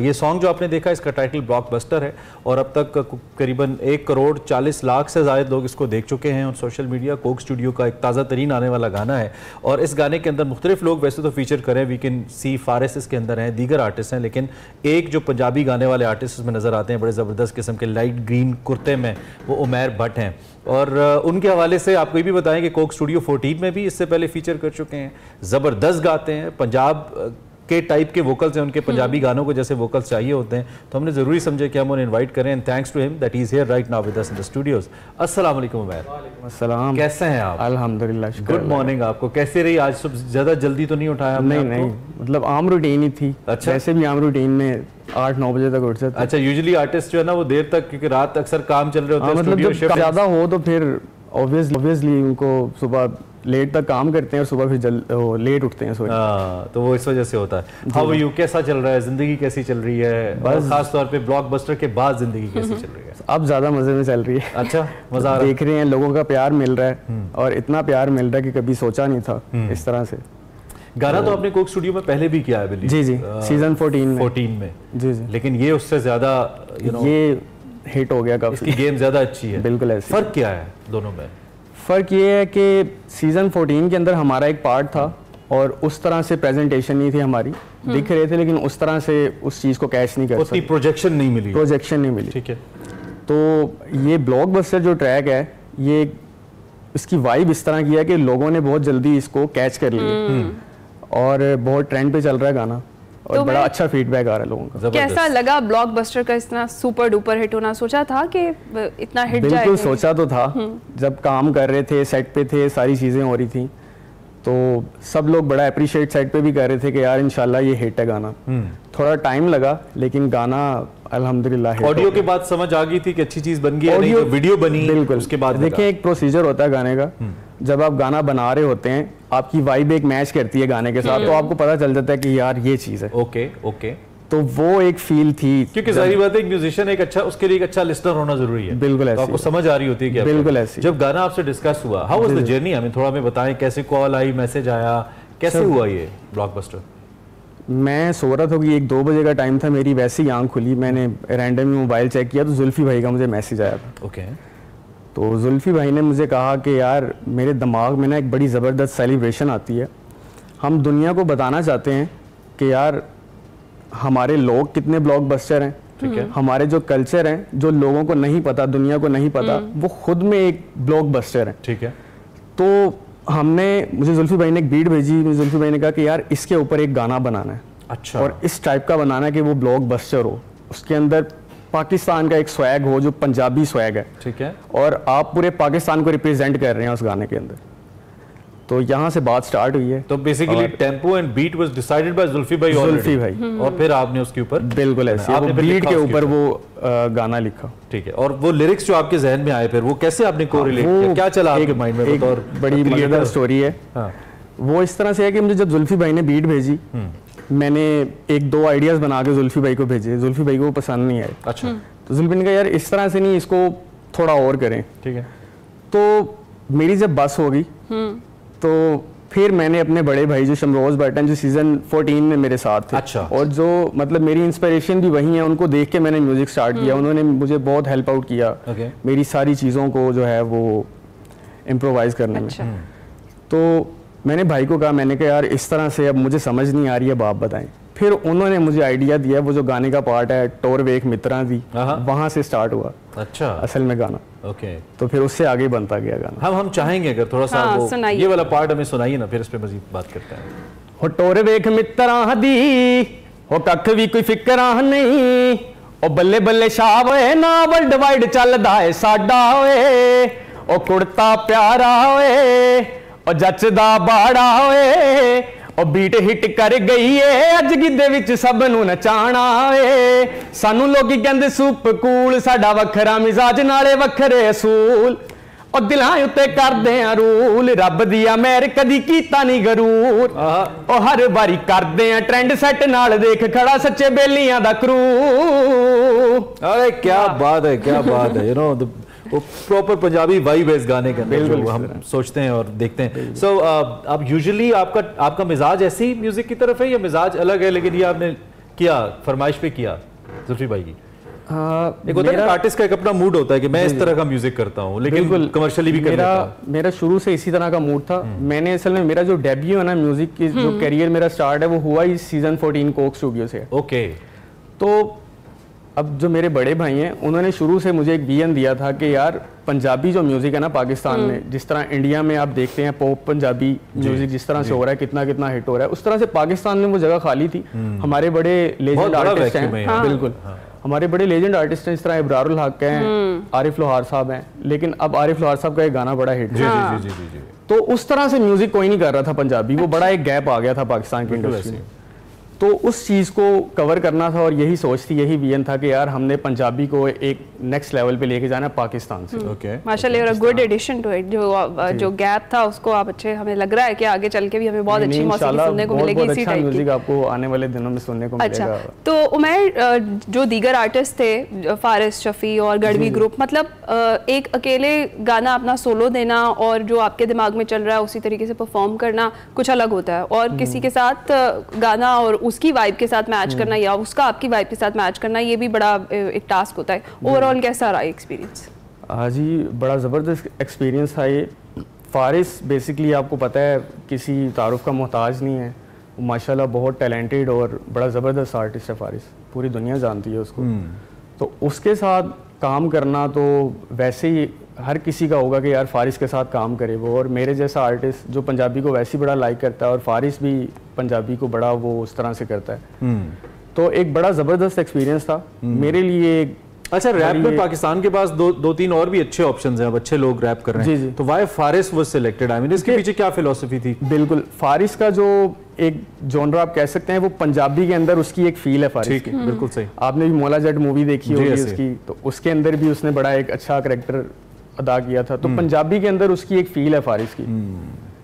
ये सॉन्ग जो आपने देखा इसका टाइटल ब्लॉकबस्टर है, और अब तक करीबन 1,40,00,000 से ज़्यादा लोग इसको देख चुके हैं। और सोशल मीडिया कोक स्टूडियो का एक ताज़ा तरीन आने वाला गाना है, और इस गाने के अंदर मुख्तलिफ लोग वैसे तो फीचर करें, वी कैन सी फारिस इसके अंदर हैं, दीगर आर्टिस्ट हैं, लेकिन एक जो पंजाबी गाने वाले आर्टिस्ट इसमें नज़र आते हैं बड़े ज़बरदस्त किस्म के लाइट ग्रीन कुर्ते में, वो उमैर भट्ट हैं। और उनके हवाले से आपको ये भी बताएं कि कोक स्टूडियो 14 में भी इससे पहले फीचर कर चुके हैं। ज़बरदस्त गाते हैं, पंजाब के टाइप के वोकल्स हैं उनके, पंजाबी गानों को जैसे वोकल्स चाहिए होते हैं, तो हमने ज़रूरी समझे कि हम उन्हें इनवाइट करें। And thanks to him that he is here right now with us in the studios. अस्सलाम वालेकुम उमैर। वालेकुम अस्सलाम। कैसे हैं आप? अल्हम्दुलिल्लाह। गुड मॉर्निंग आपको। कैसे रही आज? सब ज़्यादा जल्दी तो नहीं उठाया? नहीं, मतलब आम रूटीन ही थी। अच्छा। वैसे भी आम रूटीन में 8-9 बजे तक उठ जाते। अच्छा, यूजुअली आर्टिस्ट जो है ना वो देर तक, क्योंकि रात अक्सर काम चल रहे होते हैं, मतलब जब ज़्यादा हो तो फिर ऑब्वियसली उनको सुबह लेट तक काम करते हैं और सुबह फिर लेट उठते हैं सोए। तो वो इस वजह से होता है। How are you? कैसा चल रहा है जिंदगी? कैसी चल रही है? बस खास तौर पे ब्लॉकबस्टर के बाद जिंदगी कैसी चल रही है? अब ज्यादा मजे में चल रही है। अच्छा, मजा आ रहा है? देख रहे हैं लोगों का प्यार मिल रहा है, और इतना प्यार मिल रहा है कि कभी सोचा नहीं था इस तरह से। गाना तो आपने कोक स्टूडियो में पहले भी किया है बिल्ली? जी सीजन 14 में। जी, लेकिन ये उससे ज्यादा ये हिट हो गया काफी। इसकी गेम ज्यादा अच्छी है। बिल्कुल ऐसे। फर्क क्या है दोनों में? फ़र्क ये है कि सीज़न 14 के अंदर हमारा एक पार्ट था और उस तरह से प्रेजेंटेशन नहीं थी हमारी, दिख रहे थे लेकिन उस तरह से उस चीज़ को कैच नहीं कर सकते, प्रोजेक्शन नहीं मिली। ठीक है। तो ये ब्लॉकबस्टर जो ट्रैक है, ये इसकी वाइब इस तरह की है कि लोगों ने बहुत जल्दी इसको कैच कर लिया और बहुत ट्रेंड पे चल रहा है गाना और तो बड़ा अच्छा फीडबैक आ रहा है लोगों का। कैसा लगा ब्लॉकबस्टर का इतना सुपर डुपर हिट होना? सोचा था कि इतना हिट जाएगा? बिल्कुल सोचा तो था। जब काम कर रहे थे, सेट पे थे, सारी चीज़ें हो रही थी, तो सब लोग बड़ा अप्रिशिएट सेट पे भी कर रहे थे कि यार इंशाल्लाह ये हिट है गाना। थोड़ा टाइम लगा लेकिन गाना अल्हम्दुलिल्लाह। ऑडियो के बाद समझ आ गई थी कि अच्छी चीज बन गई है, नहीं तो वीडियो बनी। बिल्कुल। उसके बाद देखिए एक प्रोसीजर होता है गाने का, जब आप गाना बना रहे होते हैं आपकी वाइब एक मैच करती है गाने के साथ, तो आपको पता चल जाता है कि यार ये चीज है। ओके। तो वो एक फील थी, क्योंकि सारी बात है, एक म्यूजिशियन एक अच्छा, उसके लिए एक अच्छा लिस्नर होना जरूरी है। बिल्कुल ऐसे। आपको समझ आ रही होती है क्या? बिल्कुल ऐसे। जब गाना आपसे डिस्कस हुआ, हाउ वाज द जर्नी? हमें थोड़ा में बताएं, कैसे कॉल आई, मैसेज आया, कैसे हुआ ये ब्लॉकबस्टर? मैं सो रहा था कि 1-2 बजे का टाइम था, मेरी वैसी ही आंख खुली, मैंने रैंडमली मोबाइल चेक किया तो जुल्फी भाई का मुझे मैसेज आया था। ओके। तो जुल्फी भाई ने मुझे कहा कि यार मेरे दिमाग में ना एक बड़ी ज़बरदस्त सेलिब्रेशन आती है, हम दुनिया को बताना चाहते हैं कि यार हमारे लोग कितने ब्लॉकबस्टर हैं, ठीक है, हमारे जो कल्चर हैं जो लोगों को नहीं पता, दुनिया को नहीं पता, वो खुद में एक ब्लॉकबस्टर है, ठीक है। तो मुझे जुल्फी भाई ने एक बीट भेजी, मुझे जुल्फी भाई ने कहा कि यार इसके ऊपर एक गाना बनाना है, अच्छा, और इस टाइप का बनाना है कि वो ब्लॉकबस्टर हो, उसके अंदर पाकिस्तान का एक स्वैग हो जो पंजाबी स्वैग है, ठीक है, और आप पूरे पाकिस्तान को रिप्रेजेंट कर रहे हैं उस गाने के अंदर। तो यहाँ से बात स्टार्ट हुई है। तो basically tempo and beat was decided by Zulfi भाई और फिर आपने उसके ऊपर बिल्कुल ऐसे वो बीट के ऊपर वो गाना लिखा, ठीक है। और वो लिरिक्स जो आपके जहन में आए फिर वो कैसे आपने कोरिलेट किया, क्या चला आपके माइंड में? एक बड़ी मजेदार स्टोरी है। वो इस तरह से है कि मुझे जब जुल्फी भाई ने बीट भेजी, मैंने 1-2 आइडियाज बना के जुल्फी भाई को भेजे, जुल्फी भाई को पसंद नहीं आए। अच्छा। तो जुल्फी ने कहा यार इस तरह से नहीं, इसको थोड़ा और करें, ठीक है। तो मेरी जब बस होगी तो फिर मैंने अपने बड़े भाई जो शमरोज बटन जो सीजन 14 में मेरे साथ थे, अच्छा, और जो मतलब मेरी इंस्पिरेशन भी वही है, उनको देख के मैंने म्यूजिक स्टार्ट किया, उन्होंने मुझे बहुत हेल्प आउट किया मेरी सारी चीज़ों को जो है वो इम्प्रोवाइज करने में। तो मैंने भाई को कहा, मैंने कहा यार इस तरह से अब मुझे समझ नहीं आ रही है, आप बताएं। फिर उन्होंने मुझे आइडिया दिया, वो जो गाने का पार्ट है टोर वेख मित्रा दी, वहां से स्टार्ट हुआ अच्छा असल में गाना। ओके। तो फिर उससे आगे बनता गया गाना। हम चाहेंगे अगर थोड़ा सा वो ये वाला पार्ट हमें सुनाइए ना, फिर इस पे मजीद बात करते हैं। हो टोर वेख मित्रा दी, हो कख भी कोई फिक्रा नहीं, ओ बल्ले बल्ले शाह वे ना वर्ल्ड वाइड चलदा है साडा ओए, ओ कुड़ता प्यारा ओए, ओ जचदा बाड़ा ओए, और बीट हिट कर गई है अज गिद्दे विच सब नूं नचाणा वे, सानू लोगी कहंदे सुप कूल, साडा वखरा मिजाज नाले वखरे असूल, और दिलां उत्ते करदे आ रूल, रब दिया मेहर कदी कीता नहीं गरूर, और हर बारी करदे आ ट्रेंड सेट नाल देख खड़ा सच्चे बेलियां दा क्रू। अरे क्या बात है, क्या बात है, यू नो वो प्रॉपर पंजाबी वाइब है इस गाने के अंदर जो हम सोचते हैं और देखते हैं। सो आप यूजुअली आपका मिजाज ऐसे ही म्यूजिक की तरफ है या मिजाज अलग है, लेकिन ये आपने किया फरमाइश पे किया जुल्फी भाई की? एक होता है आर्टिस्ट का एक अपना मूड होता है कि मैं इस तरह का म्यूजिक करता हूँ, लेकिन कमर्शियली भी मेरा शुरू से इसी तरह का मूड था। मैंने असल में मेरा जो डेब्यू है ना म्यूजिक की, जो करियर मेरा स्टार्ट है वो हुआ ही सीजन 14 कोक स्टूडियो से। ओके। तो अब जो मेरे बड़े भाई हैं उन्होंने शुरू से मुझे एक विजन दिया था कि यार पंजाबी जो म्यूजिक है ना पाकिस्तान में, जिस तरह इंडिया में आप देखते हैं पॉप पंजाबी म्यूजिक जिस तरह से हो रहा है, कितना कितना हिट हो रहा है, उस तरह से पाकिस्तान में वो जगह खाली थी। हमारे बड़े लेजेंड आर्टिस्ट हैं, बिल्कुल हमारे बड़े लेजेंड आर्टिस्ट हैं, इस तरह इब्रारुल हक हैं, आरिफ लोहार साहब हैं, लेकिन अब आरिफ लोहार साहब का एक गाना बड़ा हिट है, तो उस तरह से म्यूजिक कोई नहीं कर रहा था पंजाबी, वो बड़ा एक गैप आ गया था पाकिस्तान की इंडस्ट्री में। तो उस चीज़ को कवर करना था और यही सोच थी, यही विजन था कि यार हमने पंजाबी को एक नेक्स्ट लेवल पे लेके जाना है पाकिस्तान से। ओके, माशाल्लाह, और गुड एडिशन टू इट। जो गैप था उसको आप अच्छे, हमें लग रहा है कि आगे चल के भी हमें बहुत अच्छी मौसीकी सुनने को मिलेगी, इसी टाइप की म्यूजिक आपको आने वाले दिनों में सुनने को मिलेगा। अच्छा, तो उमैर, जो दीगर आर्टिस्ट थे फारिस शफी और गढ़वी ग्रुप, मतलब एक अकेले गाना अपना सोलो देना और जो आपके दिमाग में चल रहा है उसी तरीके से परफॉर्म करना कुछ अलग होता है, और किसी के साथ गाना और उसकी वाइब के साथ मैच करना या उसका आपकी वाइब के साथ मैच करना, ये भी बड़ा एक टास्क होता है। ओवरऑल कैसा रहा एक्सपीरियंस? हाँ जी, बड़ा ज़बरदस्त एक्सपीरियंस था ये। फारिस बेसिकली आपको पता है किसी तारुफ का मोहताज नहीं है, वो माशाल्लाह बहुत टैलेंटेड और बड़ा ज़बरदस्त आर्टिस्ट है फारिस, पूरी दुनिया जानती है उसको। तो उसके साथ काम करना तो वैसे ही हर किसी का होगा कि यार फारिस के साथ काम करे वो, और मेरे जैसा आर्टिस्ट जो पंजाबी को वैसे ही बड़ा लाइक करता है और फारिस भी पंजाबी को बड़ा वो उस तरह से करता है, तो एक बड़ा ज़बरदस्त एक्सपीरियंस था मेरे लिए। अच्छा, रैप में पाकिस्तान के पास दो तीन और भी अच्छे ऑप्शंस हैं, अब अच्छे लोग रैप कर रहे हैं, तो why Faris was selected? I mean इसके पीछे क्या फिलॉसफी थी? बिल्कुल, फारिस का जो एक जॉनरा आप कह सकते हैं वो पंजाबी के अंदर उसकी एक फील है फारिस की। बिल्कुल सही। आपने भी मौला जट मूवी देखी होगी उसकी, तो उसके अंदर भी उसने बड़ा एक अच्छा कैरेक्टर अदा किया था, तो पंजाबी के अंदर उसकी एक फील है फारिस की,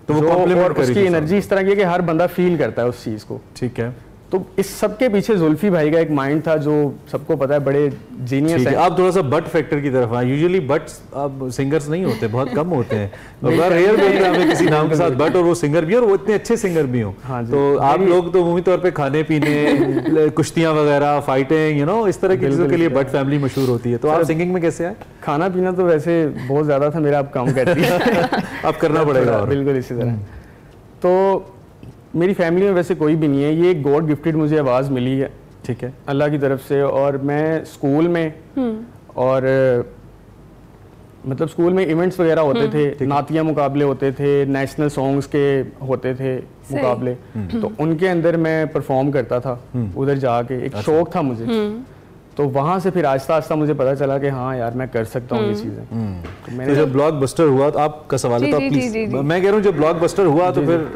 तो वो और उसकी एनर्जी इस तरह की है कि हर बंदा फील करता है उस चीज को। ठीक है, तो इस सब के पीछे जुल्फी भाई का एक माइंड था जो सबको पता है, बड़े जीनियस है। आप थोड़ा सा बट फैक्टर की तरफ आए। यूजुअली बट्स अब सिंगर्स नहीं होते, बहुत कम होते हैं, रेयर मिलता है किसी नाम के साथ बट और वो सिंगर भी और वो इतने अच्छे सिंगर भी हों। तो आप लोग तो उम्मी तौर पे खाने पीने, कुश्तियां वगैरह, फाइटिंग, यू नो, इस तरह की चीजों के लिए बट फैमिली मशहूर होती है। तो आप सिंगिंग में कैसे आए? खाना पीना तो वैसे बहुत ज्यादा था मेरा, अब कम करती है अब करना पड़ेगा। बिल्कुल इसी तरह। तो मेरी फैमिली में वैसे कोई भी नहीं है, ये गॉड गिफ्टेड मुझे आवाज़ मिली है, ठीक है, अल्लाह की तरफ से। और मैं स्कूल में और मतलब स्कूल में इवेंट्स वगैरह होते थे, नातिया मुकाबले होते थे, नेशनल सॉन्ग्स के होते थे मुकाबले, तो उनके अंदर मैं परफॉर्म करता था उधर जाके, एक शौक था मुझे। तो वहाँ से फिर आहिस्ता आहिस्ता मुझे पता चला कि हाँ यार मैं कर सकता हूँ ये चीज़ें। तो मैंने जब ब्लॉकबस्टर हुआ, तो आपका सवाल है तो प्लीज, मैं कह रहा हूँ जब ब्लॉकबस्टर हुआ तो फिर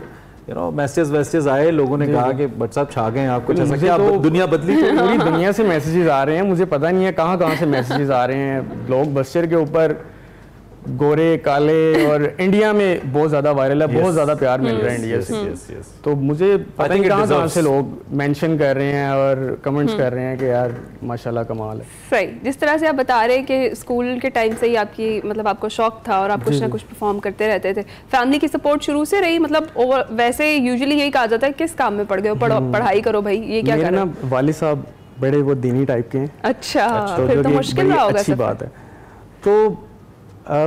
यू नो मैसेजेस आए, लोगों ने कहा कि बट साहब छा गए आपको, जैसा कि आप दुनिया बदली। तो पूरी दुनिया से मैसेजेस आ रहे हैं, मुझे पता नहीं है कहाँ से मैसेजेस आ रहे हैं ब्लॉकबस्टर के ऊपर, गोरे काले, और इंडिया में बहुत ज्यादा वायरल है, बहुत ज्यादा प्यार मिल रहा है इंडिया से। तो मुझे पता नहीं कहाँ से लोग मेंशन कर रहे हैं और कमेंट्स कर रहे हैं कि यार माशाल्लाह कमाल है। सही, जिस तरह से आप बता रहे हैं कि स्कूल के टाइम से ही आपकी मतलब आपको शौक था और आप कुछ ना कुछ परफॉर्म करते रहते थे, फैमिली की सपोर्ट शुरू से रही? मतलब वैसे यूजुअली यही कहा जाता है किस काम में पड़ गए हो, पढ़ाई करो भाई, ये क्या कर रहे हो? वालिद साहब बड़े वो दीनी टाइप के हैं। अच्छा, फिर तो मुश्किल रहा होगा। अच्छी बात है। तो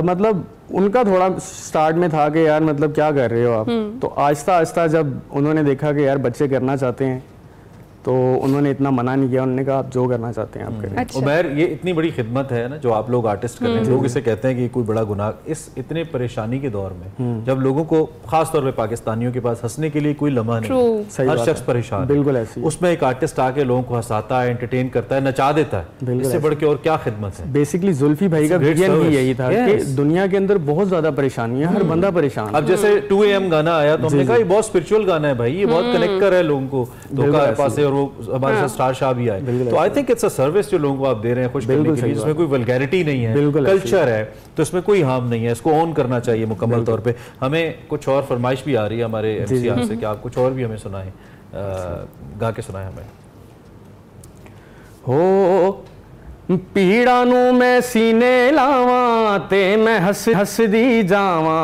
मतलब उनका थोड़ा स्टार्ट में था कि यार मतलब क्या कर रहे हो आप, तो आहिस्ता आहिस्ता जब उन्होंने देखा कि यार बच्चे करना चाहते हैं तो उन्होंने इतना मना नहीं किया, उन्होंने कहा आप जो करना चाहते हैं आप करें। अच्छा। उमैर, ये इतनी बड़ी खिदमत है ना जो आप लोग आर्टिस्ट कर रहे हैं, लोग इसे कहते हैं कि कोई बड़ा गुनाह, इस इतने परेशानी के दौर में जब लोगों को खास तौर पे पाकिस्तानियों के पास हंसने के लिए कोई लम्हा नहीं, हर शख्स परेशान, बिल्कुल ऐसी, उसमें एक आर्टिस्ट आके लोगों को हंसाता है, एंटरटेन करता है, नचा देता है, इससे बढ़ के और क्या खिदमत है? बेसिकली जुल्फी भाई का विजन ही यही था कि दुनिया के अंदर बहुत ज्यादा परेशानी है, हर बंदा परेशान। अब जैसे 2 AM गाना आया तो हमने कहा ये बहुत स्पिरिचुअल गाना है भाई, ये बहुत कनेक्ट कर रहा है लोगों को, धोखा पास है, और वो हमारे स्टार शाह भी आए, तो I think it's a service जो लोगों को आप दे रहे हैं खुश करने के लिए, जिसमें कोई वल्गैरिटी नहीं है, कल्चर है, तो इसमें कोई हार्म नहीं है, इसको ऑन करना चाहिए मुकम्मल तौर पे। हमें कुछ और फरमाइश भी आ रही है हमारे एमसीआर से कि आप कुछ और भी हमें सुनाएं, गा के सुनाएं हमें। हो पीड़ा नू मैं सीने लावां ते मैं हस दी जावां,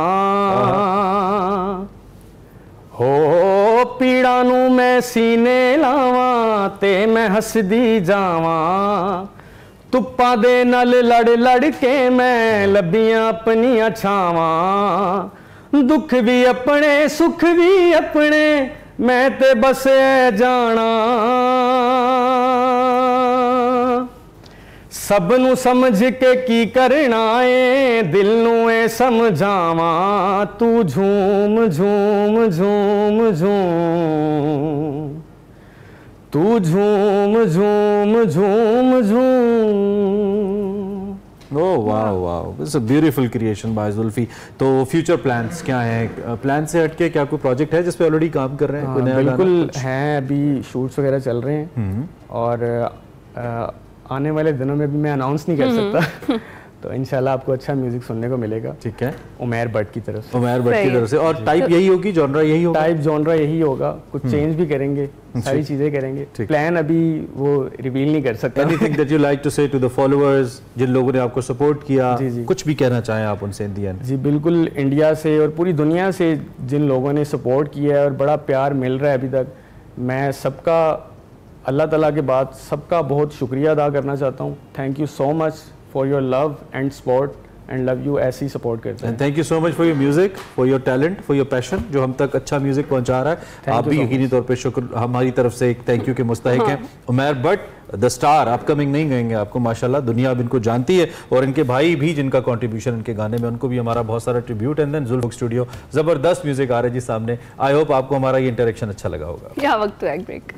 हो पीड़ा नू मैं सीने लावां ते मैं हसदी जावां, तुप्पा दे नल लड़ के मैं लब्बियां अपनियां छावां, दुख भी अपने सुख भी अपने मैं ते बस जाना, सब नू समझ के की करना है दिल नू ए समझावा, तू झूम झूम झूम झूम, तू झूम झूम झूम झूम। ओह वाह वाह, it's a beautiful creation bye Zulfi. तो फ्यूचर प्लान्स क्या हैं? प्लान से हटके क्या कोई प्रोजेक्ट है जिस पे ऑलरेडी काम कर रहे हैं? कोई नया बिल्कुल है, अभी शूट्स वगैरह चल रहे हैं और आने वाले दिनों में भी मैं अनाउंस नहीं कर सकता तो इंशाल्लाह आपको अच्छा म्यूजिक सुनने को मिलेगा। ठीक है, उमैर भट्ट की तरफ से। उमैर भट्ट की तरफ से। और टाइप यही होगी, जॉनरा यही होगा? टाइप जॉनरा यही होगा, कुछ चेंज भी करेंगे, सारी चीजें करेंगे, प्लान अभी वो रिवील नहीं कर सकता। Anything that you like to say to the followers, जिन लोगों ने आपको सपोर्ट किया, कुछ भी कहना चाहें आप उनसे इन दी एंड? जी बिल्कुल, इंडिया से और पूरी दुनिया से जिन लोगों ने सपोर्ट किया है और बड़ा प्यार मिल रहा है अभी तक, मैं सबका अल्लाह ताला के बाद सबका बहुत शुक्रिया अदा करना चाहता हूँ। Thank you so much for your love and support and love you, ऐसे ही सपोर्ट करते हैं। Thank you so much for your music, for your talent, for your passion, जो हम तक अच्छा म्यूजिक पहुंचा रहा है। आप भी यकीनी तौर पे शुक्र, हमारी तरफ से एक थैंक यू के मुस्तहिक हैं। Umair Bhatt the star upcoming नहीं कहेंगे आपको, माशाल्लाह दुनिया अब इनको जानती है, और इनके भाई भी जिनका कंट्रीब्यूशन इनके गाने में, उनको भी हमारा बहुत सारा ट्रिब्यूट। एंड देन जुल्फ स्टूडियो, जबरदस्त म्यूजिक आ रहा है जी सामने। आई होप आपको हमारा ये इंटरेक्शन अच्छा लगा होगा। क्या वक्त है break.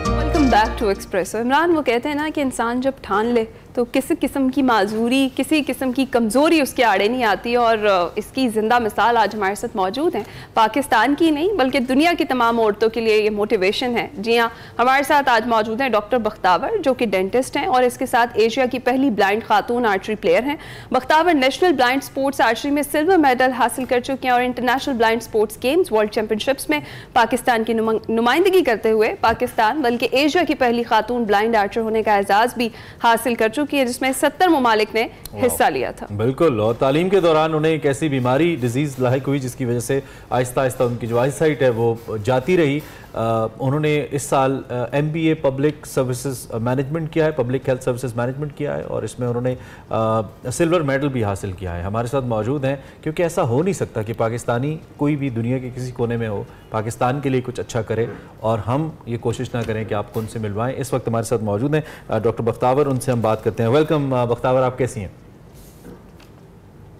Welcome back to Expresso. Imran, वो कहते हैं ना कि इंसान जब ठान ले तो किसी किस्म की माजूरी, किसी किस्म की कमज़ोरी उसके आड़े नहीं आती, और इसकी ज़िंदा मिसाल आज हमारे साथ मौजूद हैं। पाकिस्तान की नहीं बल्कि दुनिया की तमाम औरतों के लिए ये मोटिवेशन है। जी हाँ, हमारे साथ आज मौजूद हैं डॉक्टर बख्तावर, जो कि डेंटिस्ट हैं और इसके साथ एशिया की पहली ब्लाइंड खातून आर्चरी प्लेयर हैं। Bakhtawar national blind sports archery में सिल्वर मेडल हासिल कर चुके हैं और international blind sports games world championships में पाकिस्तान की नुमाइंदगी करते हुए पाकिस्तान बल्कि एशिया की पहली खातून ब्लाइंड आर्चर होने का एजाज़ भी हासिल कर चुकी है, जिसमें 70 ममालिक ने हिस्सा लिया था। बिल्कुल, और तालीम के दौरान उन्हें एक ऐसी बीमारी, डिजीज़ लाहिक हुई जिसकी वजह से आहिस्ता आहिस्ता उनकी जो आईसाइट है वो जाती रही। उन्होंने इस साल MBA पब्लिक सर्विसेज मैनेजमेंट किया है, पब्लिक हेल्थ सर्विसेज मैनेजमेंट किया है, और इसमें उन्होंने सिल्वर मेडल भी हासिल किया है। हमारे साथ मौजूद हैं, क्योंकि ऐसा हो नहीं सकता कि पाकिस्तानी कोई भी दुनिया के किसी कोने में हो, पाकिस्तान के लिए कुछ अच्छा करे और हम ये कोशिश ना करें कि आपको उनसे मिलवाएं। इस वक्त हमारे साथ मौजूद हैं डॉक्टर बख्तावर, उनसे हम बात करते हैं। वेलकम बख्तावर, आप कैसी हैं?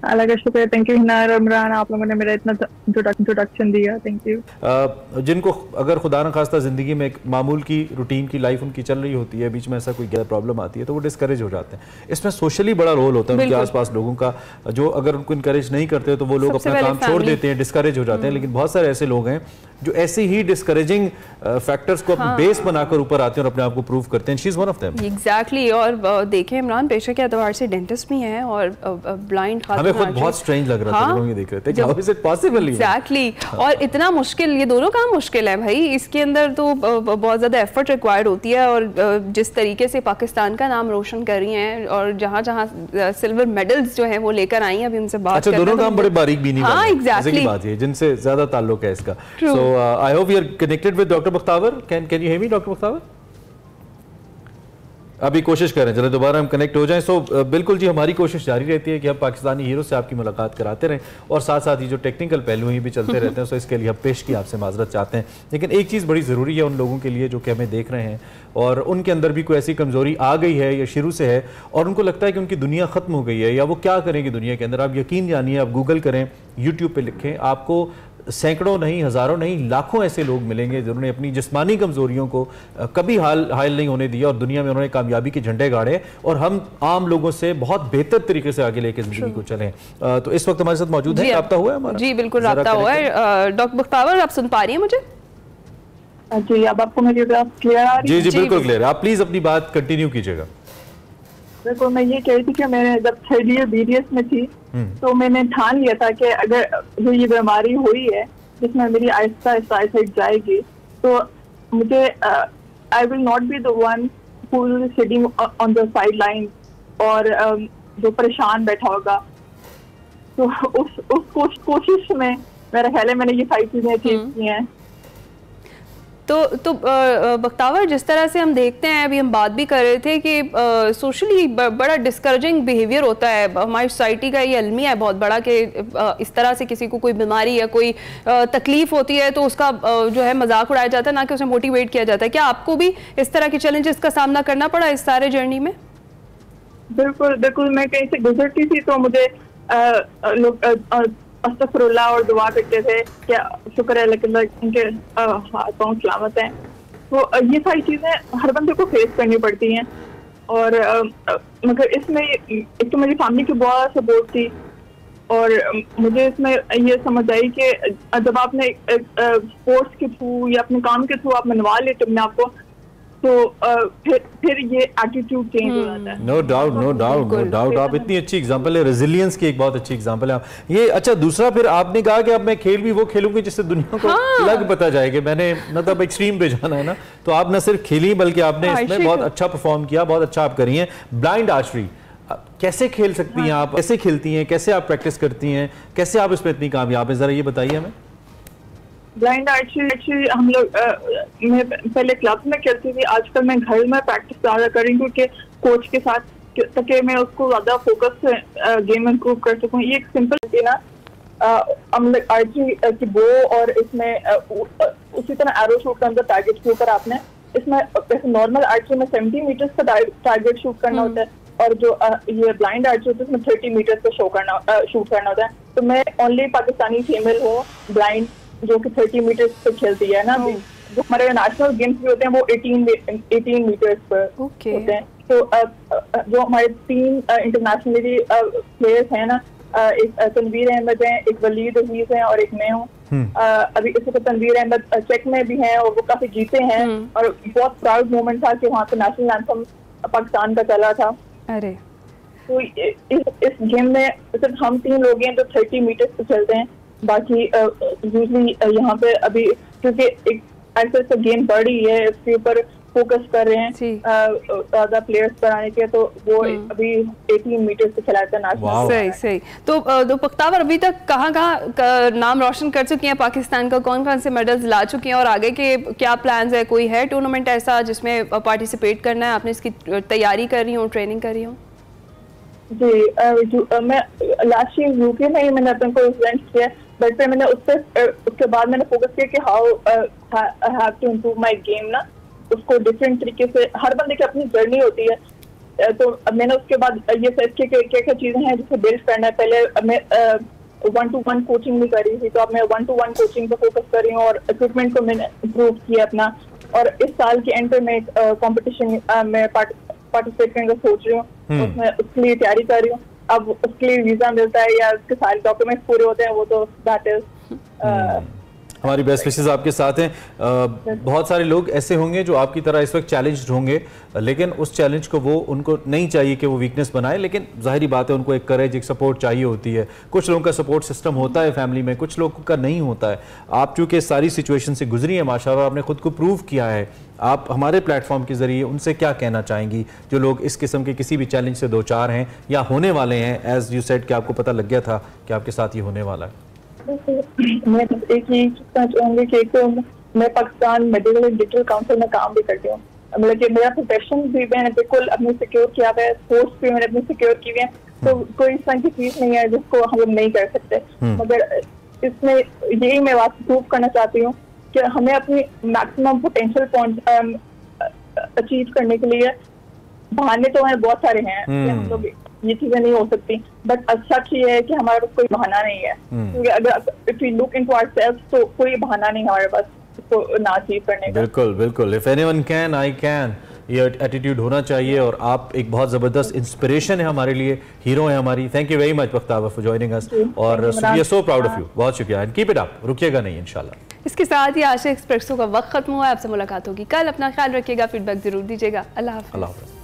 अल्लाह का शुक्र, थैंक यू हिना और इमरान, आप लोगों ने मेरा इतना इंट्रोडक्शन दिया, थैंक यू। जिनको अगर खुदा न खास्ता ज़िंदगी में एक मामूल की रूटीन की लाइफ उनकी चल रही होती है, बीच में ऐसा कोई प्रॉब्लम आती है तो वो डिस्करेज हो जाते हैं। इसमें सोशली बड़ा रोल होता है उनके आसपास लोगों का, जो अगर उनको इनकरेज नहीं करते तो वो लोग अपना काम छोड़ देते हैं, डिस्करेज हो जाते हैं। लेकिन बहुत सारे ऐसे लोग हैं जो ऐसे ही डिस्करेजिंग फैक्टर्स को अपनी बेस बनाकर ऊपर आते हैं और अपने आप को प्रूव करते हैं। She is one of them. Exactly, और देखें इमरान पेशे के एतबार से डेंटिस्ट भी हैं और ब्लाइंड खातून, हमें खुद बहुत स्ट्रेंज लग रहा था जब हम ये देख रहे थे कि how is it possible. Exactly, और इतना मुश्किल, ये दोनों काम मुश्किल है भाई, इसके अंदर तो बहुत ज़्यादा एफर्ट रिक्वायर्ड होती है। और जिस तरीके से पाकिस्तान का नाम रोशन कर रही हैं और जहाँ जहाँ सिल्वर मेडल्स जो हैं वो लेकर आई हैं, अभी उनसे बात अच्छा, दोनों काम बड़े बारीक भी नहीं, हाँ एग्जैक्टली बात है जिनसे ज्यादा ताल्लुक है इसका। So I hope you are connected with doctor Bakhtawar. Can you hear me doctor Bakhtawar? अभी कोशिश करें, चले दोबारा हम कनेक्ट हो जाएं। सो बिल्कुल जी, हमारी कोशिश जारी रहती है कि हम पाकिस्तानी हीरो से आपकी मुलाकात कराते रहें, और साथ साथ ही जो टेक्निकल पहलू हैं भी चलते रहते हैं। सो इसके लिए हम पेश की आपसे माजरत चाहते हैं। लेकिन एक चीज़ बड़ी ज़रूरी है उन लोगों के लिए जो कि हमें देख रहे हैं और उनके अंदर भी कोई ऐसी कमज़ोरी आ गई है या शुरू से है और उनको लगता है कि उनकी दुनिया ख़त्म हो गई है या वो क्या करेंगे दुनिया के अंदर। आप यकीन जानिए, आप गूगल करें, यूट्यूब पर लिखें, आपको सैकड़ों नहीं, हज़ारों नहीं, लाखों ऐसे लोग मिलेंगे जिन्होंने अपनी जिस्मानी कमज़ोरियों को कभी हायल नहीं होने दिया और दुनिया में उन्होंने कामयाबी के झंडे गाड़े, और हम आम लोगों से बहुत बेहतर तरीके से आगे लेके ज़िंदगी को चलें। तो इस वक्त हमारे साथ मौजूद है, रब्ता हुआ है हमारा? जी बिल्कुल रब्ता हुआ है। डॉक्टर बख्तावर, आप सुन पा रही हैं मुझे? जी, अब आपको मेरी बात क्लियर आ रही है? जी बिल्कुल क्लियर है। आप प्लीज़ अपनी बात कंटिन्यू कीजिएगा। देखो, मैं ये कह रही थी कि मैंने जब 3rd ईयर BDS में थी तो मैंने ठान लिया था कि अगर जो ये बीमारी हुई है जिसमें मेरी आहिस्ता आहिस्ता आईसाइट जाएगी, तो मुझे I will not be the one who will sitting on the side line और जो परेशान बैठा होगा। तो उस कोशिश में मेरा ख्याल है मैंने ये 5 चीजें अचीव की हैं। तो बख्तावर, जिस तरह से हम देखते हैं, अभी हम बात भी कर रहे थे कि सोशली बड़ा डिस्करेजिंग बिहेवियर होता है हमारी सोसाइटी का। ये अलमिया है बहुत बड़ा कि इस तरह से किसी को कोई बीमारी या कोई तकलीफ होती है तो उसका जो है मजाक उड़ाया जाता है, ना कि उसे मोटिवेट किया जाता है। क्या आपको भी इस तरह के चैलेंजेस का सामना करना पड़ा इस सारे जर्नी में? बिल्कुल बिल्कुल, मैं कहीं से गुजरती थी तो मुझे लोग अस्तगफिरुल्लाह और दुआ करते थे, क्या शुक्र है लेकिन इनके पाँव सलामत हैं। तो ये सारी चीज़ें हर बंदे को फेस करनी पड़ती हैं। और मगर इसमें एक तो मेरी फैमिली की बहुत सपोर्ट थी और मुझे इसमें ये समझ आई कि जब आपने स्पोर्ट्स के थ्रू या अपने काम के थ्रू आप मनवा लेते अपने आप को, तो फिर ये एटीट्यूड चेंज हो जाता है। नो डाउट आप इतनी अच्छी एग्जांपल है, रेजिलियंस की एक बहुत अच्छी एग्जांपल है ये। अच्छा, दूसरा फिर आपने कहा कि अब मैं खेल भी वो खेलूंगी जिससे दुनिया को अलग पता जाए कि मैंने मतलब एक्सट्रीम पे जाना है ना। तो आप न सिर्फ खेली बल्कि आपने इसमें बहुत अच्छा परफॉर्म किया, बहुत अच्छा आप करी हैं। ब्लाइंड आर्चरी कैसे खेल सकती हैं आप, कैसे खेलती हैं, कैसे आप प्रैक्टिस करती हैं, कैसे आप इसमें इतनी कामयाब हैं, जरा ये बताइए हमें। ब्लाइंड आर्चरी हम लोग मैं पहले क्लब में खेलती थी, आजकल मैं घर में प्रैक्टिस ज़्यादा कर रही हूँ क्योंकि कोच के साथ ताकि मैं उसको ज्यादा फोकस से गेम इम्प्रूव कर सकूँ। ये एक सिंपल थी ना, आर्चरी की बो और इसमें उसी तरह एरो शूट करना टारगेट के ऊपर आपने, इसमें वैसे नॉर्मल आर्चरी में 70 मीटर्स का टारगेट शूट करना होता है, और जो ये ब्लाइंड आर्चरी होती है उसमें 30 मीटर्स का शूट करना होता है। तो मैं ओनली पाकिस्तानी फीमेल हूँ ब्लाइंड जो कि 30 मीटर्स पे खेलती है ना। जो हमारे नेशनल गेम्स भी होते हैं वो 18 मीटर्स पर होते हैं। तो जो हमारे 3 इंटरनेशनली प्लेयर्स हैं ना, एक तनवीर अहमद है, एक वलीद अजीज है और एक मैं हूँ। अभी इसी तरह तनवीर अहमद चेक में भी हैं और वो काफी जीते हैं, और बहुत प्राउड मोमेंट था कि वहाँ पे नेशनल एंथम पाकिस्तान का चला था। अरे तो इस गेम में सिर्फ हम 3 लोग हैं जो 30 मीटर्स पे चलते हैं। बाकी यूजली यहाँ पे अभी क्योंकि एक ऐसा गेम बढ़ रही है, इसके ऊपर फोकस कर रहे हैं ज्यादा प्लेयर्स बनाने के, तो वो अभी 18 मीटर्स से खिलाते हैं नेशनल। सही सही। तो पख्तावर अभी तक कहाँ नाम रोशन कर चुकी हैं पाकिस्तान का, कौन कौन से मेडल्स ला चुकी हैं और आगे के क्या प्लान्स है? कोई है टूर्नामेंट ऐसा जिसमें पार्टिसिपेट करना है, आपने इसकी तैयारी कर रही हूँ, ट्रेनिंग कर रही हूँ? जी मैं लास्ट ईयर यूके में ही मैंने अपने को इवेंट किया, बट फिर मैंने उसके बाद मैंने फोकस किया कि how I have to improve my game ना, उसको डिफरेंट तरीके से, हर बंदे की अपनी जर्नी होती है। तो मैंने उसके बाद ये सर्च किया क्या क्या चीजें हैं जिसे बिल्ड करना है। पहले मैं 1-to-1 कोचिंग भी कर रही थी, तो अब मैं 1-to-1 कोचिंग पर फोकस कर रही हूँ और इक्विपमेंट को मैंने इम्प्रूव किया अपना। और इस साल के एंड पे मैं कॉम्पिटिशन में पार्टिसिपेट करने का सोच रही हूँ, उसमें उसके लिए तैयारी कर रही हूँ। अब उसके लिए वीजा मिलता है या उसके सारे डॉक्यूमेंट्स पूरे होते हैं, वो तो दैट इज हमारी बेस्ट विशेस आपके साथ हैं। बहुत सारे लोग ऐसे होंगे जो आपकी तरह इस वक्त चैलेंज होंगे, लेकिन उस चैलेंज को वो उनको नहीं चाहिए कि वो वीकनेस बनाए, लेकिन जाहिर बात है उनको एक करेज, एक सपोर्ट चाहिए होती है। कुछ लोगों का सपोर्ट सिस्टम होता है फैमिली में, कुछ लोगों का नहीं होता है। आप चूँकि सारी सिचुएशन से गुजरी है माशाल्लाह, आपने खुद को प्रूव किया है, आप हमारे प्लेटफॉर्म के ज़रिए उनसे क्या कहना चाहेंगी जो लोग इस किस्म के किसी भी चैलेंज से दो चार हैं या होने वाले हैं? एज यू सेड कि आपको पता लग गया था कि आपके साथ ये होने वाला है। मैं एक ही कहना चाहूंगी कि एक तो मैं Pakistan medical and digital council में काम भी करती हूँ, मतलब कि मेरा प्रोफेशन भी मैंने बिल्कुल अपने सिक्योर किया हुआ है, स्पोर्ट्स भी मैंने अपने सिक्योर किए हुए हैं, तो कोई इस तरह की चीज नहीं है जिसको हम लोग नहीं कर सकते। मगर इसमें यही मैं बात प्रूव करना चाहती हूँ कि हमें अपनी मैक्सिमम पोटेंशियल पॉइंट अचीव करने के लिए बहाने तो हैं बहुत सारे हैं, हम लोग ये चीजें नहीं हो सकती, बट सच ये है कि हमारे पास कोई बहाना नहीं है। क्योंकि अगर if we look into ourselves तो कोई बहाना नहीं हमारे पास इसको ना अचीव करने का। बिल्कुल बिल्कुल, if anyone can I can, ये एटीट्यूड होना चाहिए। और आप एक बहुत ज़बरदस्त इंस्पिरेशन है हमारे लिए, हीरो है हमारी। Thank you very much Bakhtawar for joining us, और we are so proud of you. बहुत शुक्रिया, एंड कीप इट अप, रुकिएगा नहीं इंशाल्लाह। इसके साथ ही आशिक एक्सप्रेसो का वक्त खत्म हुआ है, आपसे मुलाकात होगी कल। अपना ख्याल रखिएगा, फीडबैक जरूर दीजिएगा। अल्लाह हाफ़िज़।